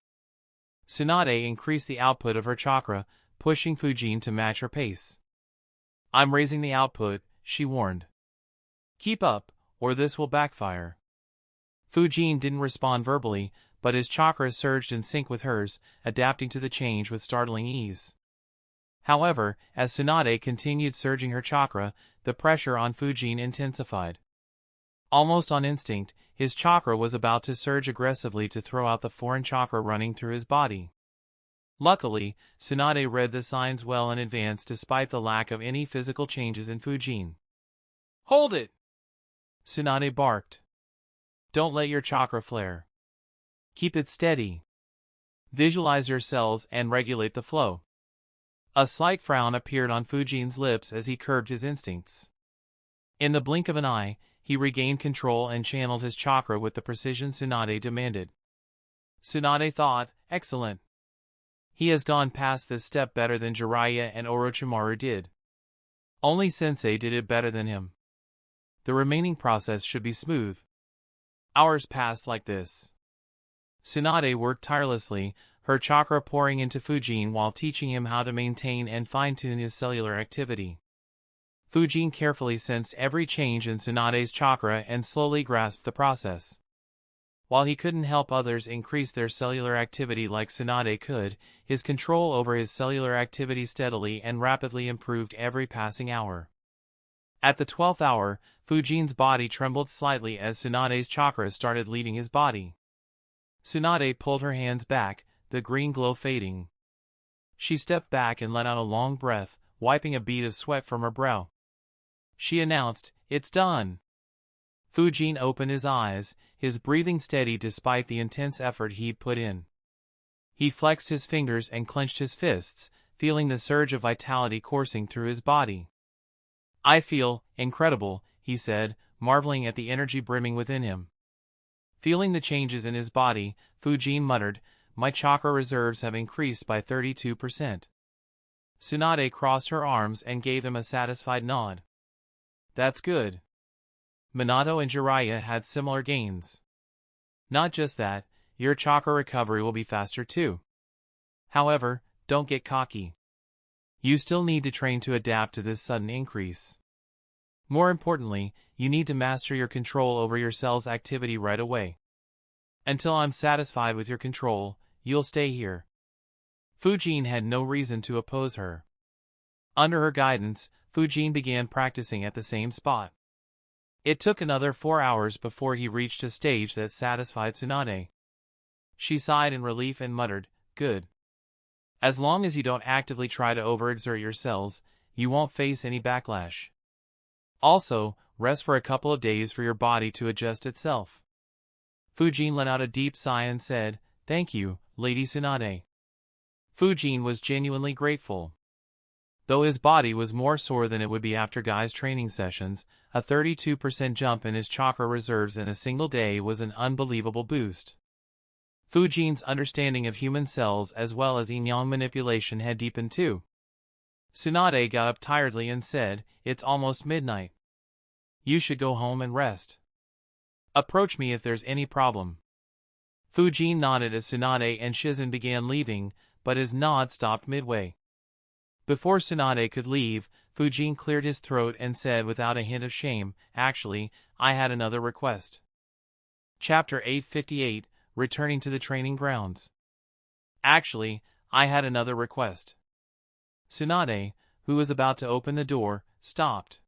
Tsunade increased the output of her chakra, pushing Fujin to match her pace. "I'm raising the output," she warned. "Keep up, or this will backfire." Fujin didn't respond verbally, but his chakra surged in sync with hers, adapting to the change with startling ease. However, as Tsunade continued surging her chakra, the pressure on Fujin intensified. Almost on instinct, his chakra was about to surge aggressively to throw out the foreign chakra running through his body. Luckily, Tsunade read the signs well in advance despite the lack of any physical changes in Fujin. "Hold it!" Tsunade barked. "Don't let your chakra flare. Keep it steady. Visualize your cells and regulate the flow." A slight frown appeared on Fujin's lips as he curbed his instincts. In the blink of an eye, he regained control and channeled his chakra with the precision Tsunade demanded. Tsunade thought, excellent. He has gone past this step better than Jiraiya and Orochimaru did. Only Sensei did it better than him. The remaining process should be smooth. Hours passed like this. Tsunade worked tirelessly, her chakra pouring into Fujin while teaching him how to maintain and fine-tune his cellular activity. Fujin carefully sensed every change in Tsunade's chakra and slowly grasped the process. While he couldn't help others increase their cellular activity like Tsunade could, his control over his cellular activity steadily and rapidly improved every passing hour. At the 12th hour, Fujin's body trembled slightly as Tsunade's chakra started leaving his body. Tsunade pulled her hands back, the green glow fading. She stepped back and let out a long breath, wiping a bead of sweat from her brow. She announced, "It's done." Fujin opened his eyes, his breathing steady despite the intense effort he'd put in. He flexed his fingers and clenched his fists, feeling the surge of vitality coursing through his body. "I feel incredible," he said, marveling at the energy brimming within him. Feeling the changes in his body, Fujin muttered, "My chakra reserves have increased by 32%. Tsunade crossed her arms and gave him a satisfied nod. "That's good." Minato and Jiraiya had similar gains. "Not just that, your chakra recovery will be faster too. However, don't get cocky. You still need to train to adapt to this sudden increase. More importantly, you need to master your control over your cell's activity right away. Until I'm satisfied with your control, you'll stay here." Fujin had no reason to oppose her. Under her guidance, Fujin began practicing at the same spot. It took another 4 hours before he reached a stage that satisfied Tsunade. She sighed in relief and muttered, "Good. As long as you don't actively try to overexert your cells, you won't face any backlash. Also, rest for a couple of days for your body to adjust itself." Fujin let out a deep sigh and said, "Thank you, Lady Tsunade." Fujin was genuinely grateful. Though his body was more sore than it would be after Guy's training sessions, a 32% jump in his chakra reserves in a single day was an unbelievable boost. Fujin's understanding of human cells as well as yin-yang manipulation had deepened too. Tsunade got up tiredly and said, "It's almost midnight. You should go home and rest. Approach me if there's any problem." Fujin nodded as Tsunade and Shizen began leaving, but his nod stopped midway. Before Tsunade could leave, Fujin cleared his throat and said without a hint of shame, "Actually, I had another request." Chapter 858, Returning to the Training Grounds. Actually, I had another request. Tsunade, who was about to open the door, stopped.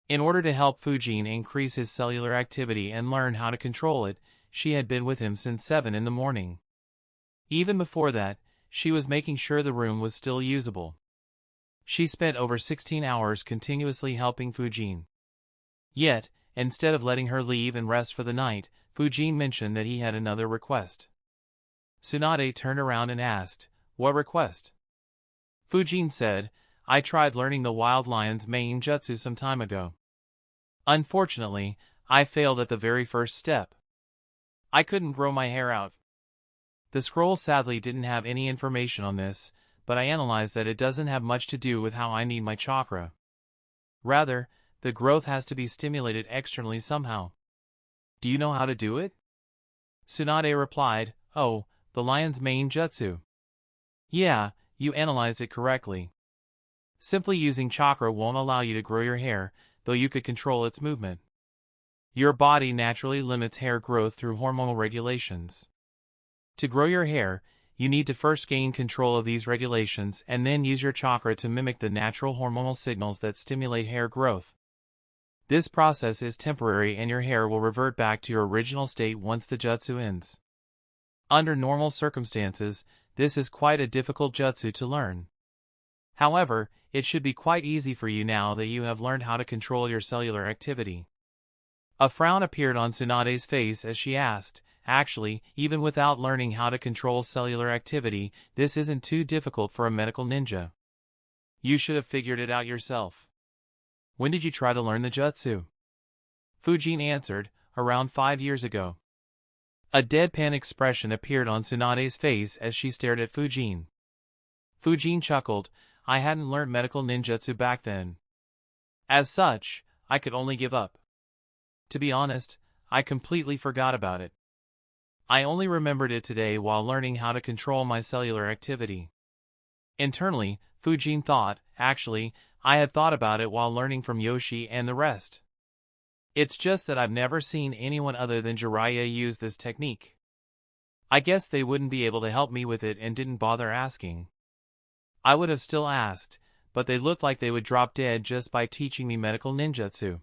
In order to help Fujin increase his cellular activity and learn how to control it, she had been with him since 7 in the morning. Even before that, she was making sure the room was still usable. She spent over 16 hours continuously helping Fujin. Yet, instead of letting her leave and rest for the night, Fujin mentioned that he had another request. Tsunade turned around and asked, "What request?" Fujin said, "I tried learning the wild lion's mane jutsu some time ago. Unfortunately, I failed at the very first step. I couldn't grow my hair out." The scroll sadly didn't have any information on this, but I analyzed that it doesn't have much to do with how I need my chakra. Rather, the growth has to be stimulated externally somehow. Do you know how to do it? Tsunade replied, "Oh, the lion's mane jutsu. Yeah, you analyzed it correctly. Simply using chakra won't allow you to grow your hair, though you could control its movement. Your body naturally limits hair growth through hormonal regulations. To grow your hair, you need to first gain control of these regulations and then use your chakra to mimic the natural hormonal signals that stimulate hair growth. This process is temporary and your hair will revert back to your original state once the jutsu ends. Under normal circumstances, this is quite a difficult jutsu to learn. However, it should be quite easy for you now that you have learned how to control your cellular activity." A frown appeared on Tsunade's face as she asked, "Actually, even without learning how to control cellular activity, this isn't too difficult for a medical ninja. You should have figured it out yourself. When did you try to learn the jutsu?" Fujin answered, "Around 5 years ago." A deadpan expression appeared on Tsunade's face as she stared at Fujin. Fujin chuckled, "I hadn't learned medical ninjutsu back then. As such, I could only give up. To be honest, I completely forgot about it. I only remembered it today while learning how to control my cellular activity." Internally, Fujin thought, "Actually, I had thought about it while learning from Yoshi and the rest. It's just that I've never seen anyone other than Jiraiya use this technique. I guess they wouldn't be able to help me with it and didn't bother asking. I would have still asked, but they looked like they would drop dead just by teaching me medical ninjutsu."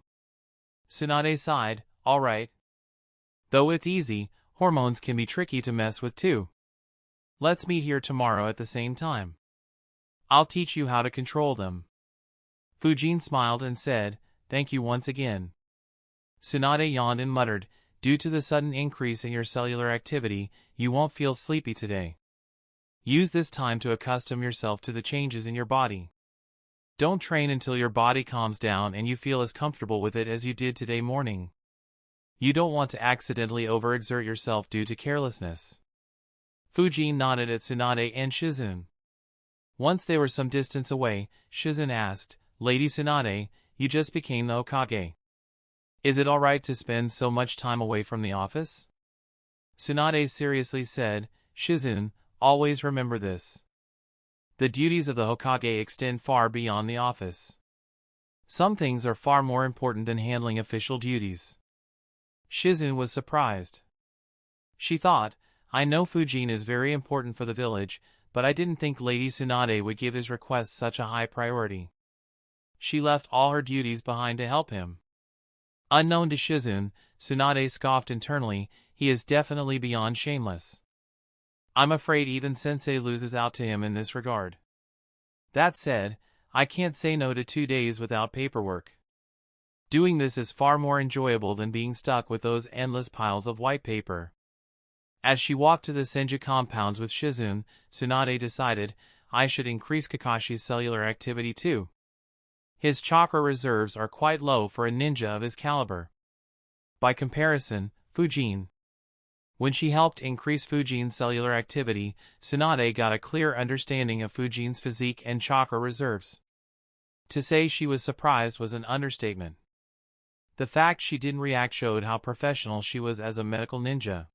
Tsunade sighed, "All right. Though it's easy, hormones can be tricky to mess with too. Let's meet here tomorrow at the same time. I'll teach you how to control them." Fujin smiled and said, "Thank you once again." Tsunade yawned and muttered, "Due to the sudden increase in your cellular activity, you won't feel sleepy today. Use this time to accustom yourself to the changes in your body. Don't train until your body calms down and you feel as comfortable with it as you did today morning. You don't want to accidentally overexert yourself due to carelessness." Fujin nodded at Tsunade and Shizen. Once they were some distance away, Shizen asked, "Lady Tsunade, you just became the Hokage. Is it alright to spend so much time away from the office?" Tsunade seriously said, "Shizen, always remember this. The duties of the Hokage extend far beyond the office. Some things are far more important than handling official duties." Shizen was surprised. She thought, "I know Fujin is very important for the village, but I didn't think Lady Tsunade would give his request such a high priority. She left all her duties behind to help him." Unknown to Shizen, Tsunade scoffed internally, "He is definitely beyond shameless. I'm afraid even Sensei loses out to him in this regard. That said, I can't say no to 2 days without paperwork. Doing this is far more enjoyable than being stuck with those endless piles of white paper." As she walked to the Senju compounds with Shizen, Tsunade decided, "I should increase Kakashi's cellular activity too. His chakra reserves are quite low for a ninja of his caliber." By comparison, Fujin. When she helped increase Fujin's cellular activity, Tsunade got a clear understanding of Fujin's physique and chakra reserves. To say she was surprised was an understatement. The fact she didn't react showed how professional she was as a medical ninja.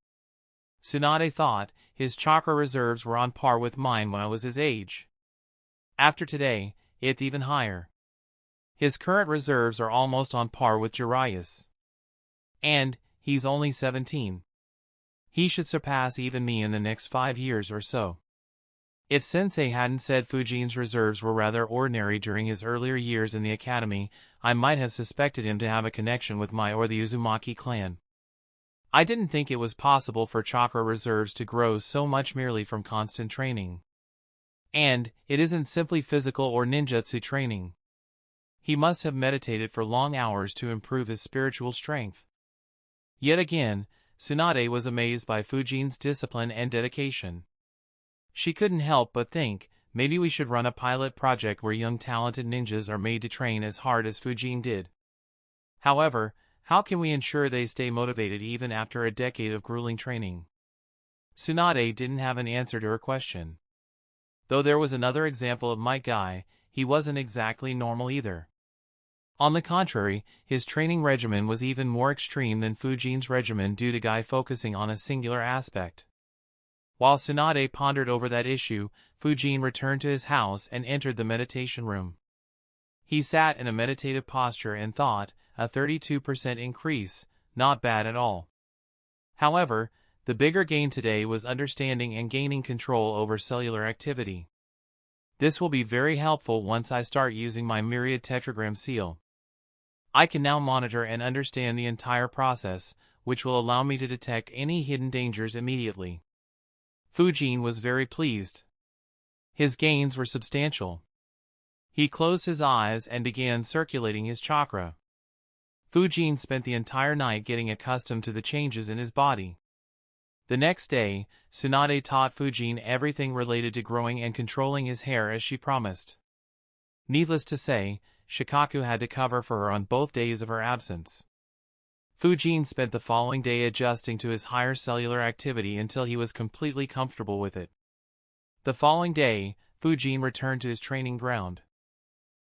Tsunade thought. His chakra reserves were on par with mine when I was his age. After today, it's even higher. His current reserves are almost on par with Jiraiya's. And he's only 17. He should surpass even me in the next 5 years or so. If Sensei hadn't said Fujin's reserves were rather ordinary during his earlier years in the academy, I might have suspected him to have a connection with Mai or the Uzumaki clan. I didn't think it was possible for chakra reserves to grow so much merely from constant training. And it isn't simply physical or ninjutsu training. He must have meditated for long hours to improve his spiritual strength. Yet again, Tsunade was amazed by Fujin's discipline and dedication. She couldn't help but think, maybe we should run a pilot project where young talented ninjas are made to train as hard as Fujin did. However, how can we ensure they stay motivated even after a decade of grueling training? Tsunade didn't have an answer to her question. Though there was another example of Might Guy, he wasn't exactly normal either. On the contrary, his training regimen was even more extreme than Fujin's regimen due to Guy focusing on a singular aspect. While Tsunade pondered over that issue, Fujin returned to his house and entered the meditation room. He sat in a meditative posture and thought, a 32% increase, not bad at all. However, the bigger gain today was understanding and gaining control over cellular activity. This will be very helpful once I start using my myriad tetragram seal. I can now monitor and understand the entire process, which will allow me to detect any hidden dangers immediately. Fujin was very pleased. His gains were substantial. He closed his eyes and began circulating his chakra. Fujin spent the entire night getting accustomed to the changes in his body. The next day, Tsunade taught Fujin everything related to growing and controlling his hair as she promised. Needless to say, Shikaku had to cover for her on both days of her absence. Fujin spent the following day adjusting to his higher cellular activity until he was completely comfortable with it. The following day, Fujin returned to his training ground.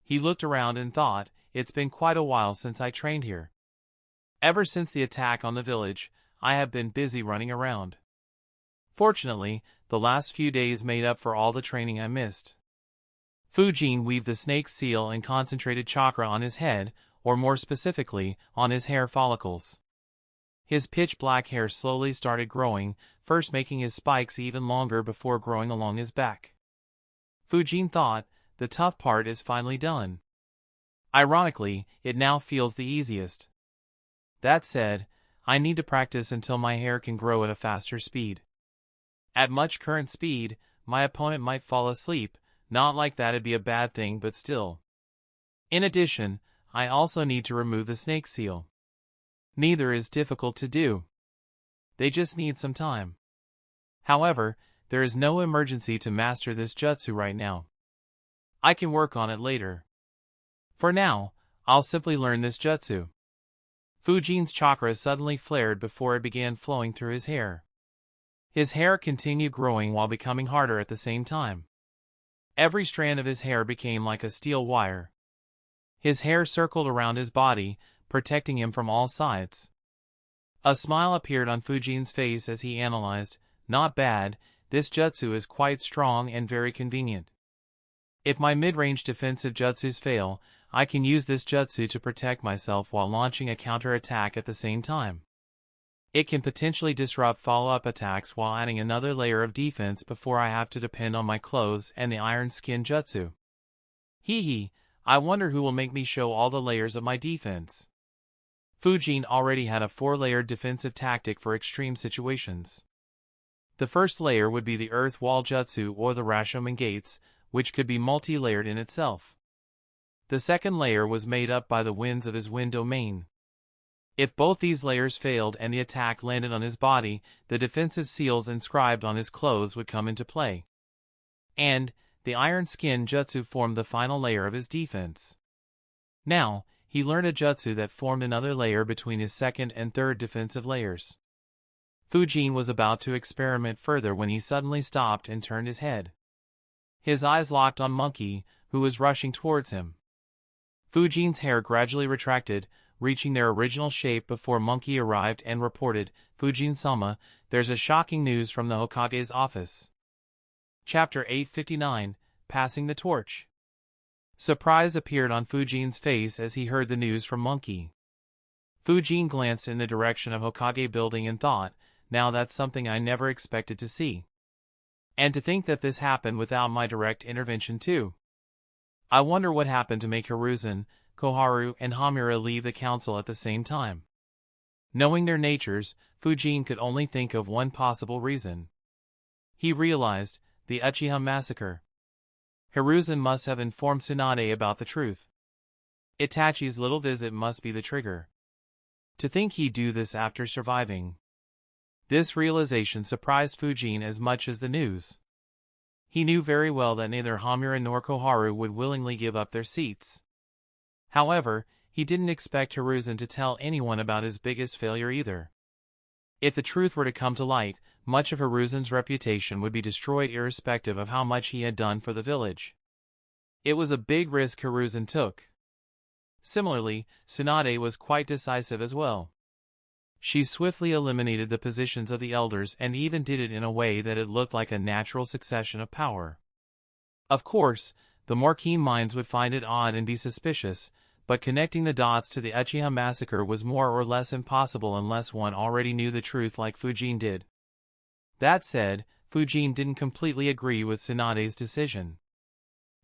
He looked around and thought, it's been quite a while since I trained here. Ever since the attack on the village, I have been busy running around. Fortunately, the last few days made up for all the training I missed. Fujin weaved the snake seal and concentrated chakra on his head, or more specifically, on his hair follicles. His pitch-black hair slowly started growing, first making his spikes even longer before growing along his back. Fujin thought, the tough part is finally done. Ironically, it now feels the easiest. That said, I need to practice until my hair can grow at a faster speed. At much current speed, my opponent might fall asleep, not like that'd be a bad thing but still. In addition, I also need to remove the snake seal. Neither is difficult to do. They just need some time. However, there is no emergency to master this jutsu right now. I can work on it later. For now, I'll simply learn this jutsu. Fujin's chakra suddenly flared before it began flowing through his hair. His hair continued growing while becoming harder at the same time. Every strand of his hair became like a steel wire. His hair circled around his body, protecting him from all sides. A smile appeared on Fujin's face as he analyzed, not bad, this jutsu is quite strong and very convenient. If my mid-range defensive jutsus fail, I can use this jutsu to protect myself while launching a counter-attack at the same time. It can potentially disrupt follow-up attacks while adding another layer of defense before I have to depend on my clothes and the iron skin jutsu. Hee, I wonder who will make me show all the layers of my defense. Fujin already had a 4-layered defensive tactic for extreme situations. The first layer would be the Earth Wall Jutsu or the Rashomon Gates, which could be multi-layered in itself. The second layer was made up by the winds of his wind domain. If both these layers failed and the attack landed on his body, the defensive seals inscribed on his clothes would come into play. And the Iron Skin Jutsu formed the final layer of his defense. Now, he learned a jutsu that formed another layer between his second and third defensive layers. Fujin was about to experiment further when he suddenly stopped and turned his head. His eyes locked on Monkey, who was rushing towards him. Fujin's hair gradually retracted, reaching their original shape before Monkey arrived and reported, Fujin-sama, there's a shocking news from the Hokage's office. Chapter 859, Passing the Torch. Surprise appeared on Fujin's face as he heard the news from Monkey. Fujin glanced in the direction of Hokage building and thought, now that's something I never expected to see. And to think that this happened without my direct intervention too. I wonder what happened to make Hiruzen, Koharu, and Hamura leave the council at the same time. Knowing their natures, Fujin could only think of one possible reason. He realized, the Uchiha massacre. Hiruzen must have informed Tsunade about the truth. Itachi's little visit must be the trigger. To think he'd do this after surviving. This realization surprised Fujin as much as the news. He knew very well that neither Hamura nor Koharu would willingly give up their seats. However, he didn't expect Hiruzen to tell anyone about his biggest failure either. If the truth were to come to light, much of Hiruzen's reputation would be destroyed irrespective of how much he had done for the village. It was a big risk Hiruzen took. Similarly, Tsunade was quite decisive as well. She swiftly eliminated the positions of the elders and even did it in a way that it looked like a natural succession of power. Of course, the more keen minds would find it odd and be suspicious, but connecting the dots to the Uchiha massacre was more or less impossible unless one already knew the truth like Fujin did. That said, Fujin didn't completely agree with Tsunade's decision.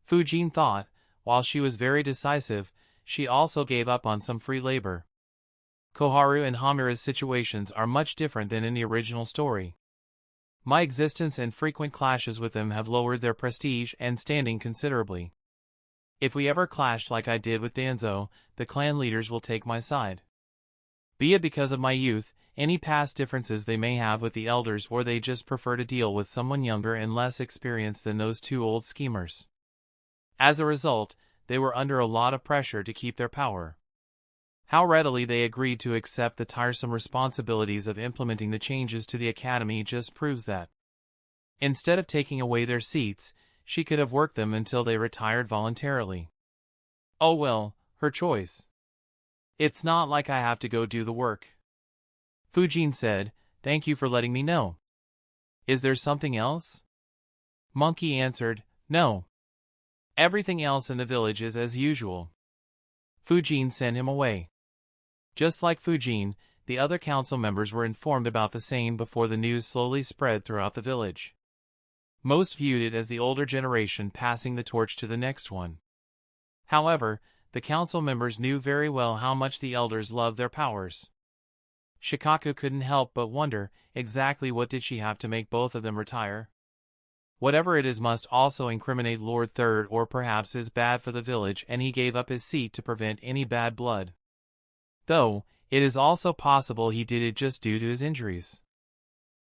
Fujin thought, while she was very decisive, she also gave up on some free labor. Koharu and Hamura's situations are much different than in the original story. My existence and frequent clashes with them have lowered their prestige and standing considerably. If we ever clash like I did with Danzo, the clan leaders will take my side. Be it because of my youth, any past differences they may have with the elders, or they just prefer to deal with someone younger and less experienced than those two old schemers. As a result, they were under a lot of pressure to keep their power. How readily they agreed to accept the tiresome responsibilities of implementing the changes to the academy just proves that. Instead of taking away their seats, she could have worked them until they retired voluntarily. Oh well, her choice. It's not like I have to go do the work. Fujin said, thank you for letting me know. Is there something else? Monkey answered, no. Everything else in the village is as usual. Fujin sent him away. Just like Fujin, the other council members were informed about the same before the news slowly spread throughout the village. Most viewed it as the older generation passing the torch to the next one. However, the council members knew very well how much the elders loved their powers. Shikaku couldn't help but wonder, exactly what did she have to make both of them retire? Whatever it is must also incriminate Lord Third, or perhaps is bad for the village and he gave up his seat to prevent any bad blood. Though, it is also possible he did it just due to his injuries.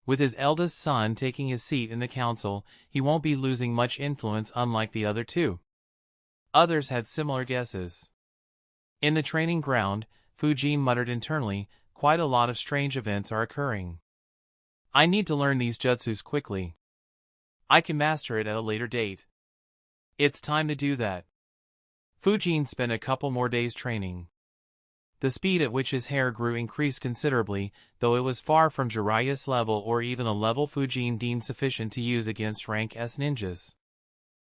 With his eldest son taking his seat in the council, he won't be losing much influence unlike the other two. Others had similar guesses. In the training ground, Fujin muttered internally, quite a lot of strange events are occurring. I need to learn these jutsus quickly. I can master it at a later date. It's time to do that. Fujin spent a couple more days training. The speed at which his hair grew increased considerably, though it was far from Jiraiya's level or even a level Fujin deemed sufficient to use against rank S ninjas.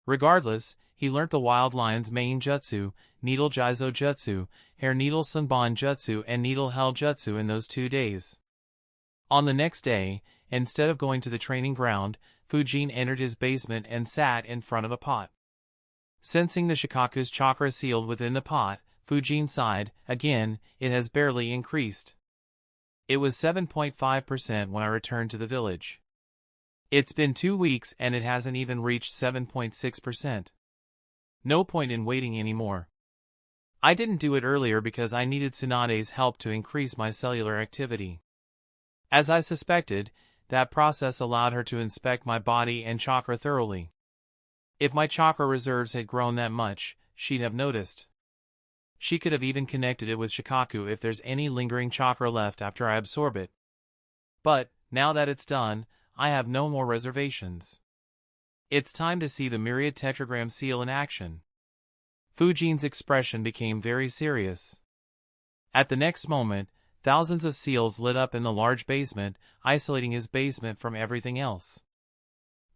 Regardless, he learnt the Wild Lion's main jutsu, Needle Jizo Jutsu, Hair Needle Sunban Jutsu and Needle Hell Jutsu in those 2 days. On the next day, instead of going to the training ground, Fujin entered his basement and sat in front of a pot. Sensing the Shikaku's chakra sealed within the pot, Fujin sighed, again, it has barely increased. It was 7.5% when I returned to the village. It's been 2 weeks and it hasn't even reached 7.6%. No point in waiting anymore. I didn't do it earlier because I needed Tsunade's help to increase my cellular activity. As I suspected, that process allowed her to inspect my body and chakra thoroughly. If my chakra reserves had grown that much, she'd have noticed. She could have even connected it with Shikaku if there's any lingering chakra left after I absorb it. But, now that it's done, I have no more reservations. It's time to see the myriad tetragram seal in action. Fujin's expression became very serious. At the next moment, thousands of seals lit up in the large basement, isolating his basement from everything else.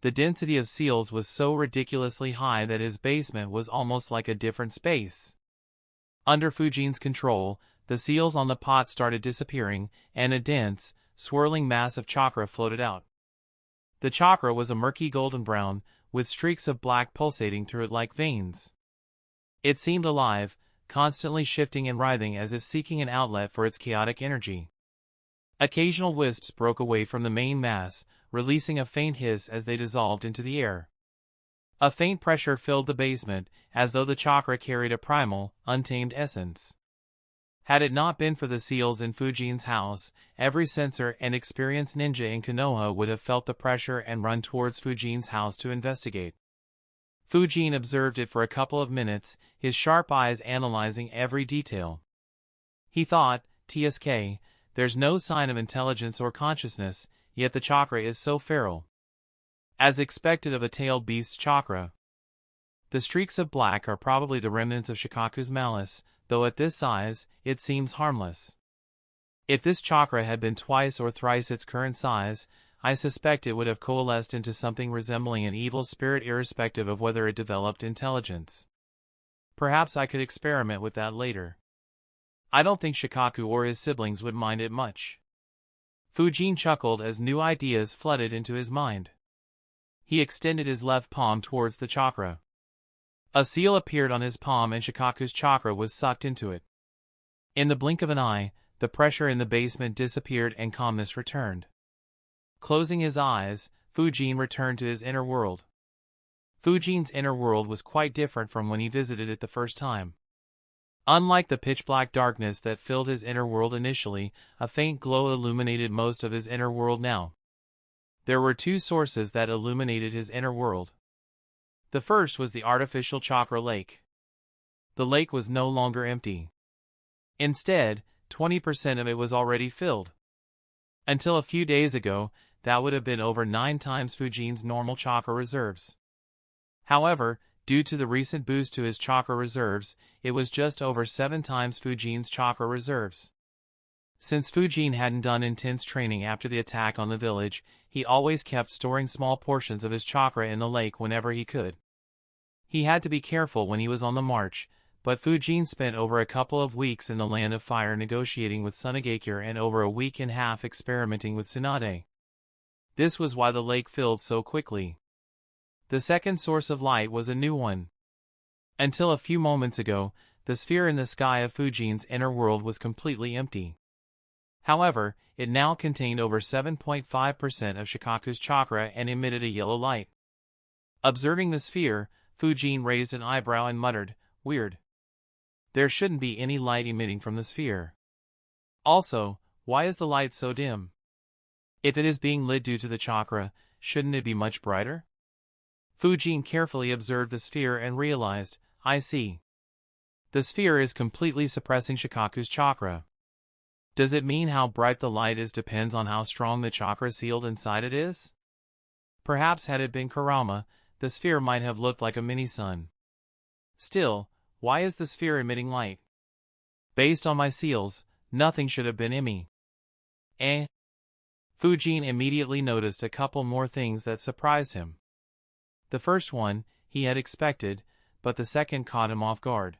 The density of seals was so ridiculously high that his basement was almost like a different space. Under Fujin's control, the seals on the pot started disappearing, and a dense, swirling mass of chakra floated out. The chakra was a murky golden brown, with streaks of black pulsating through it like veins. It seemed alive, constantly shifting and writhing as if seeking an outlet for its chaotic energy. Occasional wisps broke away from the main mass, releasing a faint hiss as they dissolved into the air. A faint pressure filled the basement, as though the chakra carried a primal, untamed essence. Had it not been for the seals in Fujin's house, every sensor and experienced ninja in Konoha would have felt the pressure and run towards Fujin's house to investigate. Fujin observed it for a couple of minutes, his sharp eyes analyzing every detail. He thought, TSK, there's no sign of intelligence or consciousness, yet the chakra is so feral. As expected of a tailed beast's chakra. The streaks of black are probably the remnants of Shikaku's malice, though at this size, it seems harmless. If this chakra had been twice or thrice its current size, I suspect it would have coalesced into something resembling an evil spirit irrespective of whether it developed intelligence. Perhaps I could experiment with that later. I don't think Shikaku or his siblings would mind it much. Fujin chuckled as new ideas flooded into his mind. He extended his left palm towards the chakra. A seal appeared on his palm and Shikaku's chakra was sucked into it. In the blink of an eye, the pressure in the basement disappeared and calmness returned. Closing his eyes, Fujin returned to his inner world. Fujin's inner world was quite different from when he visited it the first time. Unlike the pitch-black darkness that filled his inner world initially, a faint glow illuminated most of his inner world now. There were two sources that illuminated his inner world. The first was the artificial chakra lake. The lake was no longer empty. Instead, 20% of it was already filled. Until a few days ago, that would have been over 9 times Fujin's normal chakra reserves. However, due to the recent boost to his chakra reserves, it was just over 7 times Fujin's chakra reserves. Since Fujin hadn't done intense training after the attack on the village, he always kept storing small portions of his chakra in the lake whenever he could. He had to be careful when he was on the march, but Fujin spent over a couple of weeks in the Land of Fire negotiating with Sunagakure and over a week and a half experimenting with Tsunade. This was why the lake filled so quickly. The second source of light was a new one. Until a few moments ago, the sphere in the sky of Fujin's inner world was completely empty. However, it now contained over 7.5% of Shikaku's chakra and emitted a yellow light. Observing the sphere, Fujin raised an eyebrow and muttered, "Weird. There shouldn't be any light emitting from the sphere. Also, why is the light so dim? If it is being lit due to the chakra, shouldn't it be much brighter?" Fujin carefully observed the sphere and realized, I see. The sphere is completely suppressing Shikaku's chakra. Does it mean how bright the light is depends on how strong the chakra sealed inside it is? Perhaps had it been Kurama, the sphere might have looked like a mini-sun. Still, why is the sphere emitting light? Based on my seals, nothing should have been emmy. Fujin immediately noticed a couple more things that surprised him. The first one, he had expected, but the second caught him off guard.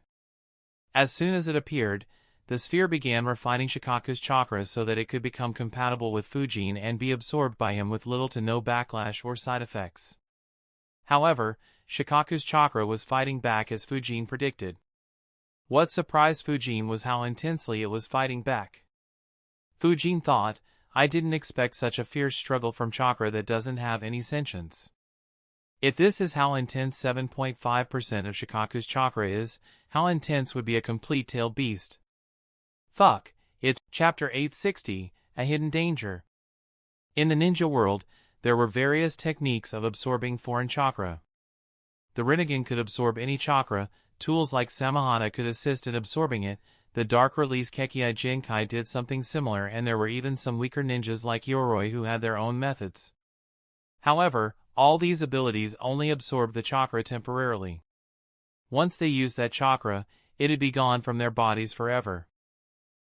As soon as it appeared, the sphere began refining Shikaku's chakra so that it could become compatible with Fujin and be absorbed by him with little to no backlash or side effects. However, Shikaku's chakra was fighting back as Fujin predicted. What surprised Fujin was how intensely it was fighting back. Fujin thought, I didn't expect such a fierce struggle from chakra that doesn't have any sentience. If this is how intense 7.5% of Shikaku's chakra is, how intense would be a complete tailed beast? Fuck, it's Chapter 860, A Hidden Danger. In the ninja world, there were various techniques of absorbing foreign chakra. The Rinnegan could absorb any chakra, tools like Samahata could assist in absorbing it, the Dark Release Kekkei Jinkai did something similar, and there were even some weaker ninjas like Yoroi who had their own methods. However, all these abilities only absorbed the chakra temporarily. Once they used that chakra, it'd be gone from their bodies forever.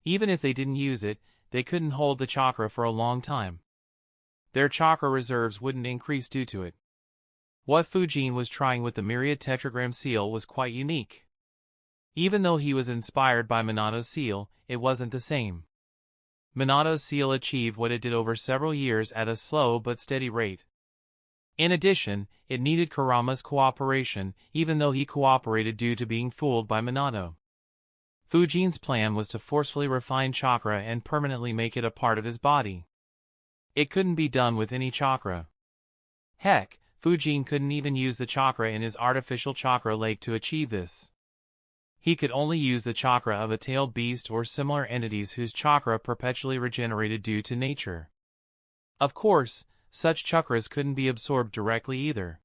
Even if they didn't use it, they couldn't hold the chakra for a long time. Their chakra reserves wouldn't increase due to it. What Fujin was trying with the myriad tetragram seal was quite unique. Even though he was inspired by Minato's seal, it wasn't the same. Minato's seal achieved what it did over several years at a slow but steady rate. In addition, it needed Kurama's cooperation, even though he cooperated due to being fooled by Minato. Fujin's plan was to forcefully refine chakra and permanently make it a part of his body. It couldn't be done with any chakra. Heck, Fujin couldn't even use the chakra in his artificial chakra lake to achieve this. He could only use the chakra of a tailed beast or similar entities whose chakra perpetually regenerated due to nature. Of course, such chakras couldn't be absorbed directly either.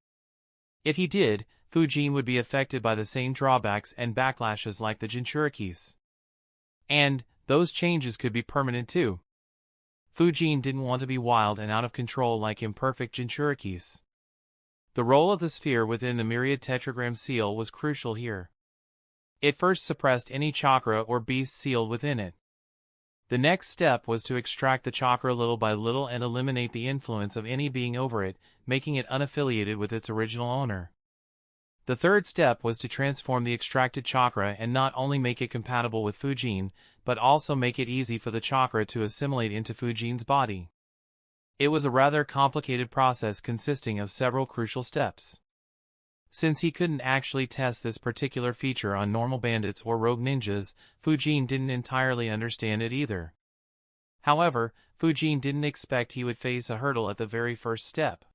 If he did, Fujin would be affected by the same drawbacks and backlashes like the Jinchurikis. And those changes could be permanent too. Fujin didn't want to be wild and out of control like imperfect Jinchurikis. The role of the sphere within the myriad tetragram seal was crucial here. It first suppressed any chakra or beast sealed within it. The next step was to extract the chakra little by little and eliminate the influence of any being over it, making it unaffiliated with its original owner. The third step was to transform the extracted chakra and not only make it compatible with Fujin, but also make it easy for the chakra to assimilate into Fujin's body. It was a rather complicated process consisting of several crucial steps. Since he couldn't actually test this particular feature on normal bandits or rogue ninjas, Fujin didn't entirely understand it either. However, Fujin didn't expect he would face a hurdle at the very first step.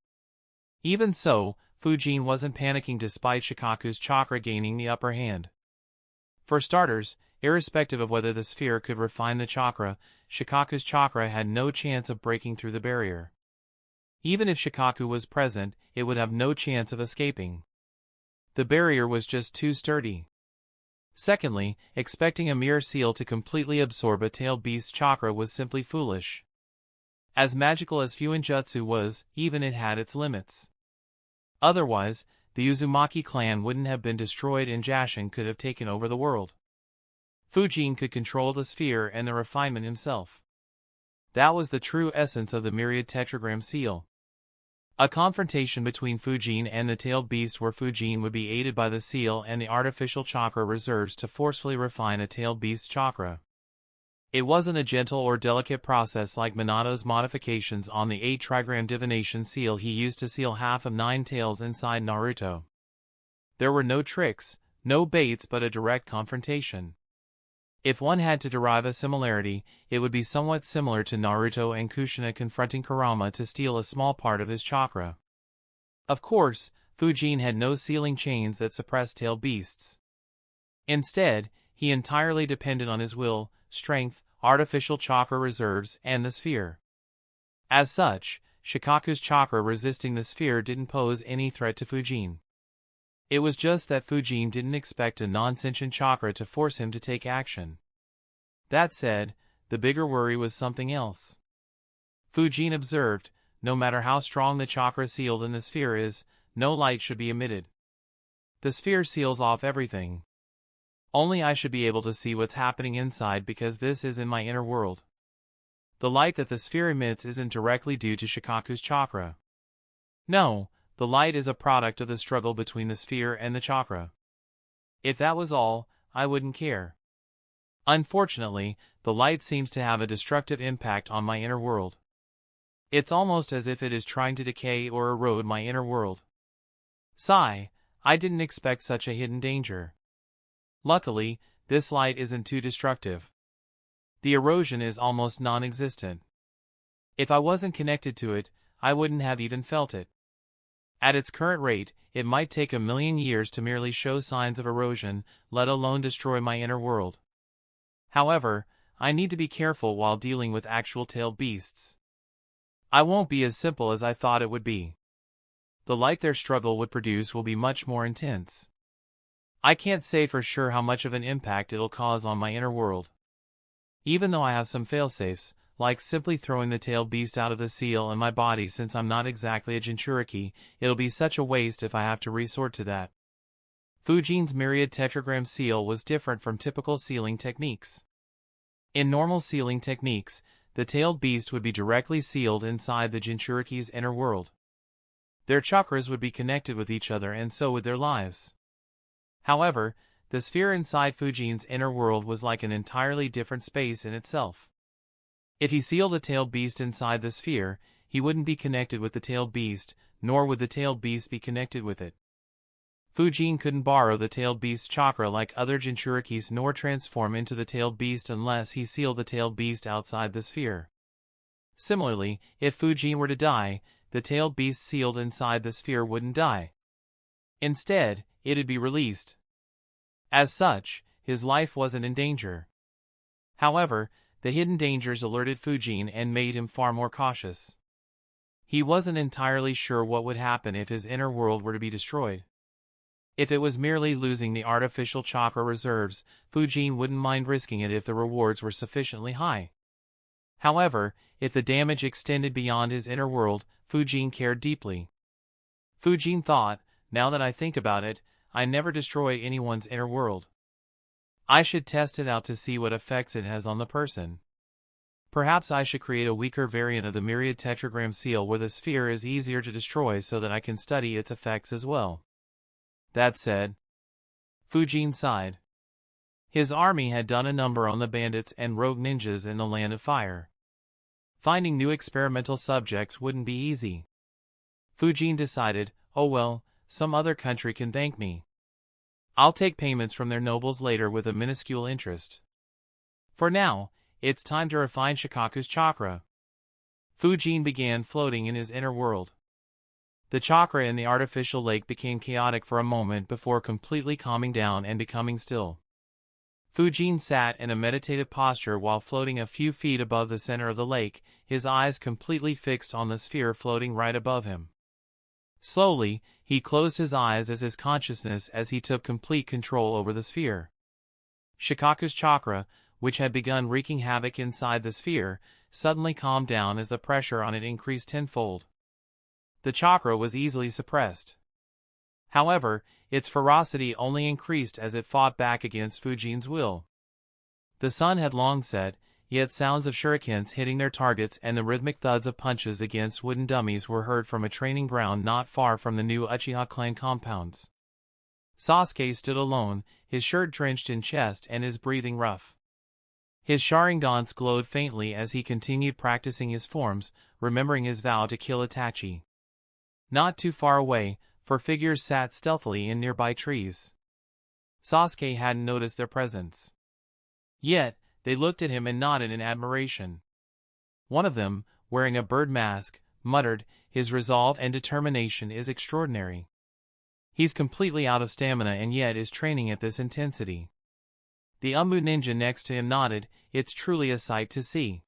Even so, Fujin wasn't panicking despite Shikaku's chakra gaining the upper hand. For starters, irrespective of whether the sphere could refine the chakra, Shikaku's chakra had no chance of breaking through the barrier. Even if Shikaku was present, it would have no chance of escaping. The barrier was just too sturdy. Secondly, expecting a mere seal to completely absorb a tailed beast's chakra was simply foolish. As magical as Fuinjutsu was, even it had its limits. Otherwise, the Uzumaki clan wouldn't have been destroyed and Jashin could have taken over the world. Fujin could control the sphere and the refinement himself. That was the true essence of the myriad tetragram seal. A confrontation between Fujin and the tailed beast where Fujin would be aided by the seal and the artificial chakra reserves to forcefully refine a tailed beast's chakra. It wasn't a gentle or delicate process like Minato's modifications on the 8-trigram divination seal he used to seal half of 9 tails inside Naruto. There were no tricks, no baits but a direct confrontation. If one had to derive a similarity, it would be somewhat similar to Naruto and Kushina confronting Kurama to steal a small part of his chakra. Of course, Fujin had no sealing chains that suppressed tailed beasts. Instead, he entirely depended on his will, strength, artificial chakra reserves, and the sphere. As such, Shikaku's chakra resisting the sphere didn't pose any threat to Fujin. It was just that Fujin didn't expect a non-sentient chakra to force him to take action. That said, the bigger worry was something else. Fujin observed, no matter how strong the chakra sealed in the sphere is, no light should be emitted. The sphere seals off everything. Only I should be able to see what's happening inside because this is in my inner world. The light that the sphere emits isn't directly due to Shikaku's chakra. No, the light is a product of the struggle between the sphere and the chakra. If that was all, I wouldn't care. Unfortunately, the light seems to have a destructive impact on my inner world. It's almost as if it is trying to decay or erode my inner world. Sigh, I didn't expect such a hidden danger. Luckily, this light isn't too destructive. The erosion is almost non-existent. If I wasn't connected to it, I wouldn't have even felt it. At its current rate, it might take 1,000,000 years to merely show signs of erosion, let alone destroy my inner world. However, I need to be careful while dealing with actual tailed beasts. I won't be as simple as I thought it would be. The light their struggle would produce will be much more intense. I can't say for sure how much of an impact it'll cause on my inner world. Even though I have some failsafes, like simply throwing the tailed beast out of the seal in my body since I'm not exactly a Jinchuriki, it'll be such a waste if I have to resort to that. Fujin's myriad tetragram seal was different from typical sealing techniques. In normal sealing techniques, the tailed beast would be directly sealed inside the Jinchuriki's inner world. Their chakras would be connected with each other and so would their lives. However, the sphere inside Fujin's inner world was like an entirely different space in itself. If he sealed a tailed beast inside the sphere, he wouldn't be connected with the tailed beast, nor would the tailed beast be connected with it. Fujin couldn't borrow the tailed beast's chakra like other Jinchurikis nor transform into the tailed beast unless he sealed the tailed beast outside the sphere. Similarly, if Fujin were to die, the tailed beast sealed inside the sphere wouldn't die. Instead, it'd be released. As such, his life wasn't in danger. However, the hidden dangers alerted Fujin and made him far more cautious. He wasn't entirely sure what would happen if his inner world were to be destroyed. If it was merely losing the artificial chakra reserves, Fujin wouldn't mind risking it if the rewards were sufficiently high. However, if the damage extended beyond his inner world, Fujin cared deeply. Fujin thought, now that I think about it, I never destroy anyone's inner world. I should test it out to see what effects it has on the person. Perhaps I should create a weaker variant of the myriad tetragram seal where the sphere is easier to destroy so that I can study its effects as well. That said, Fujin sighed. His army had done a number on the bandits and rogue ninjas in the Land of Fire. Finding new experimental subjects wouldn't be easy. Fujin decided, oh well, some other country can thank me. I'll take payments from their nobles later with a minuscule interest. For now, it's time to refine Shikaku's chakra. Fujin began floating in his inner world. The chakra in the artificial lake became chaotic for a moment before completely calming down and becoming still. Fujin sat in a meditative posture while floating a few feet above the center of the lake, his eyes completely fixed on the sphere floating right above him. Slowly, he closed his eyes as his consciousness as he took complete control over the sphere. Shikaku's chakra, which had begun wreaking havoc inside the sphere, suddenly calmed down as the pressure on it increased tenfold. The chakra was easily suppressed. However, its ferocity only increased as it fought back against Fujin's will. The sun had long set, yet sounds of shurikens hitting their targets and the rhythmic thuds of punches against wooden dummies were heard from a training ground not far from the new Uchiha clan compounds. Sasuke stood alone, his shirt drenched in chest and his breathing rough. His Sharingans glowed faintly as he continued practicing his forms, remembering his vow to kill Itachi. Not too far away, four figures sat stealthily in nearby trees. Sasuke hadn't noticed their presence. Yet, they looked at him and nodded in admiration. One of them, wearing a bird mask, muttered, "His resolve and determination is extraordinary. He's completely out of stamina and yet is training at this intensity." The Umbu ninja next to him nodded, "It's truly a sight to see.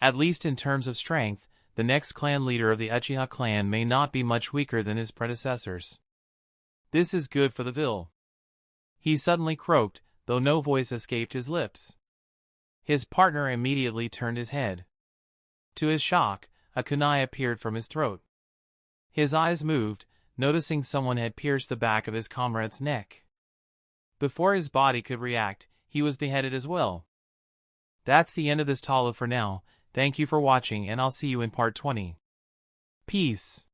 At least in terms of strength, the next clan leader of the Uchiha clan may not be much weaker than his predecessors. This is good for the Vil." He suddenly croaked, though no voice escaped his lips. His partner immediately turned his head. To his shock, a kunai appeared from his throat. His eyes moved, noticing someone had pierced the back of his comrade's neck. Before his body could react, he was beheaded as well. That's the end of this talo for now. Thank you for watching and I'll see you in part 20. Peace.